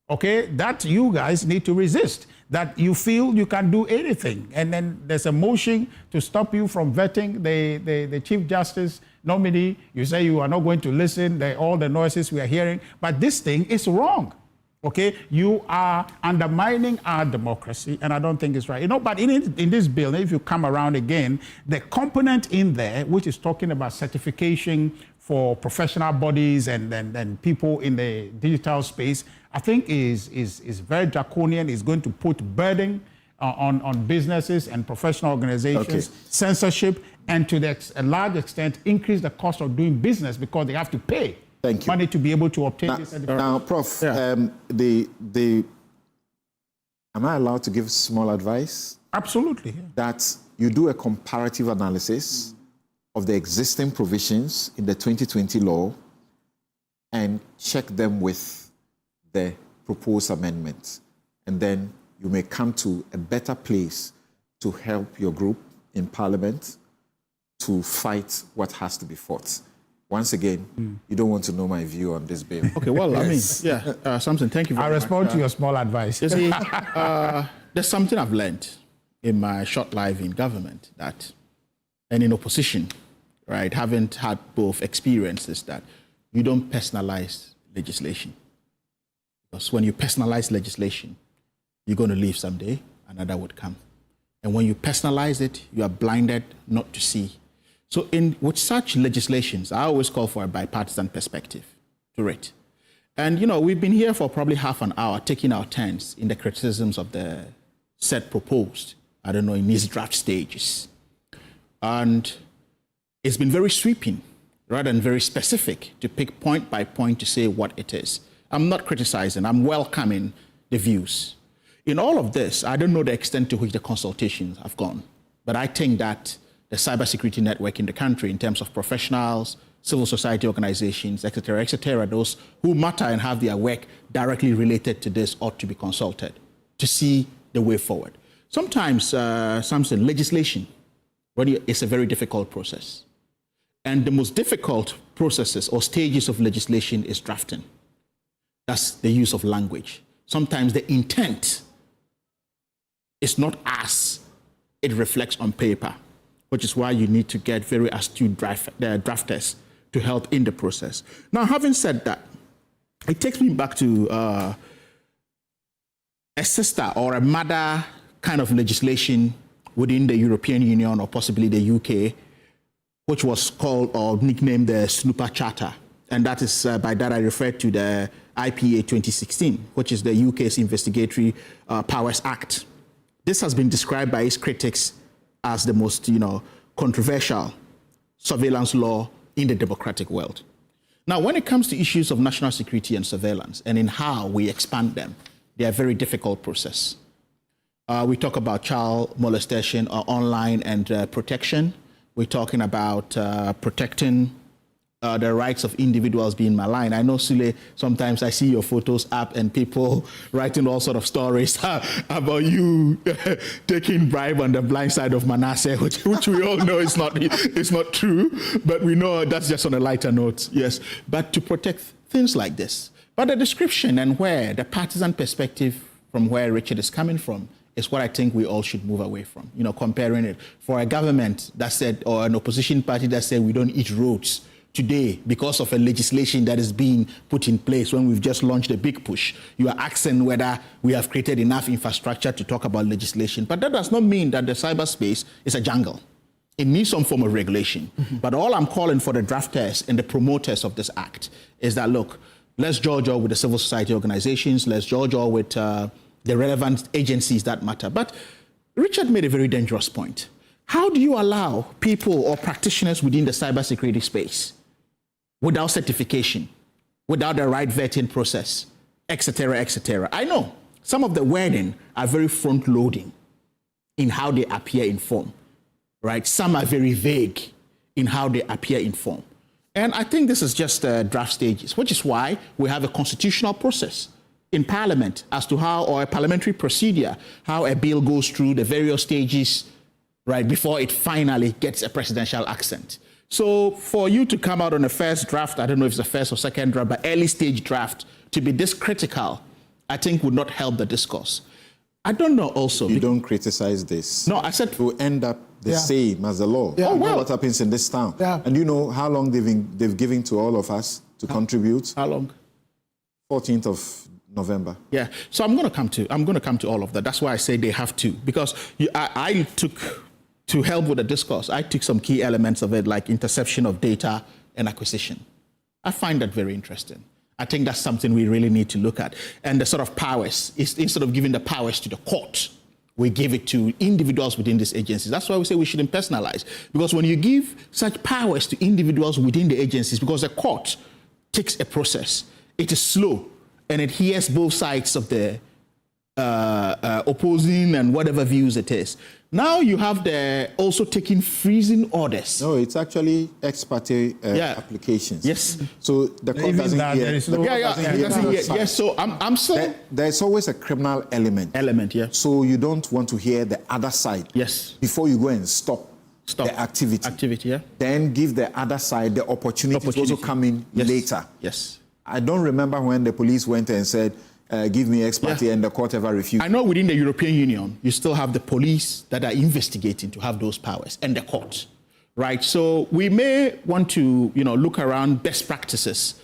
Okay, that you guys need to resist, that you feel you can do anything. And then there's a motion to stop you from vetting the Chief Justice nominee. You say you are not going to listen to all the noises we are hearing, but this thing is wrong. Okay, you are undermining our democracy, and I don't think it's right. You know, but in this bill, if you come around again, the component in there, which is talking about certification for professional bodies and people in the digital space, I think is very draconian. It's going to put burden on businesses and professional organizations, censorship, and to a large extent increase the cost of doing business because they have to pay money to be able to obtain this certification. Now, Prof, am I allowed to give small advice? Absolutely. Yeah. That you do a comparative analysis of the existing provisions in the 2020 law and check them with the proposed amendments. And then you may come to a better place to help your group in Parliament to fight what has to be fought. Once again, you don't want to know my view on this bill. Okay, well, I mean, something, thank you very much. I respond to your small advice. You see, there's something I've learned in my short life in government, that and in opposition, right, haven't had both experiences that you don't personalize legislation. Because when you personalize legislation, you're going to leave someday, another would come. And when you personalize it, you are blinded not to see. So with such legislations, I always call for a bipartisan perspective to it. And, we've been here for probably half an hour taking our turns in the criticisms of the set proposed, in these draft stages. And it's been very sweeping rather than very specific to pick point by point to say what it is. I'm not criticizing, I'm welcoming the views. In all of this, I don't know the extent to which the consultations have gone, but I think that the cybersecurity network in the country, in terms of professionals, civil society organizations, et cetera, those who matter and have their work directly related to this ought to be consulted to see the way forward. Sometimes, Samson, legislation is a very difficult process. And the most difficult processes or stages of legislation is drafting. That's the use of language. Sometimes the intent is not as it reflects on paper, which is why you need to get very astute drafters to help in the process. Now, having said that, it takes me back to a sister or a mother kind of legislation within the European Union or possibly the UK, which was called or nicknamed the Snooper Charter. And that is, by that I refer to the IPA 2016, which is the UK's Investigatory Powers Act. This has been described by its critics as the most, controversial surveillance law in the democratic world. Now, when it comes to issues of national security and surveillance and in how we expand them, they are a very difficult process. We talk about child molestation online and protection. We're talking about protecting the rights of individuals being maligned. I know, Sule, sometimes I see your photos up and people writing all sort of stories about you taking bribe on the blind side of Manasseh, which we all know is not true, but we know that's just on a lighter note, yes. But to protect things like this. But the description and where the partisan perspective from where Richard is coming from is what I think we all should move away from. Comparing it for a government that said, or an opposition party that said we don't eat roads today because of a legislation that is being put in place when we've just launched a big push. You are asking whether we have created enough infrastructure to talk about legislation. But that does not mean that the cyberspace is a jungle. It needs some form of regulation. Mm-hmm. But all I'm calling for the drafters and the promoters of this act is that, look, let's judge all with the civil society organizations. Let's judge all with the relevant agencies that matter. But Richard made a very dangerous point. How do you allow people or practitioners within the cybersecurity space without certification, without the right vetting process, et cetera, et cetera? I know some of the wording are very front-loading in how they appear in form, right? Some are very vague in how they appear in form. And I think this is just draft stages, which is why we have a constitutional process in Parliament as to how, or a parliamentary procedure, how a bill goes through the various stages, right, before it finally gets a presidential accent. So for you to come out on a first draft, I don't know if it's a first or second draft, but early stage draft, to be this critical, I think would not help the discourse. I don't know also. You don't criticize this. No, I said. To end up the same as the law. Yeah. Oh, you know well. what happens in this town. Yeah. And you know how long they've given to all of us to contribute? How long? 14th of November. Yeah. So I'm going to come to all of that. That's why I say they have to, because I took, to help with the discourse, I took some key elements of it, like interception of data and acquisition. I find that very interesting. I think that's something we really need to look at. And the sort of powers, instead of giving the powers to the court, we give it to individuals within these agencies. That's why we say we shouldn't personalize. Because when you give such powers to individuals within the agencies, because the court takes a process, it is slow, and it hears both sides of the opposing and whatever views it is. Now you have the also taking freezing orders. No, it's actually ex parte applications. Yes. So the court doesn't hear. Yes. So I'm saying there's always a criminal element. Yeah. So you don't want to hear the other side. Yes. Before you go and stop the activity. Yeah. Then give the other side the opportunity to also come in later. Yes. I don't remember when the police went and said, give me ex parte, and the court ever refused. I know within the European Union, you still have the police that are investigating to have those powers, and the court. right? So we may want to, look around best practices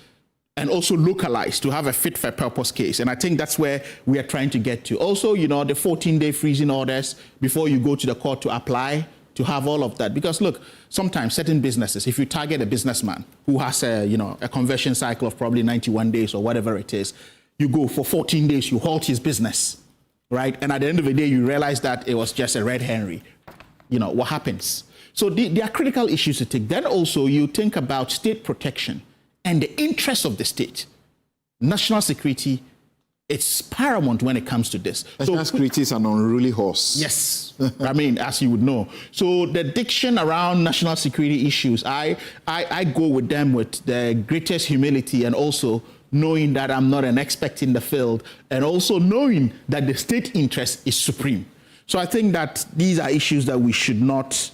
and also localize to have a fit for purpose case. And I think that's where we are trying to get to. Also, the 14-day freezing orders before you go to the court to apply, to have all of that. Because look, sometimes certain businesses, if you target a businessman who has a conversion cycle of probably 91 days or whatever it is, you go for 14 days, you halt his business, right? And at the end of the day, you realize that it was just a red herring. What happens? So there are critical issues to take. Then also you think about state protection and the interests of the state. National security, it's paramount when it comes to this. National security is an unruly horse. Yes, I mean, as you would know. So the diction around national security issues, I go with them with the greatest humility, and also knowing that I'm not an expert in the field, and also knowing that the state interest is supreme. So I think that these are issues that we should not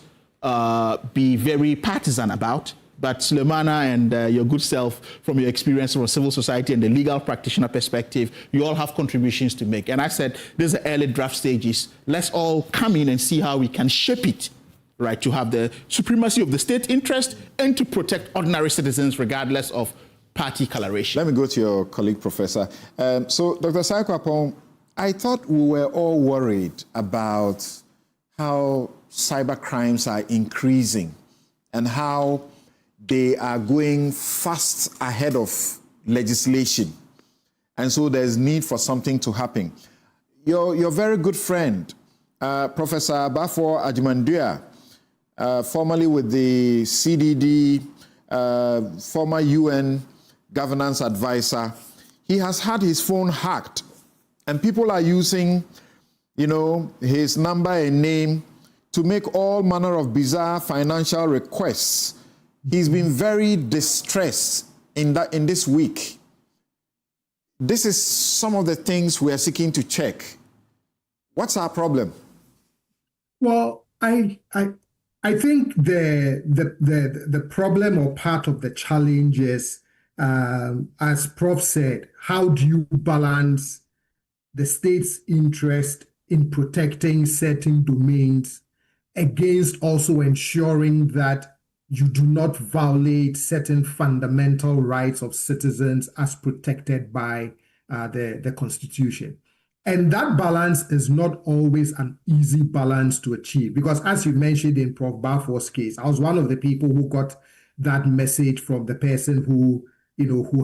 be very partisan about. But Sulemana and your good self, from your experience from civil society and the legal practitioner perspective, you all have contributions to make. And I said, these are early draft stages. Let's all come in and see how we can shape it, right, to have the supremacy of the state interest and to protect ordinary citizens regardless of party coloration. Let me go to your colleague, Professor. So, Dr. Saiko, I thought we were all worried about how cyber crimes are increasing and how they are going fast ahead of legislation. And so there's need for something to happen. Your very good friend, Professor Bafo Ajimandua, formerly with the CDD, former UN governance advisor, he has had his phone hacked. And people are using, his number and name to make all manner of bizarre financial requests. He's been very distressed in this week. This is some of the things we are seeking to check. What's our problem? Well, I think the problem or part of the challenge is, as Prof said, how do you balance the state's interest in protecting certain domains against also ensuring that you do not violate certain fundamental rights of citizens as protected by the Constitution. And that balance is not always an easy balance to achieve, because as you mentioned in Prof. Bafo's case, I was one of the people who got that message from the person who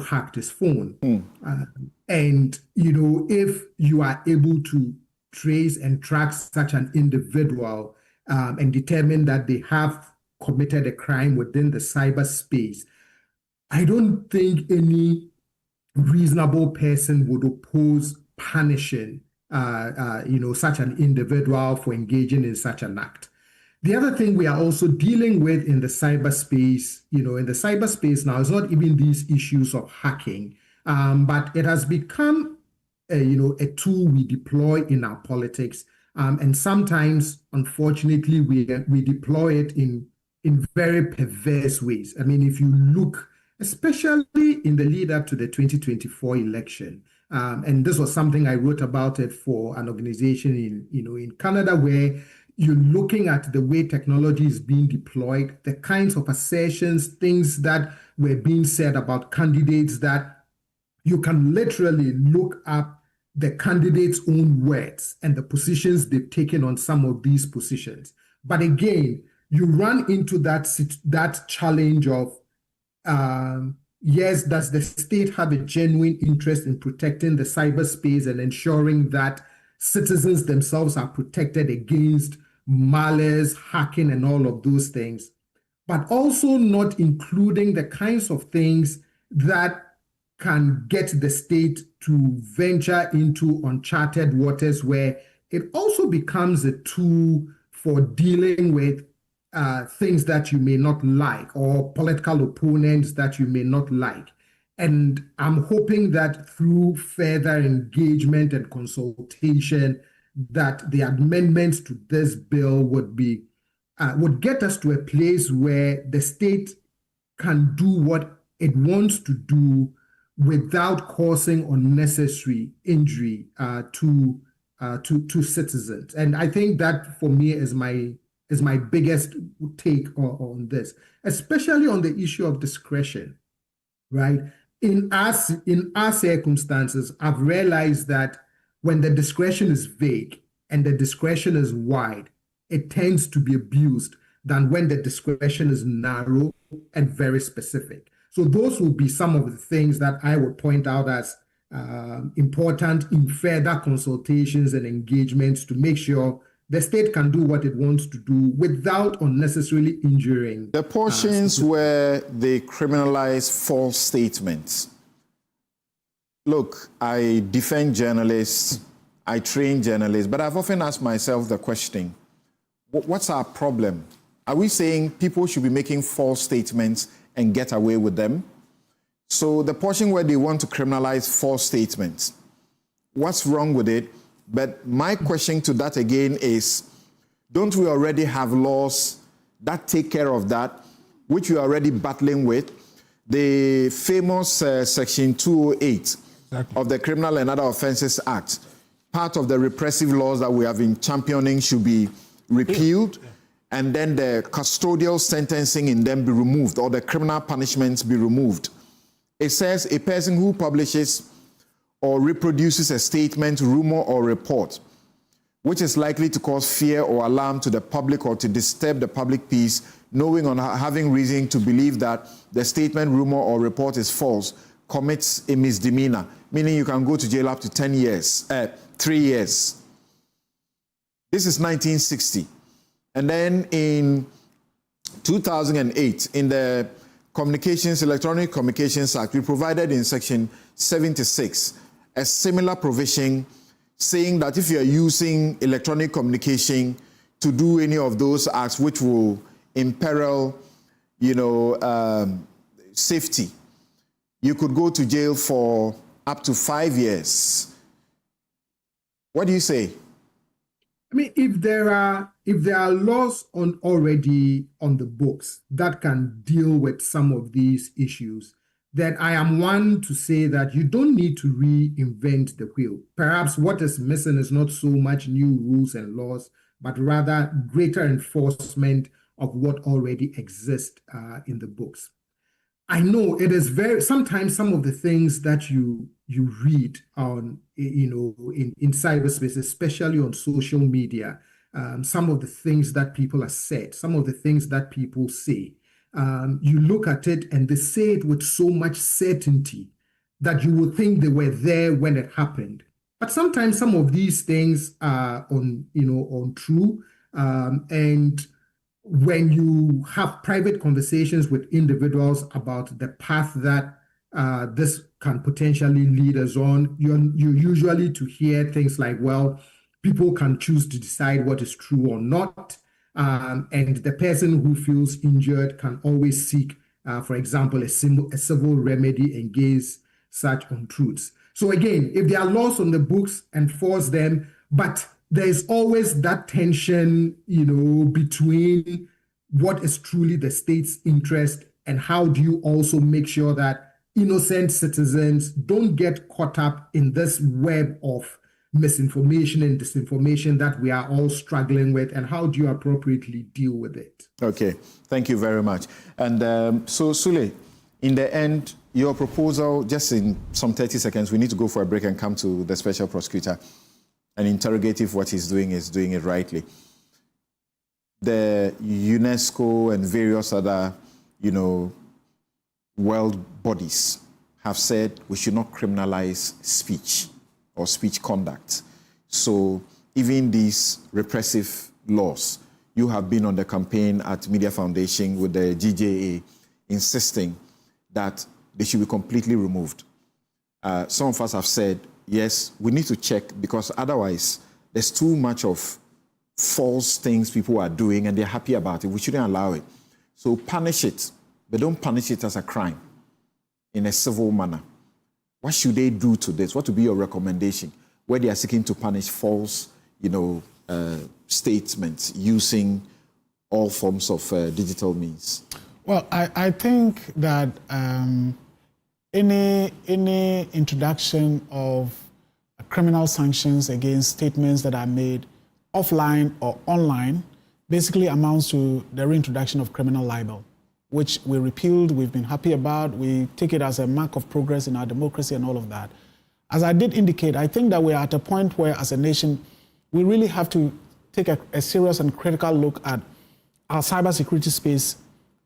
hacked his phone. And, if you are able to trace and track such an individual and determine that they have committed a crime within the cyberspace, I don't think any reasonable person would oppose punishing, such an individual for engaging in such an act. The other thing we are also dealing with in the cyberspace, now, is not even these issues of hacking, but it has become, a tool we deploy in our politics, and sometimes, unfortunately, we deploy it in very perverse ways. I mean, if you look, especially in the lead up to the 2024 election, and this was something I wrote about it for an organization in Canada, where you're looking at the way technology is being deployed, the kinds of assertions, things that were being said about candidates, that you can literally look up the candidates' own words and the positions they've taken on some of these positions. But again, you run into that challenge of, yes, does the state have a genuine interest in protecting the cyberspace and ensuring that citizens themselves are protected against malice, hacking, and all of those things, but also not including the kinds of things that can get the state to venture into uncharted waters, where it also becomes a tool for dealing with things that you may not like, or political opponents that you may not like. And I'm hoping that through further engagement and consultation, that the amendments to this bill would get us to a place where the state can do what it wants to do without causing unnecessary injury to citizens. And I think that, for me, is my is my biggest take on this, especially on the issue of discretion, right? In our circumstances, I've realized that when the discretion is vague and the discretion is wide, it tends to be abused than when the discretion is narrow and very specific. So those will be some of the things that I would point out as important in further consultations and engagements to make sure the state can do what it wants to do without unnecessarily injuring. The portions where they criminalize false statements. Look, I defend journalists, I train journalists, but I've often asked myself the question, what's our problem? Are we saying people should be making false statements and get away with them? So the portion where they want to criminalize false statements, what's wrong with it? But my question to that again is, don't we already have laws that take care of that, which we are already battling with? The famous Section 208 of the Criminal and Other Offences Act, part of the repressive laws that we have been championing should be repealed, and then the custodial sentencing in them be removed, or the criminal punishments be removed. It says a person who publishes or reproduces a statement, rumor, or report, which is likely to cause fear or alarm to the public or to disturb the public peace, knowing or having reason to believe that the statement, rumor, or report is false, commits a misdemeanor, meaning you can go to jail up to 3 years. This is 1960. And then in 2008, in the Electronic Communications Act, we provided in Section 76 a similar provision saying that if you are using electronic communication to do any of those acts which will imperil, safety, you could go to jail for up to 5 years. What do you say? I mean, if there are laws already on the books that can deal with some of these issues, then I am one to say that you don't need to reinvent the wheel. Perhaps what is missing is not so much new rules and laws, but rather greater enforcement of what already exists in the books. I know it is sometimes some of the things that you read on, in cyberspace, especially on social media, some of the things that people have said, some of the things that people say, you look at it and they say it with so much certainty that you would think they were there when it happened. But sometimes some of these things are untrue, and when you have private conversations with individuals about the path that this can potentially lead us on, you're usually to hear things like, well, people can choose to decide what is true or not, and the person who feels injured can always seek, for example, a civil remedy against such untruths. So again, if there are laws on the books, enforce them, but there's always that tension, between what is truly the state's interest and how do you also make sure that innocent citizens don't get caught up in this web of misinformation and disinformation that we are all struggling with, and how do you appropriately deal with it? Okay, thank you very much. And so Sule, in the end, your proposal, just in some 30 seconds, we need to go for a break and come to the special prosecutor and interrogate if what he's doing is doing it rightly. The UNESCO and various other, world bodies have said we should not criminalize speech or speech conduct. So even these repressive laws, you have been on the campaign at Media Foundation with the GJA insisting that they should be completely removed. Some of us have said, yes, we need to check, because otherwise there's too much of false things people are doing and they're happy about it. We shouldn't allow it. So punish it, but don't punish it as a crime in a civil manner. What should they do to this? What would be your recommendation where they are seeking to punish false, statements using all forms of digital means? Well, I think that any introduction of criminal sanctions against statements that are made offline or online basically amounts to the reintroduction of criminal libel, which we repealed, we've been happy about. We take it as a mark of progress in our democracy and all of that. As I did indicate, I think that we're at a point where, as a nation, we really have to take a serious and critical look at our cybersecurity space,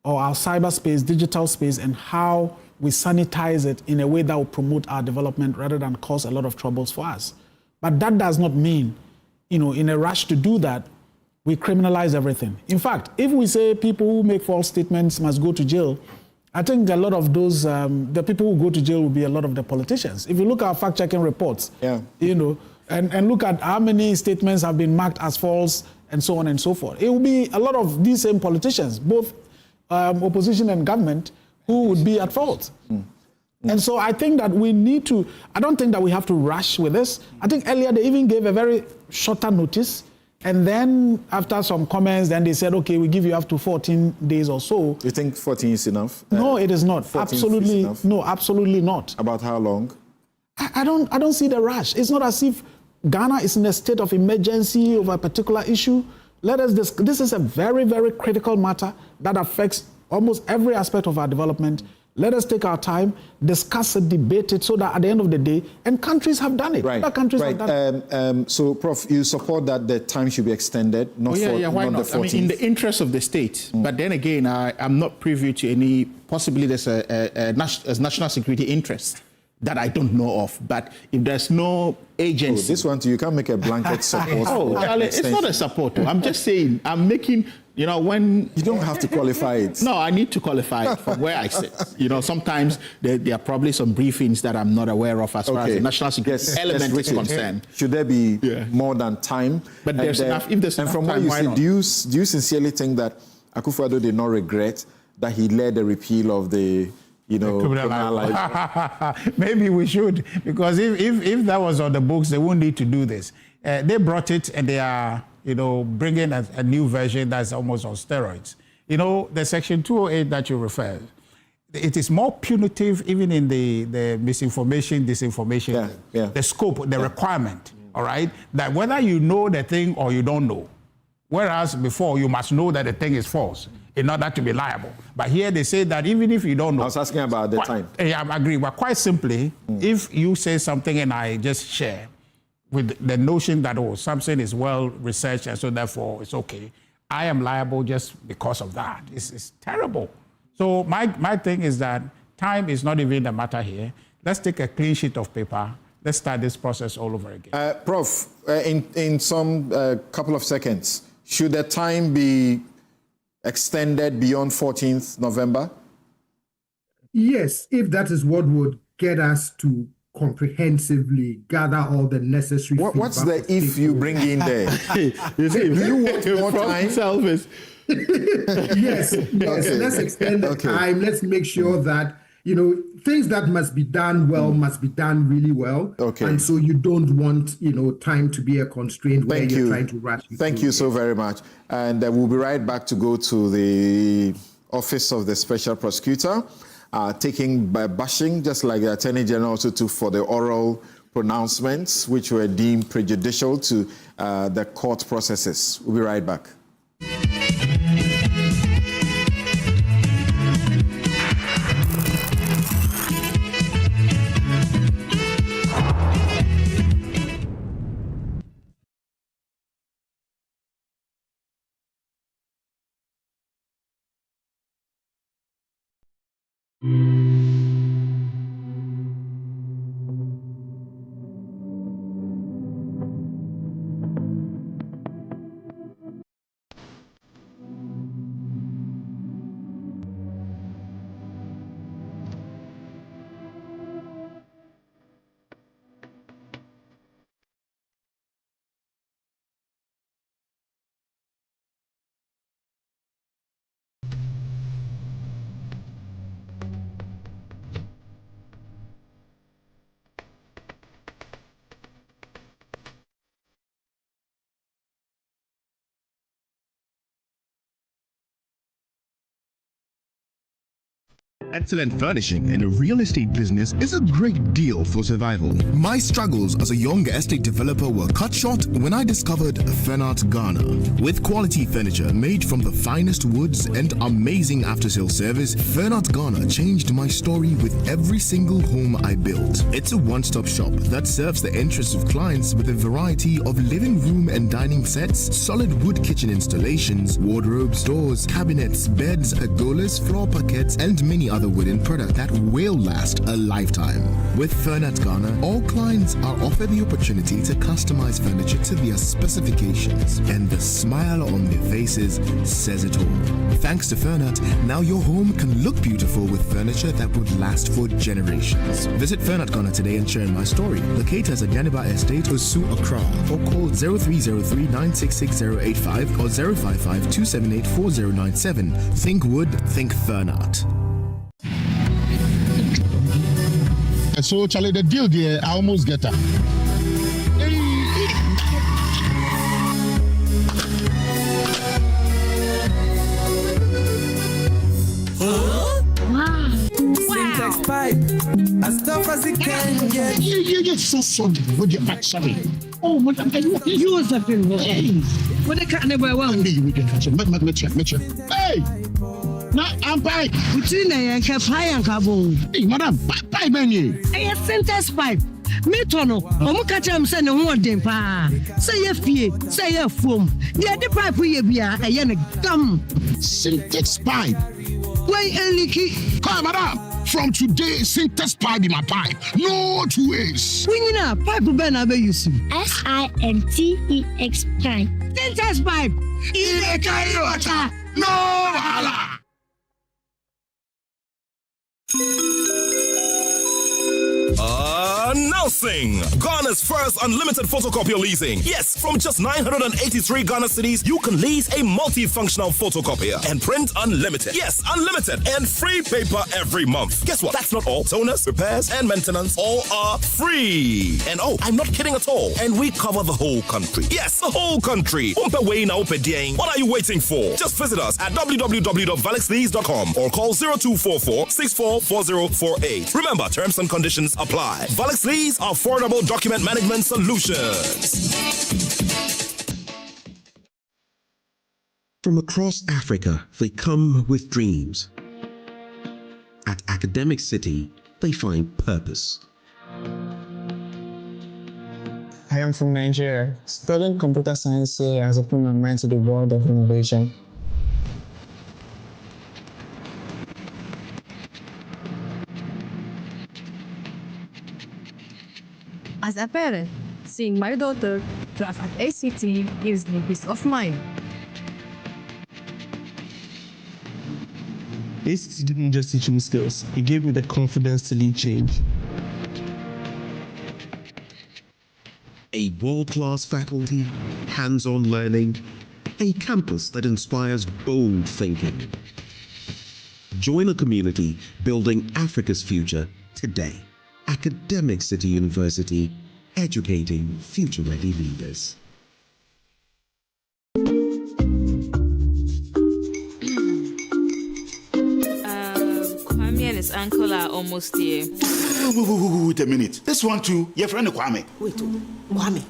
or our cyberspace, digital space, and how we sanitize it in a way that will promote our development rather than cause a lot of troubles for us. But that does not mean, in a rush to do that, we criminalize everything. In fact, if we say people who make false statements must go to jail, I think a lot of those, the people who go to jail will be a lot of the politicians. If you look at fact-checking reports, and look at how many statements have been marked as false and so on and so forth, it will be a lot of these same politicians, both opposition and government, who would be at fault. And so I think that we need to, I don't think that we have to rush with this. I think earlier they even gave a very shorter notice, and then after some comments, then they said, okay, we give you up to 14 days or so. You think 14 is enough? No, it is not. Absolutely, no, absolutely not. About how long? I don't see the rush. It's not as if Ghana is in a state of emergency over a particular issue. This is a very, very critical matter that affects almost every aspect of our development. Let us take our time, discuss it, debate it, so that at the end of the day, and countries have done it. Right. Other countries have done it. So, Prof, you support that the time should be extended, not why not? the 14th? I mean, in the interest of the state. But then again, I'm not privy to any, possibly there's a national security interest that I don't know of. But if there's no agency... this one, you can't make a blanket support. It's not a support. I'm just saying, I'm making... when... You don't have to qualify it. No, I need to qualify it from where I sit. Sometimes there are probably some briefings that I'm not aware of as far as the national security element is concerned. Should there be more than time? But there's enough. If there's enough time, why not? And from what you say, do you sincerely think that Akufo-Addo did not regret that he led the repeal of the... criminal libel? Maybe we should, because if that was on the books, they wouldn't need to do this. They brought it, and they are... bringing a new version that's almost on steroids. The Section 208 that you refer, it is more punitive even in the misinformation, disinformation, the scope, the requirement, all right? That whether you know the thing or you don't know. Whereas before, you must know that the thing is false in order to be liable. But here they say that even if you don't know. I was asking about the time. Yeah, I agree. But quite simply, if you say something and I just share, with the notion that, something is well researched and so therefore it's okay, I am liable just because of that. It's terrible. So my thing is that time is not even the matter here. Let's take a clean sheet of paper. Let's start this process all over again. Prof, in some couple of seconds, should the time be extended beyond 14th November? Yes, if that is what would get us to comprehensively gather all the necessary what's the if you bring in there? If you want more time? Yes. Let's extend the time. Let's make sure that, things that must be done well must be done really well. Okay. And so you don't want, time to be a constraint where you're trying to rush. Thank you so very much. And we'll be right back to go to the Office of the Special Prosecutor. Taking by bashing, just like the Attorney General also took for the oral pronouncements, which were deemed prejudicial to the court processes. We'll be right back. Excellent furnishing in a real estate business is a great deal for survival. My struggles as a young estate developer were cut short when I discovered Fernart Ghana. With quality furniture made from the finest woods and amazing after-sale service, Fernart Ghana changed my story with every single home I built. It's a one-stop shop that serves the interests of clients with a variety of living room and dining sets, solid wood kitchen installations, wardrobes, doors, cabinets, beds, pergolas, floor parquets, and many other wooden products that will last a lifetime. With Fernat Ghana, all clients are offered the opportunity to customize furniture to their specifications, and the smile on their faces says it all. Thanks to Fernat, now your home can look beautiful with furniture that would last for generations. Visit Fernat Ghana today and share my story. Locate us at Yaniba Estate, Osu, Accra, or call 0303 966 or 055 278 4097. Think wood, think Fernat. So, Charlie, the deal there, I almost get her. Syntax pipe, as tough as it can get. You get so sorry with your back, sorry. Oh, what you was up in what the cat never want me with your hey! Na ampai. Uti na yanka fire nkabo. Hey, madam, pipe many. Hey, Syntax pipe. Me tono. Omo ka tell me say ne ho den pa. Say ye fie, say ye foam. The pipe we bia eye ne gam. Syntax pipe. Why eliki? Come, madam. From today, Syntax pipe in my pipe. No two ways. When you know, pipe be na be use. SINTEX pipe. Syntax pipe. Ile kai water. No hala. Announcing Ghana's first unlimited photocopier leasing. Yes, from just 983 Ghana cedis, you can lease a multifunctional photocopier and print unlimited. Yes, unlimited and free paper every month. Guess what? That's not all. Toners, repairs, and maintenance all are free. And oh, I'm not kidding at all. And we cover the whole country. Yes, the whole country. What are you waiting for? Just visit us at www.valexlease.com or call 0244 644048. Remember, terms and conditions apply. Valix Lease, affordable document management solutions. From across Africa, they come with dreams. At Academic City, they find purpose. I am from Nigeria, studying computer science here has opened my mind to the world of innovation. As a parent, seeing my daughter thrive at ACT gives me peace of mind. ACT didn't just teach me skills, it gave me the confidence to lead change. A world-class faculty, hands-on learning, a campus that inspires bold thinking. Join a community building Africa's future today. Academic City University, educating future-ready leaders. Kwame and his uncle are almost here. Wait a minute. This one too, your friend Kwame. Wait, Kwame.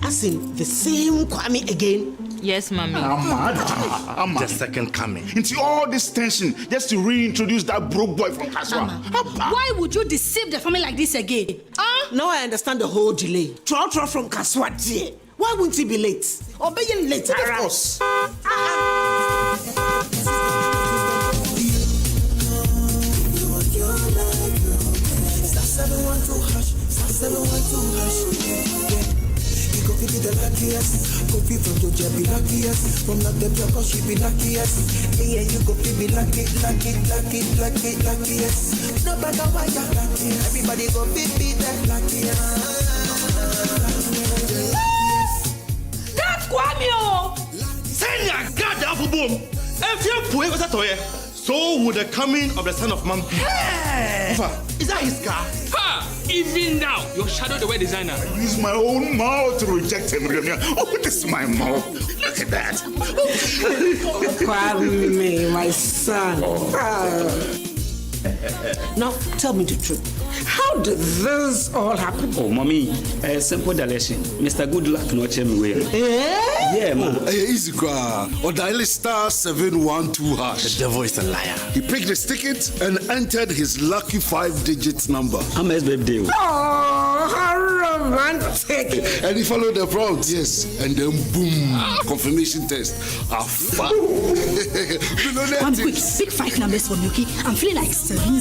As in the same Kwame again? Yes, Mommy. The second coming. Into all this tension just to reintroduce that broke boy from Kaswa. Why would you deceive the family like this again? Now I understand the whole delay. Troll from Kaswa. Why wouldn't he be late? Or being late, of course. Go be the luckiest, go be from Georgia be luckiest, from not the block she be luckiest. Yeah, you go be luckiest. No matter why you're luckiest, everybody go be that luckiest. That's Kwame! Send your God down for boom. If you're poor, what's that to you? So would the coming of the Son of Man be. Hey! Is that his car? Ha! Even now, your shadow the way designer. I use my own mouth to reject him. Oh, this is my mouth. Look at that. Kwame, my son. Now, tell me the truth. How did this all happen? Oh, mommy, simple direction. Mr. Goodluck no check me well. Yeah, man. Easy car. Or dial *712#. The devil is a liar. He picked his ticket and entered his lucky 5-digit number. I'm his birthday. Oh, how romantic. And he followed the prompts, yes. And then boom, confirmation test. I'm quick. Pick 5 numbers for me, okay? I'm feeling like 7.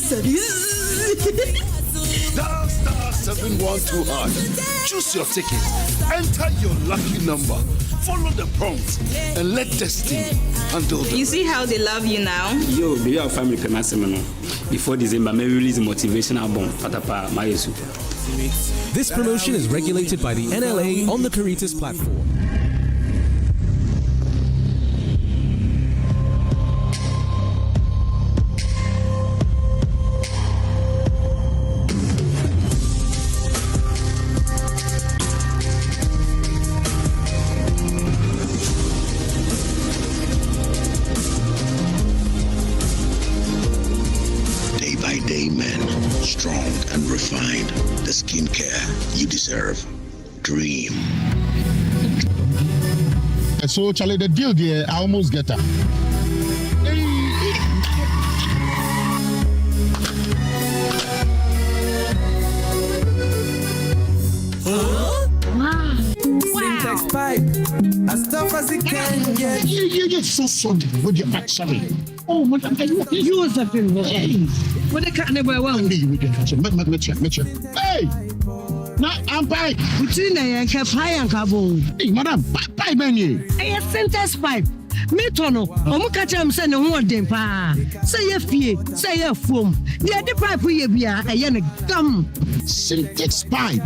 *712#. Choose your ticket. Enter your lucky number. Follow the prompts and let destiny handle the You see how they love you now? Yo, be our family permassimo. Before December, maybe release a motivational album. Fatapa, my super. This promotion is regulated by the NLA on the Caritas platform. Refined, the skincare you deserve. Dream. So, Charlie, the deal there, I almost get her. Syntax pipe, as tough as it can get. You get so sorry with your back, sorry. Oh, what are you was that thing? What the cat never won. You can catch it. Hey! Now I'm back. Between and Capai and Cabo. Hey, madam, bye, menu. A sentence pipe. Metono, Omukacham send a word in pa. Say a fee, say a foam. The other pipe we be a yen gum. Syntax pipe.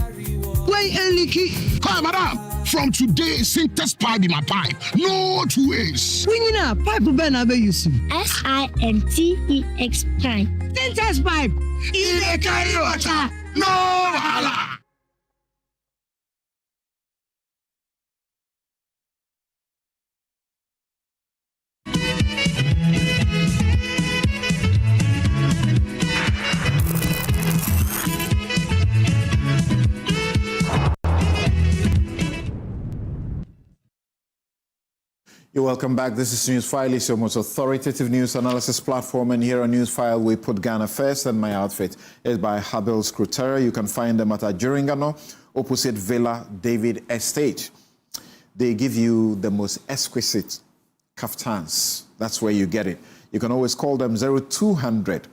Why, Eliki? Come, madam. From today, syntax pipe in my pipe. No 2 ways. When you know, pipe ben abe yusu. SINTEX pipe. Syntax pipe. In a carry water. No hala. You're welcome back. This is Newsfile. It's your most authoritative news analysis platform. And here on Newsfile, we put Ghana first. And my outfit is by Spybill 2.0. You can find them at Ajuringano, opposite Villa David Estate. They give you the most exquisite kaftans. That's where you get it. You can always call them 0200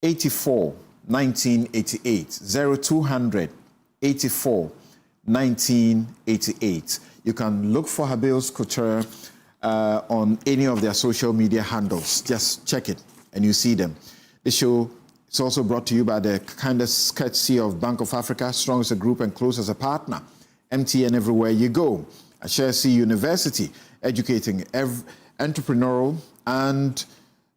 84 1988. 0200 84 1988. You can look for Spybill 2.0 on any of their social media handles. Just check it and you see them. The show is also brought to you by the kind of courtesy of Bank of Africa, strong as a group and close as a partner. MTN everywhere you go. Judiciary University, educating entrepreneurial and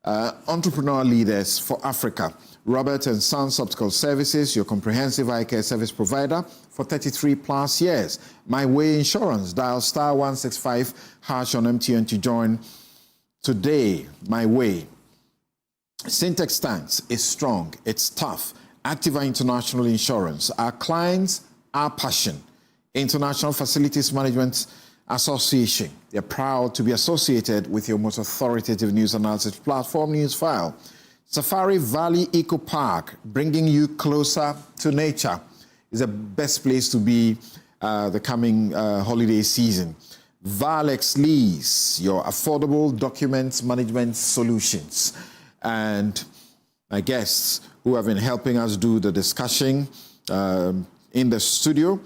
entrepreneurial leaders for Africa. Robert & Sons Optical Services, your comprehensive eye care service provider for 33 plus years. My Way Insurance, dial *165# on MTN to join today. My Way. Syntax stance is strong, it's tough. Activa International Insurance, our clients, our passion. International Facilities Management Association, they're proud to be associated with your most authoritative news analysis platform, Newsfile. Safari Valley Eco Park, bringing you closer to nature, is the best place to be the coming holiday season. Valex Lease, your affordable document management solutions. And my guests who have been helping us do the discussion in the studio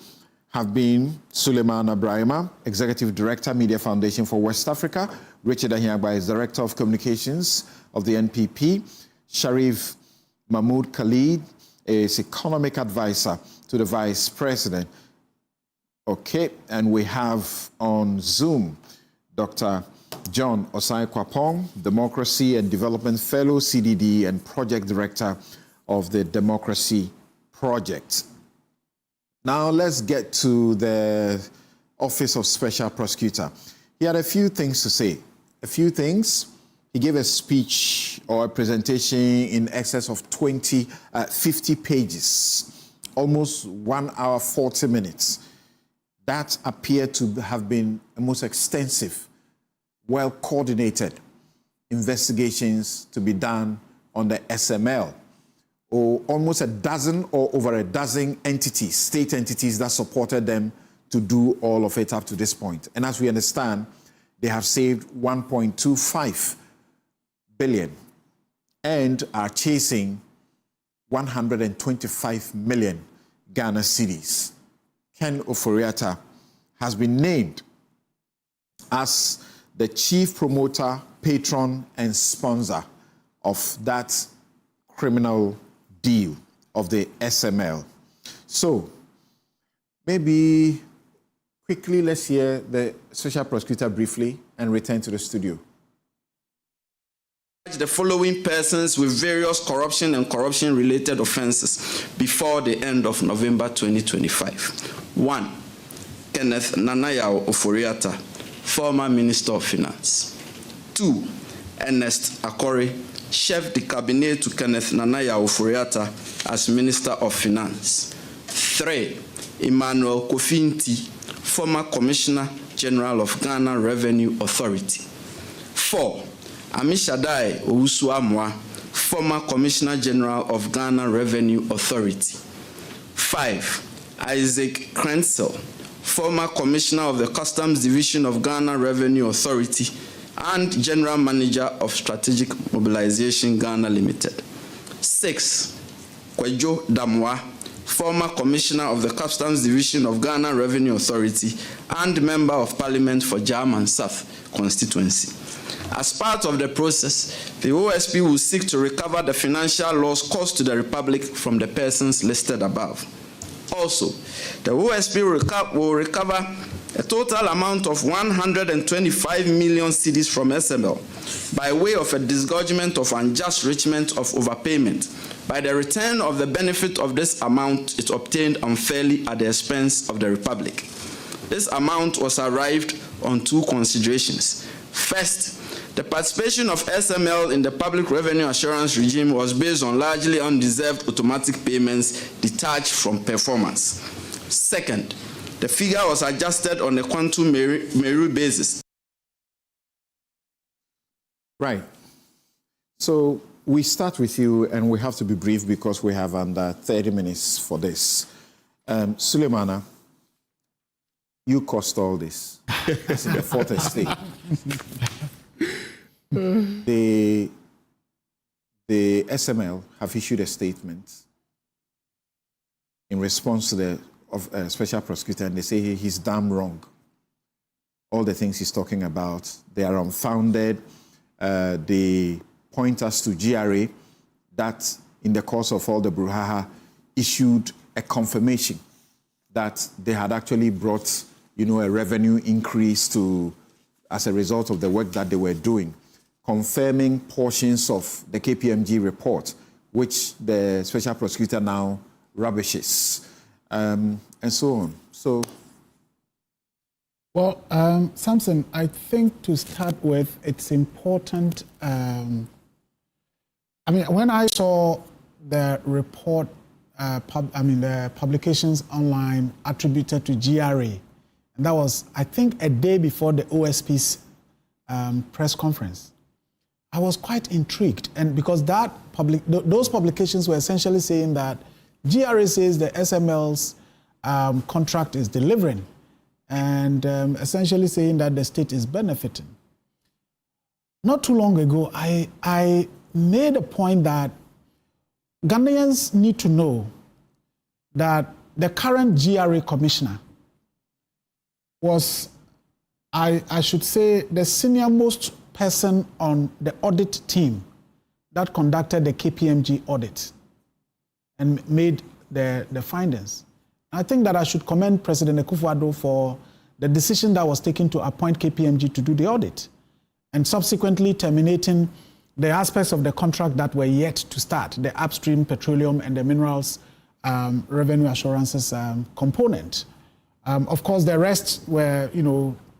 have been Suleiman Abrahima, Executive Director, Media Foundation for West Africa. Richard Ahiagba is Director of Communications of the NPP. Sharif Mahmoud Khalid is Economic Advisor to the Vice President. Okay, and we have on Zoom Dr. John Osai Kwapong, Democracy and Development Fellow, CDD, and Project Director of the Democracy Project. Now let's get to the Office of Special Prosecutor. He had a few things to say. A few things he gave a speech or a presentation in excess of 50 pages, almost 1 hour, 40 minutes. That appeared to have been the most extensive, well-coordinated investigations to be done on the SML, or almost a dozen or over a dozen entities, state entities that supported them to do all of it up to this point. And as we understand, they have saved 1.25 billion and are chasing 125 million Ghana cedis. Ken Ofori-Atta has been named as the chief promoter, patron, and sponsor of that criminal deal of the SML. So, maybe quickly let's hear the special prosecutor briefly and return to the studio. The following persons with various corruption and corruption-related offences before the end of November 2025. 1. Kenneth Nanayao Ofori-Atta, former Minister of Finance. 2. Ernest Akori, chef de cabinet to Kenneth Nanayao Ofori-Atta as Minister of Finance. 3. Emmanuel Kofinti, former Commissioner General of Ghana Revenue Authority. 4. Amishadai Owusu-Amwa, former Commissioner General of Ghana Revenue Authority. 5. Isaac Krenzel, former Commissioner of the Customs Division of Ghana Revenue Authority and General Manager of Strategic Mobilization Ghana Limited. 6. Kwejo Damwa, former Commissioner of the Customs Division of Ghana Revenue Authority and Member of Parliament for Jam and South constituency. As part of the process, the OSP will seek to recover the financial loss caused to the Republic from the persons listed above. Also, the OSP will recover a total amount of 125 million cedis from SML by way of a disgorgement of unjust enrichment of overpayment by the return of the benefit of this amount it obtained unfairly at the expense of the Republic. This amount was arrived on 2 considerations. First, the participation of SML in the public revenue assurance regime was based on largely undeserved automatic payments detached from performance. Second, the figure was adjusted on a quantum meru basis. Right. So we start with you, and we have to be brief because we have under 30 minutes for this. Suleimana, you caused all this. This is the fourth estate. The SML have issued a statement in response to the special prosecutor, and they say he's damn wrong. All the things he's talking about, they are unfounded. They point us to GRA that in the course of all the brouhaha issued a confirmation that they had actually brought, a revenue increase as a result of the work that they were doing, confirming portions of the KPMG report, which the special prosecutor now rubbishes, and so on. So, well, Samson, I think to start with, it's important. When I saw the report, the publications online attributed to GRA, and that was, I think, a day before the OSP's press conference, I was quite intrigued, and because those publications were essentially saying that GRA says the SML's contract is delivering, and essentially saying that the state is benefiting. Not too long ago, I made a point that Ghanaians need to know that the current GRA commissioner was, I should say, the senior-most person on the audit team that conducted the KPMG audit and made the findings. I think that I should commend President Akufo-Addo for the decision that was taken to appoint KPMG to do the audit and subsequently terminating the aspects of the contract that were yet to start, the upstream petroleum and the minerals revenue assurances component. Of course, the rest were,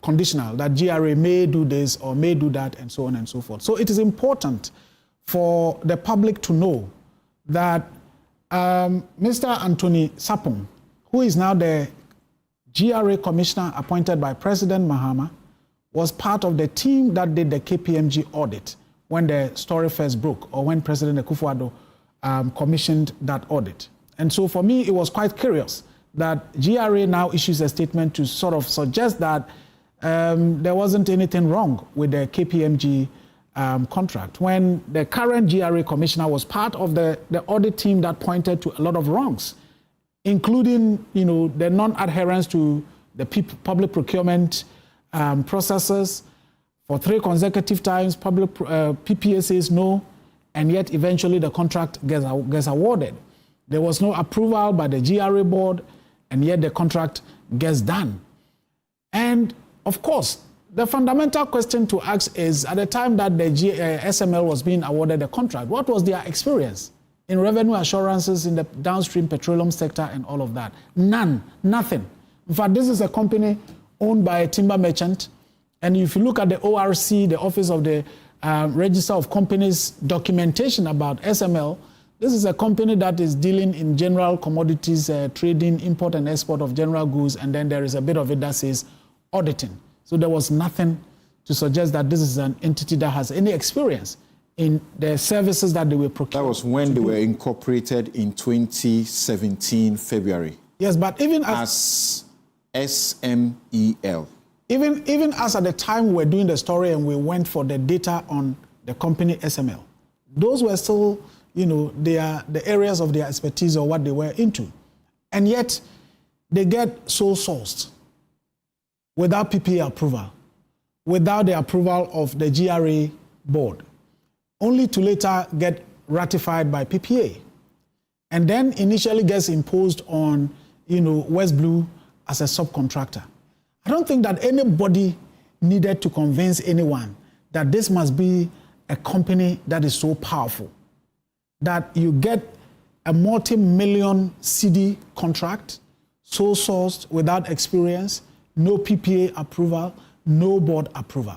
conditional, that GRA may do this or may do that, and so on and so forth. So it is important for the public to know that Mr. Anthony Sapong, who is now the GRA commissioner appointed by President Mahama, was part of the team that did the KPMG audit when the story first broke, or when President Akufo-Addo commissioned that audit. And so for me, it was quite curious that GRA now issues a statement to sort of suggest that there wasn't anything wrong with the KPMG contract, when the current GRA commissioner was part of the audit team that pointed to a lot of wrongs, including, the non-adherence to the public procurement processes. For 3 consecutive times, public PPA says no, and yet eventually the contract gets awarded. There was no approval by the GRA board, and yet the contract gets done. And of course, the fundamental question to ask is, at the time that the SML was being awarded the contract, what was their experience in revenue assurances in the downstream petroleum sector and all of that? None, nothing. In fact, this is a company owned by a timber merchant. And if you look at the ORC, the Office of the Register of Companies documentation about SML, this is a company that is dealing in general commodities, trading, import and export of general goods, and then there is a bit of it that says auditing. So there was nothing to suggest that this is an entity that has any experience in the services that they were procuring. That was when they were incorporated in 2017, February. Yes, but even as SMEL. Even as at the time we were doing the story and we went for the data on the company SML, those were still, the areas of their expertise or what they were into. And yet they get sole sourced without PPA approval, without the approval of the GRA board, only to later get ratified by PPA. And then initially gets imposed on, West Blue as a subcontractor. I don't think that anybody needed to convince anyone that this must be a company that is so powerful, that you get a multi-million CD contract, sole sourced, without experience, no PPA approval, no board approval.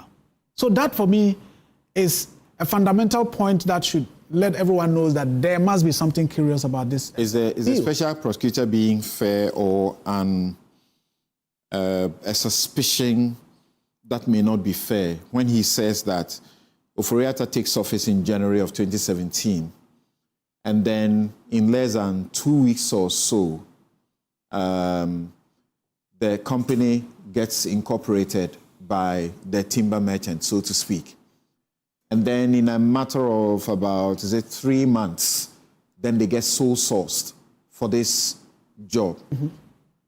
So that for me is a fundamental point that should let everyone know that there must be something curious about this. Is the special prosecutor being fair or a suspicion that may not be fair when he says that Ofori-Atta takes office in January of 2017, and then in less than 2 weeks or so, the company gets incorporated by the timber merchant, so to speak. And then in a matter of about, 3 months, then they get sole sourced for this job,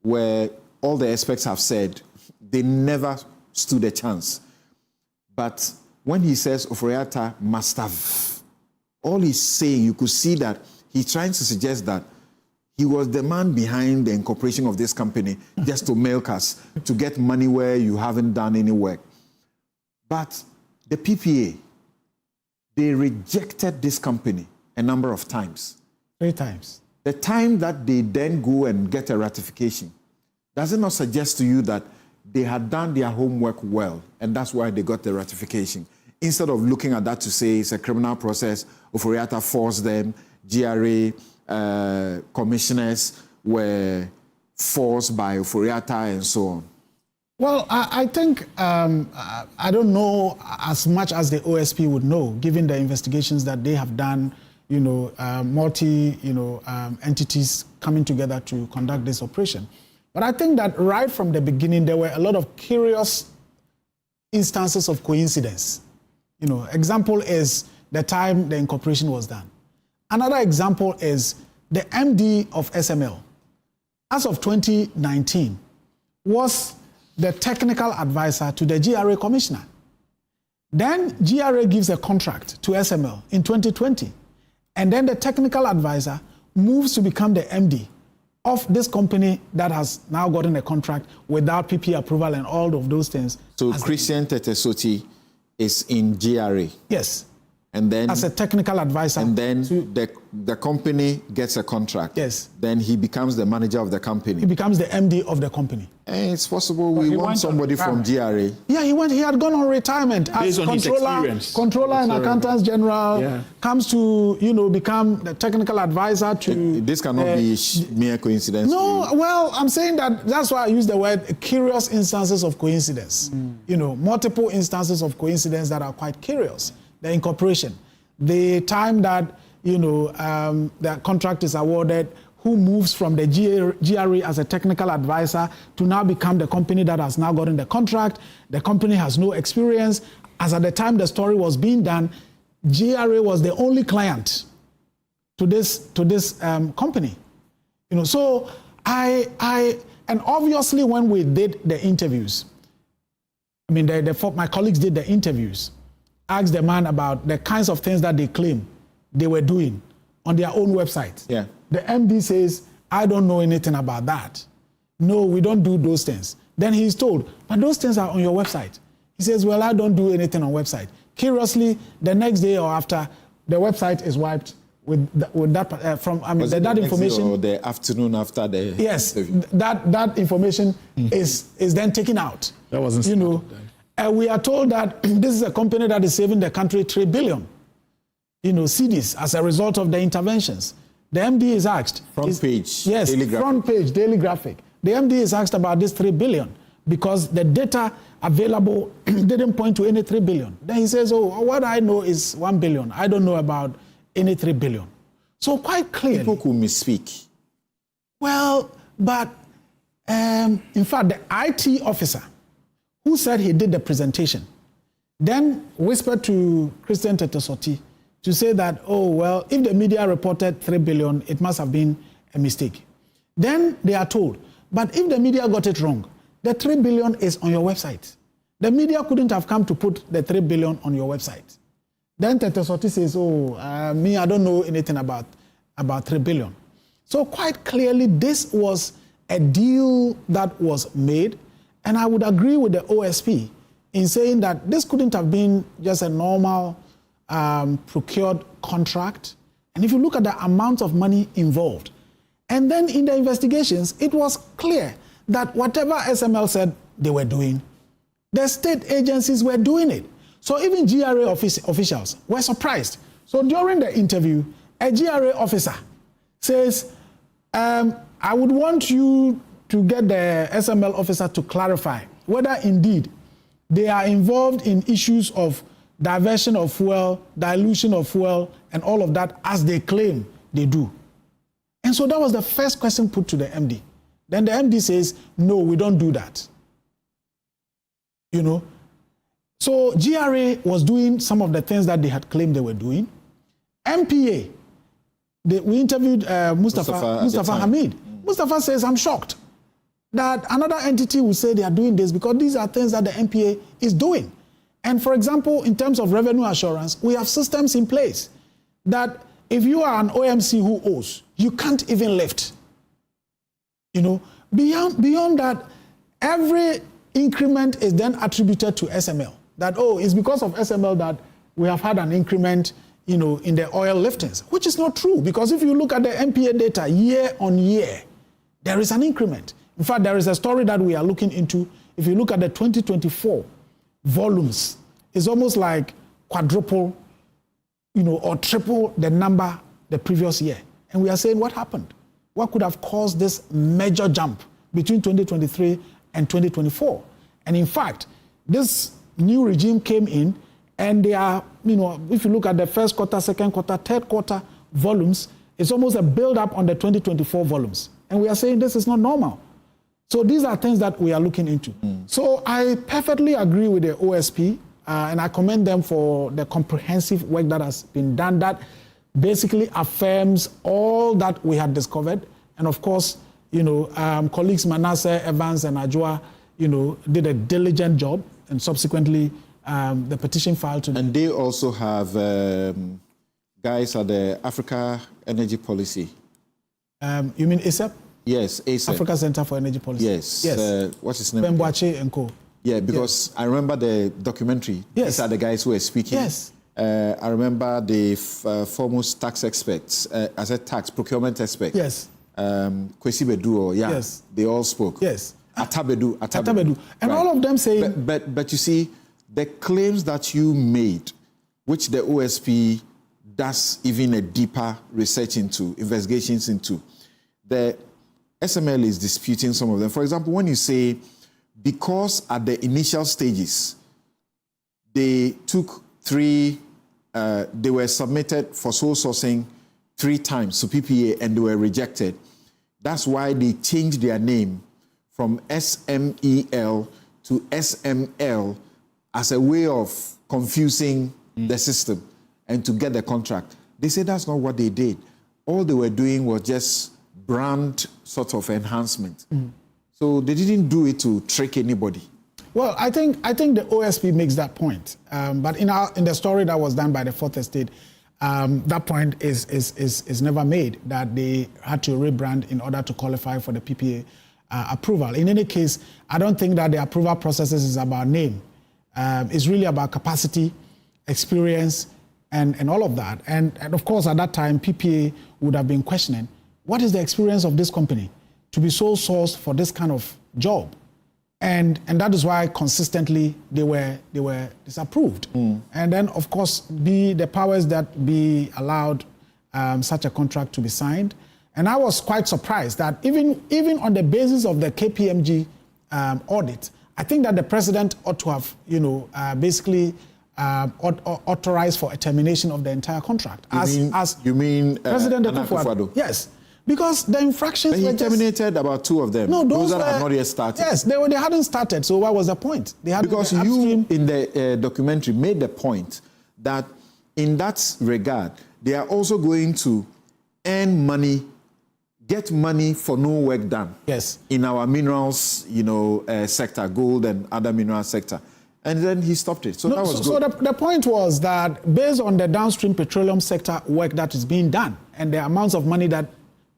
where all the experts have said they never stood a chance. But when he says Ofori-Atta must have, all he's saying, you could see that he's trying to suggest that he was the man behind the incorporation of this company just to milk us, to get money where you haven't done any work. But the PPA, they rejected this company a number of times. 3 times. The time that they then go and get a ratification, does it not suggest to you that they had done their homework well, and that's why they got the ratification? Instead of looking at that to say it's a criminal process, Ofori-Atta forced them, GRA commissioners were forced by Ofori-Atta and so on. Well, I think, I don't know as much as the OSP would know, given the investigations that they have done, multi, entities coming together to conduct this operation. But I think that right from the beginning, there were a lot of curious instances of coincidence. Example is the time the incorporation was done. Another example is the MD of SML, as of 2019, was the technical advisor to the GRA commissioner. Then GRA gives a contract to SML in 2020. And then the technical advisor moves to become the MD of this company that has now gotten a contract without PPA approval and all of those things. So Christian Tetesoti is in GRA? Yes. And then as a technical advisor. And then the company gets a contract. Yes. Then he becomes the manager of the company. He becomes the MD of the company. And it's possible we want somebody from GRA. Yeah, he had gone on retirement as controller and accountants general. Comes to become the technical advisor to. This cannot be mere coincidence. No, well, I'm saying that's why I use the word curious instances of coincidence. Multiple instances of coincidence that are quite curious. The incorporation, the time that the contract is awarded, who moves from the GRA as a technical advisor to now become the company that has now gotten the contract. The company has no experience. As at the time the story was being done, GRA was the only client to this company. So and obviously when we did the interviews, my colleagues did the interviews, asked the man about the kinds of things that they claim they were doing on their own website. Yeah. The MD says, I don't know anything about that. No, we don't do those things. Then he's told, but those things are on your website. He says, well, I don't do anything on website. Curiously, the next day or after, the website is wiped with that that information. Or the afternoon after the yes, that information is then taken out. That wasn't we are told that this is a company that is saving the country 3 billion. CDs as a result of the interventions. The MD is asked. Front page. Yes, front page, daily graphic. The MD is asked about this 3 billion because the data available didn't point to any 3 billion. Then he says, what I know is 1 billion. I don't know about any 3 billion. So quite clearly. People could misspeak. Well, but in fact, the IT officer who said he did the presentation then whispered to Christian Tetesoti to say that, if the media reported 3 billion, it must have been a mistake. Then they are told, but if the media got it wrong, the 3 billion is on your website. The media couldn't have come to put the 3 billion on your website. Then Tetesoti says, I don't know anything about 3 billion. So quite clearly, this was a deal that was made, and I would agree with the OSP in saying that this couldn't have been just a normal procured contract. And if you look at the amount of money involved, and then in the investigations, it was clear that whatever SML said they were doing, the state agencies were doing it. So even GRA officials were surprised. So during the interview, a GRA officer says, I would want you to get the SML officer to clarify whether indeed they are involved in issues of diversion of fuel, dilution of fuel, and all of that as they claim they do. And so that was the first question put to the MD. Then the MD says, no, we don't do that. So GRA was doing some of the things that they had claimed they were doing. MPA, we interviewed Mustafa Hamid. Mustafa says, I'm shocked that another entity will say they are doing this because these are things that the MPA is doing. And for example, in terms of revenue assurance, we have systems in place that if you are an OMC who owes, you can't even lift. Beyond that, every increment is then attributed to SML. That, it's because of SML that we have had an increment, in the oil liftings, which is not true. Because if you look at the MPA data year on year, there is an increment. In fact, there is a story that we are looking into. If you look at the 2024 volumes, it's almost like quadruple, or triple the number the previous year. And we are saying, what happened? What could have caused this major jump between 2023 and 2024? And in fact, this new regime came in and they are, if you look at the first quarter, second quarter, third quarter volumes, it's almost a build-up on the 2024 volumes. And we are saying this is not normal. So these are things that we are looking into. So I perfectly agree with the OSP, and I commend them for the comprehensive work that has been done that basically affirms all that we had discovered. And of course, colleagues Manasseh, Evans, and Ajua, did a diligent job, and subsequently the petition filed to them. And they also have guys at the Africa Energy Policy. You mean ASAP? Yes, ASAP. Africa Center for Energy Policy. Yes. What's his name? Bemboache and co. Yeah, because I remember the documentary. Yes. These are the guys who were speaking. Yes. I remember the foremost tax experts, as a tax procurement expert. Yes. Kwesi Bedu, yeah. Yes. They all spoke. Yes. Atabedu. And all of them saying... But you see, the claims that you made, which the OSP does even a deeper research into, investigations into, the SML is disputing some of them. For example, when you say, because at the initial stages, they took they were submitted for sole sourcing 3 times to PPA and they were rejected. That's why they changed their name from SMEL to SML as a way of confusing the system and to get the contract. They say that's not what they did. All they were doing was just brand sort of enhancement. So they didn't do it to trick anybody. Well, I think the OSP makes that point. But in the story that was done by the Fourth Estate, that point is never made, that they had to rebrand in order to qualify for the PPA approval. In any case, I don't think that the approval processes is about name. It's really about capacity, experience, and all of that. And of course, at that time, PPA would have been questioning, what is the experience of this company to be sole source for this kind of job? And that is why consistently they were disapproved. And then, of course, the powers that be allowed such a contract to be signed. And I was quite surprised that even on the basis of the KPMG audit, I think that the president ought to have, basically authorized for a termination of the entire contract. You mean President Akufo-Addo? Yes. Because the infractions but he terminated about 2 of them. No, those that have not yet started. Yes, they hadn't started. So what was the point? Because you, in the documentary, made the point that in that regard, they are also going to earn money, get money for no work done. Yes. In our minerals, sector, gold and other mineral sector. And then he stopped it. So that was good. So the point was that based on the downstream petroleum sector work that is being done and the amounts of money that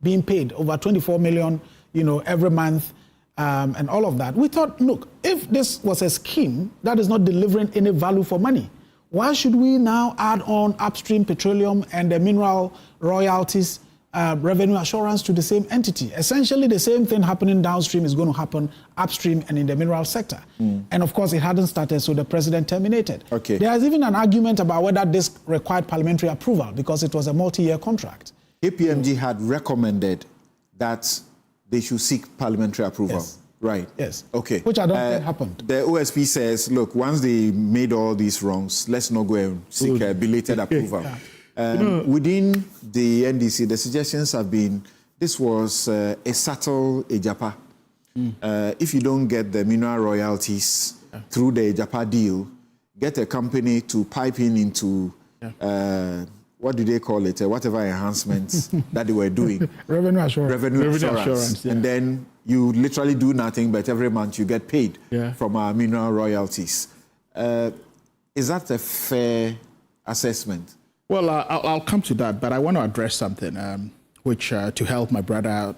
being paid, over 24 million, every month, and all of that. We thought, look, if this was a scheme that is not delivering any value for money, why should we now add on upstream petroleum and the mineral royalties, revenue assurance to the same entity? Essentially, the same thing happening downstream is going to happen upstream and in the mineral sector. And of course, it hadn't started, so the president terminated. Okay. There's even an argument about whether this required parliamentary approval because it was a multi-year contract. KPMG had recommended that they should seek parliamentary approval. Yes. Right. Yes. Okay. Which I don't think happened. The OSP says, look, once they made all these wrongs, let's not go and seek a belated approval. Within the NDC, the suggestions have been, this was a subtle Ejapa. If you don't get the mineral royalties through the Ejapa deal, get a company to pipe into what do they call it? Whatever enhancements that they were doing. Revenue assurance. Revenue assurance. And then you literally do nothing, but every month you get paid from our mineral royalties. Is that a fair assessment? Well, I'll come to that, but I want to address something which, to help my brother,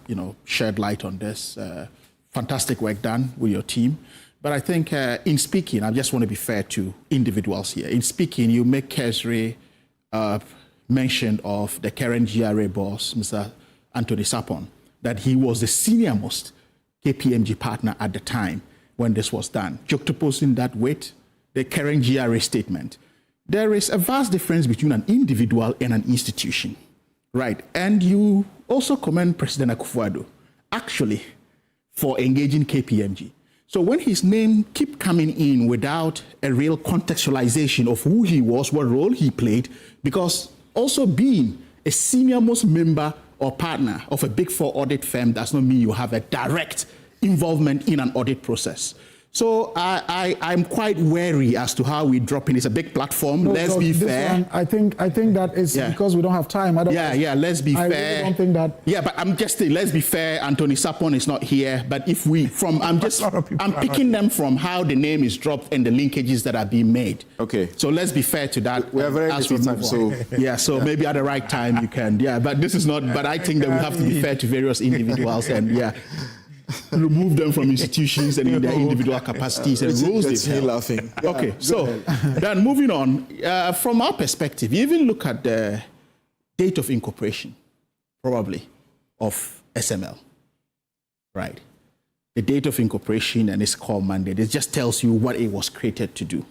shed light on this. Fantastic work done with your team. But I think in speaking, I just want to be fair to individuals here. In speaking, you make cursory mention of the current GRA boss, Mr. Anthony Sapon, that he was the senior-most KPMG partner at the time when this was done. Juxtaposing that with the current GRA statement, there is a vast difference between an individual and an institution, right? And you also commend President Akufo-Addo, actually, for engaging KPMG. So when his name keep coming in without a real contextualization of who he was, what role he played, because also being a senior-most member or partner of a Big Four audit firm does not mean you have a direct involvement in an audit process. So I'm quite wary as to how we drop in. It's a big platform. Let's be fair. I think that is because we don't have time. Let's be fair. Really don't think that. Yeah, but I'm just saying, let's be fair. Anthony Sapon is not here. But if we, I'm picking them from how the name is dropped and the linkages that are being made. Okay. So let's be fair to that. We are very little time, so maybe at the right time you can. Yeah, but this is not. But I think that we have to be fair to various individuals and remove them from institutions and in their individual capacities and roles they've held. Laughing. Yeah, okay, so then moving on, from our perspective, you even look at the date of incorporation, probably, of SML, right? The date of incorporation and its core mandate, it just tells you what it was created to do.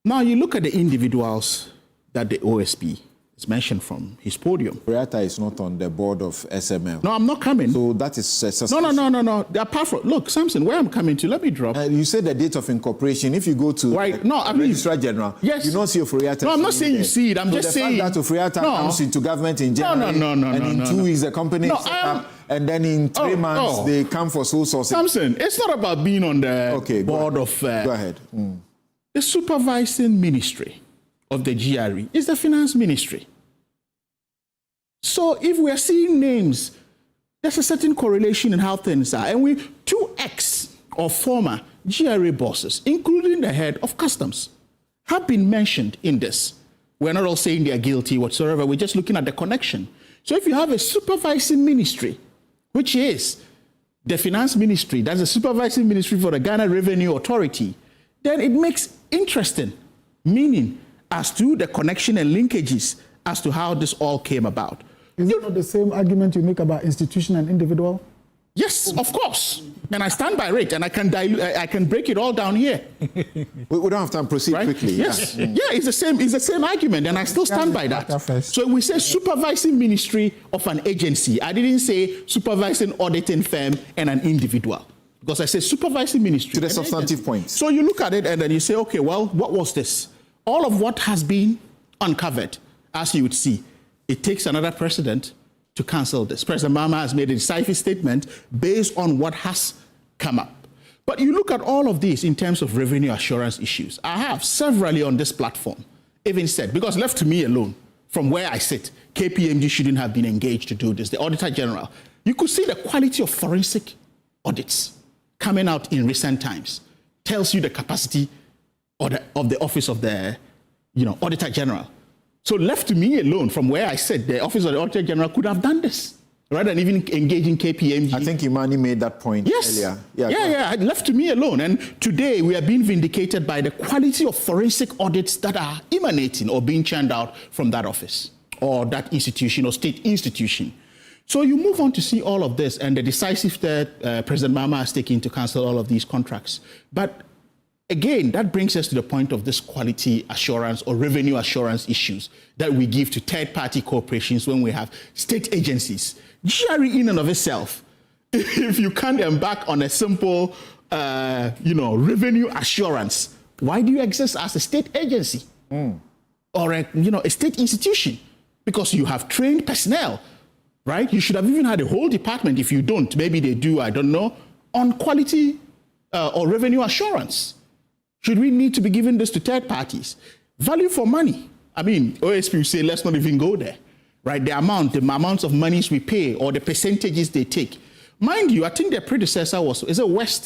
Now you look at the individuals that the OSP is mentioned from his podium. Foriata is not on the board of SML. No, I'm not coming. So that is No. Apart from, look, Samson, where I'm coming to, let me drop. You said the date of incorporation. If you go to Registrar General, yes, you don't see Foriata. No, I'm not saying you see it. I'm so just saying the fact that Foriata comes into government in January, and in 2 weeks the company is set up, and then in 3 months they come for sole sourcing. Samson, it's not about being on the board of. Go ahead. The supervising ministry of the GRE is the finance ministry. So if we are seeing names, there's a certain correlation in how things are. And two ex or former GRA bosses, including the head of customs, have been mentioned in this. We're not all saying they're guilty whatsoever. We're just looking at the connection. So if you have a supervising ministry, which is the finance ministry, that's the supervising ministry for the Ghana Revenue Authority, then it makes interesting meaning as to the connection and linkages as to how this all came about. Is it not the same argument you make about institution and individual? Yes, of course. And I stand by it, and I can break it all down here. We don't have time. Proceed quickly. Yes. Yeah, it's the same argument, and I still stand by that. So we say supervising ministry of an agency. I didn't say supervising auditing firm and an individual, because I say supervising ministry. To the substantive point. So you look at it, and then you say, okay, well, what was this? All of what has been uncovered, as you would see, it takes another president to cancel this. President Mahama has made a decisive statement based on what has come up. But you look at all of these in terms of revenue assurance issues. I have severally on this platform even said, because left to me alone, from where I sit, KPMG shouldn't have been engaged to do this. The Auditor General, you could see the quality of forensic audits coming out in recent times, tells you the capacity of the office of the Auditor General. So left to me alone, from where I sit, the Office of the Auditor General could have done this, rather than even engaging KPMG. I think Imani made that point earlier. Yeah, left to me alone. And today we are being vindicated by the quality of forensic audits that are emanating or being churned out from that office or that institution or state institution. So you move on to see all of this and the decisive step President Mahama has taken to cancel all of these contracts. But again, that brings us to the point of this quality assurance or revenue assurance issues that we give to third-party corporations when we have state agencies. GRE in and of itself, if you can't embark on a simple, revenue assurance, why do you exist as a state agency or a state institution? Because you have trained personnel, right? You should have even had a whole department. If you don't, maybe they do, I don't know, on quality or revenue assurance. Should we need to be giving this to third parties? Value for money. I mean, OSP will say, let's not even go there, right? The amounts of monies we pay or the percentages they take. Mind you, I think their predecessor is it West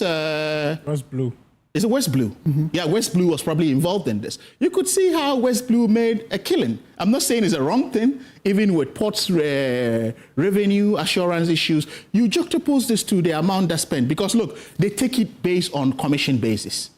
Blue. Is it West Blue? Mm-hmm. Yeah, West Blue was probably involved in this. You could see how West Blue made a killing. I'm not saying it's a wrong thing, even with ports revenue assurance issues. You juxtapose this to the amount that's spent because look, they take it based on commission basis.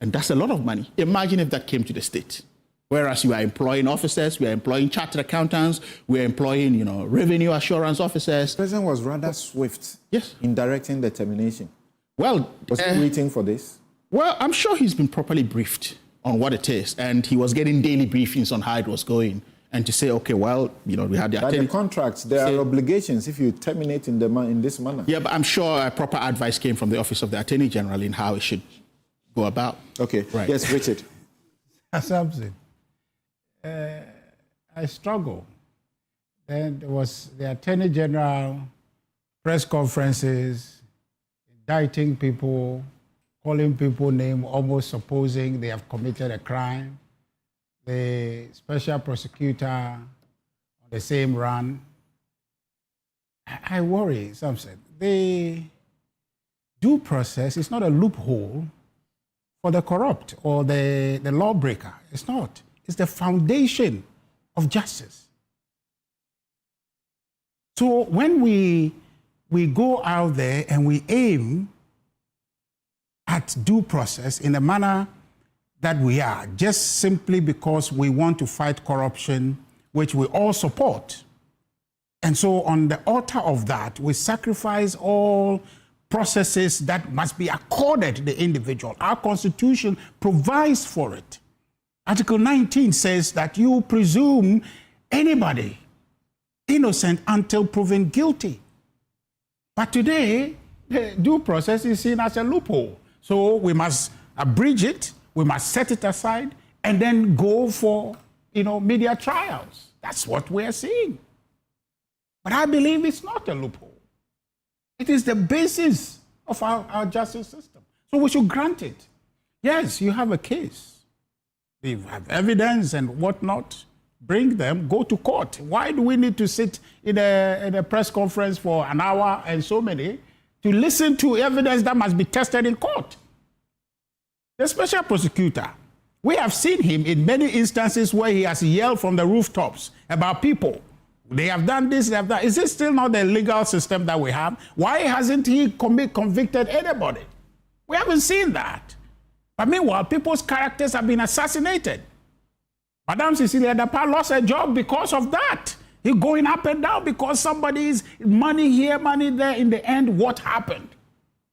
And that's a lot of money. Imagine if that came to the state. Whereas you are employing officers, we are employing chartered accountants, we are employing, revenue assurance officers. The president was rather swift in directing the termination. Well, was he waiting for this? Well, I'm sure he's been properly briefed on what it is, and he was getting daily briefings on how it was going. And to say, okay, well, we had the... By the contracts, there are obligations if you terminate in this manner. Yeah, but I'm sure proper advice came from the Office of the Attorney General in how it should go about. Okay. Right. Yes, Richard. Something. I struggle. Then there was the Attorney General press conferences, indicting people, calling people names, almost supposing they have committed a crime. The special prosecutor on the same run. I worry, something. The due process is not a loophole for the corrupt or the lawbreaker. It's not. It's the foundation of justice. So when we we go out there and we aim at due process in the manner that we are, just simply because we want to fight corruption, which we all support. And so on the altar of that, we sacrifice all processes that must be accorded to the individual. Our Constitution provides for it. Article 19 says that you presume anybody innocent until proven guilty. But today, the due process is seen as a loophole. So we must abridge it, we must set it aside, and then go for, media trials. That's what we're seeing. But I believe it's not a loophole. It is the basis of our justice system. So we should grant it. Yes, you have a case. You have evidence and whatnot. Bring them, go to court. Why do we need to sit in a press conference for an hour and so many to listen to evidence that must be tested in court? The special prosecutor, we have seen him in many instances where he has yelled from the rooftops about people. They have done this, they have done. Is this still not the legal system that we have? Why hasn't he convicted anybody? We haven't seen that. But meanwhile, people's characters have been assassinated. Madam Cecilia Dapa lost her job because of that. He's going up and down because somebody's money here, money there. In the end, what happened?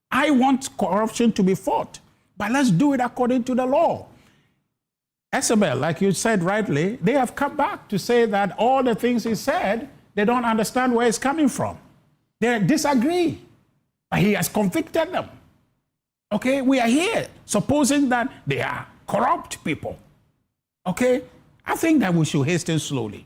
I want corruption to be fought, but let's do it according to the law. SML, like you said rightly, they have come back to say that all the things he said, they don't understand where it's coming from. They disagree, but he has convicted them. Okay, we are here supposing that they are corrupt people. Okay, I think that we should hasten slowly.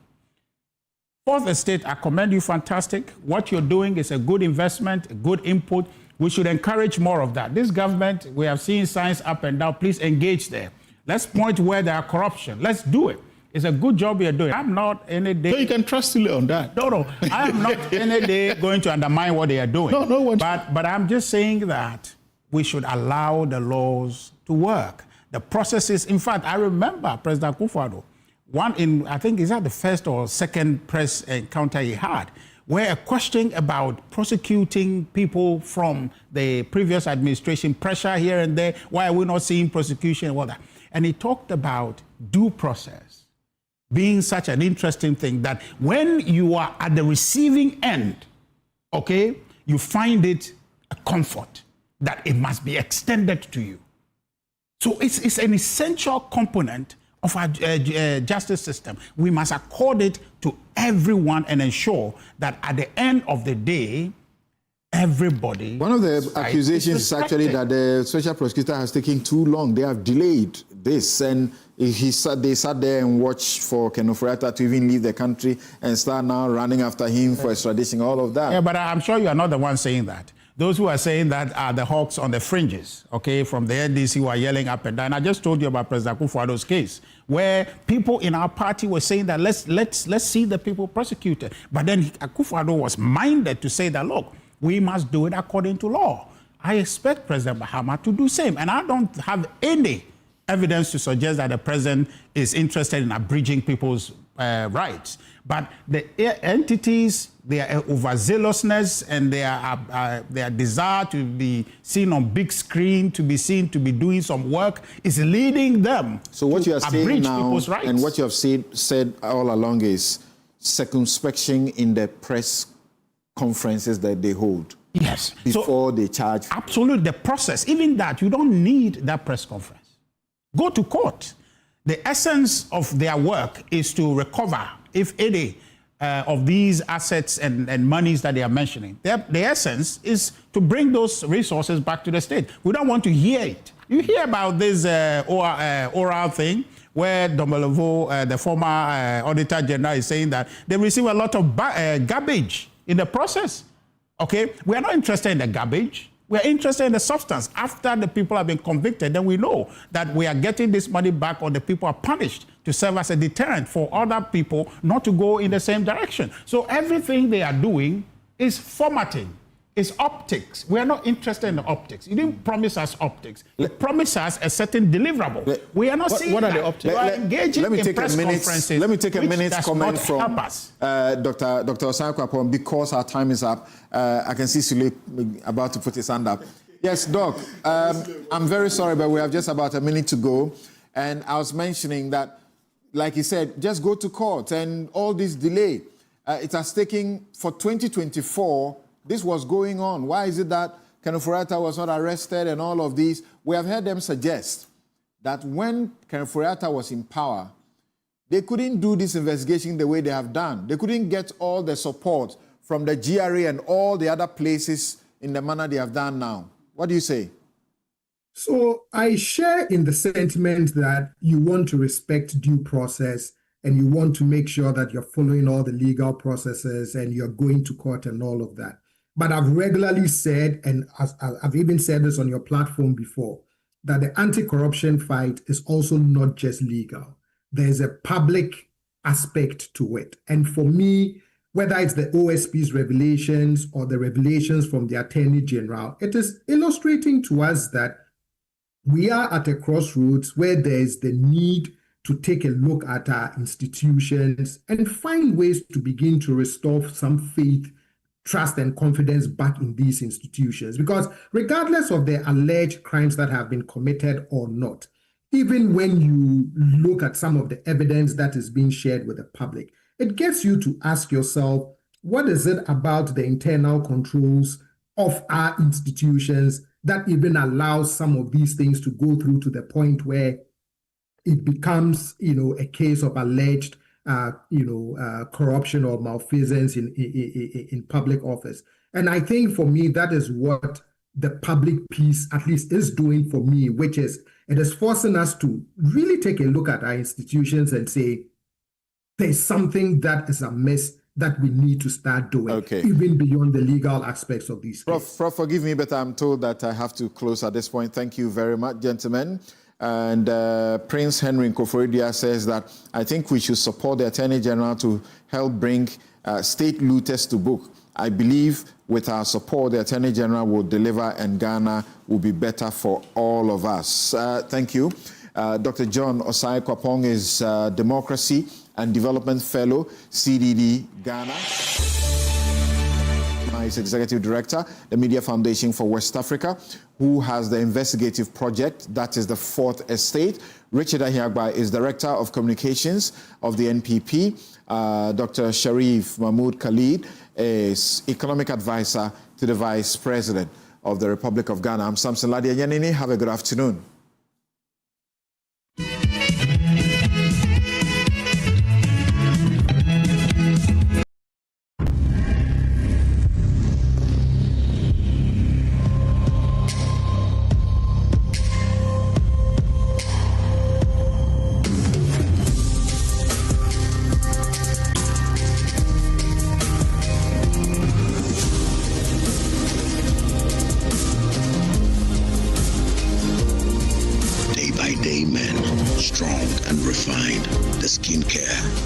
Fourth Estate, I commend you, fantastic. What you're doing is a good investment, a good input. We should encourage more of that. This government, we have seen signs up and down. Please engage there. Let's point where there are corruption. Let's do it. It's a good job you're doing. I'm not any day. So you can trust me on that. No. I am not any day going to undermine what they are doing. No one. But I'm just saying that we should allow the laws to work. The processes, in fact, I remember President Akufo-Addo, I think is that the first or second press encounter he had, where a question about prosecuting people from the previous administration, pressure here and there, why are we not seeing prosecution and all that? And he talked about due process being such an interesting thing that when you are at the receiving end, okay, you find it a comfort that it must be extended to you. So it's an essential component of our justice system. We must accord it to everyone and ensure that at the end of the day, everybody. One of the accusations is actually that the special prosecutor has taken too long. They have delayed this, and they sat there and watched for Ken Ofori-Atta to even leave the country and start now running after him for extradition, all of that. Yeah, but I'm sure you are not the one saying that. Those who are saying that are the hawks on the fringes, okay, from the NDC who are yelling up and down. I just told you about President Akufo-Addo's case, where people in our party were saying that let's see the people prosecuted. But then Akufo-Addo was minded to say that, look, we must do it according to law. I expect President Mahama to do the same. And I don't have any evidence to suggest that the president is interested in abridging people's rights. But the entities, their overzealousness and their desire to be seen on big screen, to be seen to be doing some work, is leading them so what to you are saying now, people's rights. And what you have said all along is circumspection in the press conferences that they hold. Yes. Before they charge. Absolutely. The process, even that, you don't need that press conference. Go to court. The essence of their work is to recover, if any, of these assets and monies that they are mentioning. The essence is to bring those resources back to the state. We don't want to hear it. You hear about this oral thing where Domelevo, the former Auditor General, is saying that they receive a lot of garbage in the process. Okay? We are not interested in the garbage. We are interested in the substance. After the people have been convicted, then we know that we are getting this money back or the people are punished to serve as a deterrent for other people not to go in the same direction. So everything they are doing is formatting is optics. We are not interested in the optics. You didn't promise us optics. You promised us a certain deliverable. We are not seeing what are that. the optics? You are engaging in press conferences. Let me take a minute's comment from Dr. Osai Kwapong, because our time is up. I can see Sule about to put his hand up. Yes, Doc, I'm very sorry, but we have just about a minute to go. And I was mentioning that, like you said, just go to court and all this delay. It has taken, for 2024, this was going on. Why is it that Kenneth Foriata was not arrested and all of these? We have heard them suggest that when Kenneth Foriata was in power, they couldn't do this investigation the way they have done. They couldn't get all the support from the GRA and all the other places in the manner they have done now. What do you say? So I share in the sentiment that you want to respect due process and you want to make sure that you're following all the legal processes and you're going to court and all of that. But I've regularly said, and I've even said this on your platform before, that the anti-corruption fight is also not just legal. There's a public aspect to it. And for me, whether it's the OSP's revelations or the revelations from the Attorney General, it is illustrating to us that we are at a crossroads where there is the need to take a look at our institutions and find ways to begin to restore some faith, trust, and confidence back in these institutions. Because regardless of the alleged crimes that have been committed or not, even when you look at some of the evidence that is being shared with the public, it gets you to ask yourself, what is it about the internal controls of our institutions that even allows some of these things to go through to the point where it becomes, a case of alleged, corruption or malfeasance in public office. And I think for me, that is what the public piece at least is doing for me, which is it is forcing us to really take a look at our institutions and say, there's something that is amiss that we need to start doing, even beyond the legal aspects of these cases. Prof, forgive me, but I'm told that I have to close at this point. Thank you very much, gentlemen. And Prince Henry Nkoforidua says that I think we should support the Attorney General to help bring state looters to book. I believe with our support, the Attorney General will deliver and Ghana will be better for all of us. Thank you. Dr. John Osai Kwapong is Democracy and Development Fellow, CDD Ghana. He's Executive Director, the Media Foundation for West Africa, who has the Investigative project, that is the Fourth Estate. Richard Ahiagba is Director of Communications of the NPP. Dr. Sharif Mahmoud Khalid is Economic Advisor to the Vice President of the Republic of Ghana. I'm Samson Ladia Yanini. Have a good afternoon.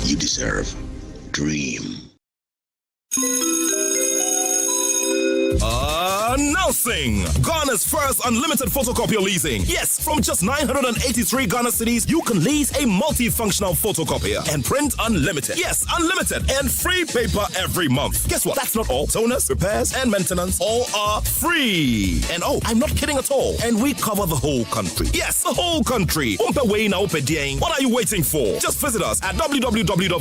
You deserve. Dream. Announcing Ghana's first unlimited photocopier leasing. Yes, from just 983 Ghana cedis, you can lease a multifunctional photocopier and print unlimited. Yes, unlimited and free paper every month. Guess what? That's not all. Toners, repairs, and maintenance all are free. And oh, I'm not kidding at all. And we cover the whole country. Yes, the whole country. What are you waiting for? Just visit us at www.value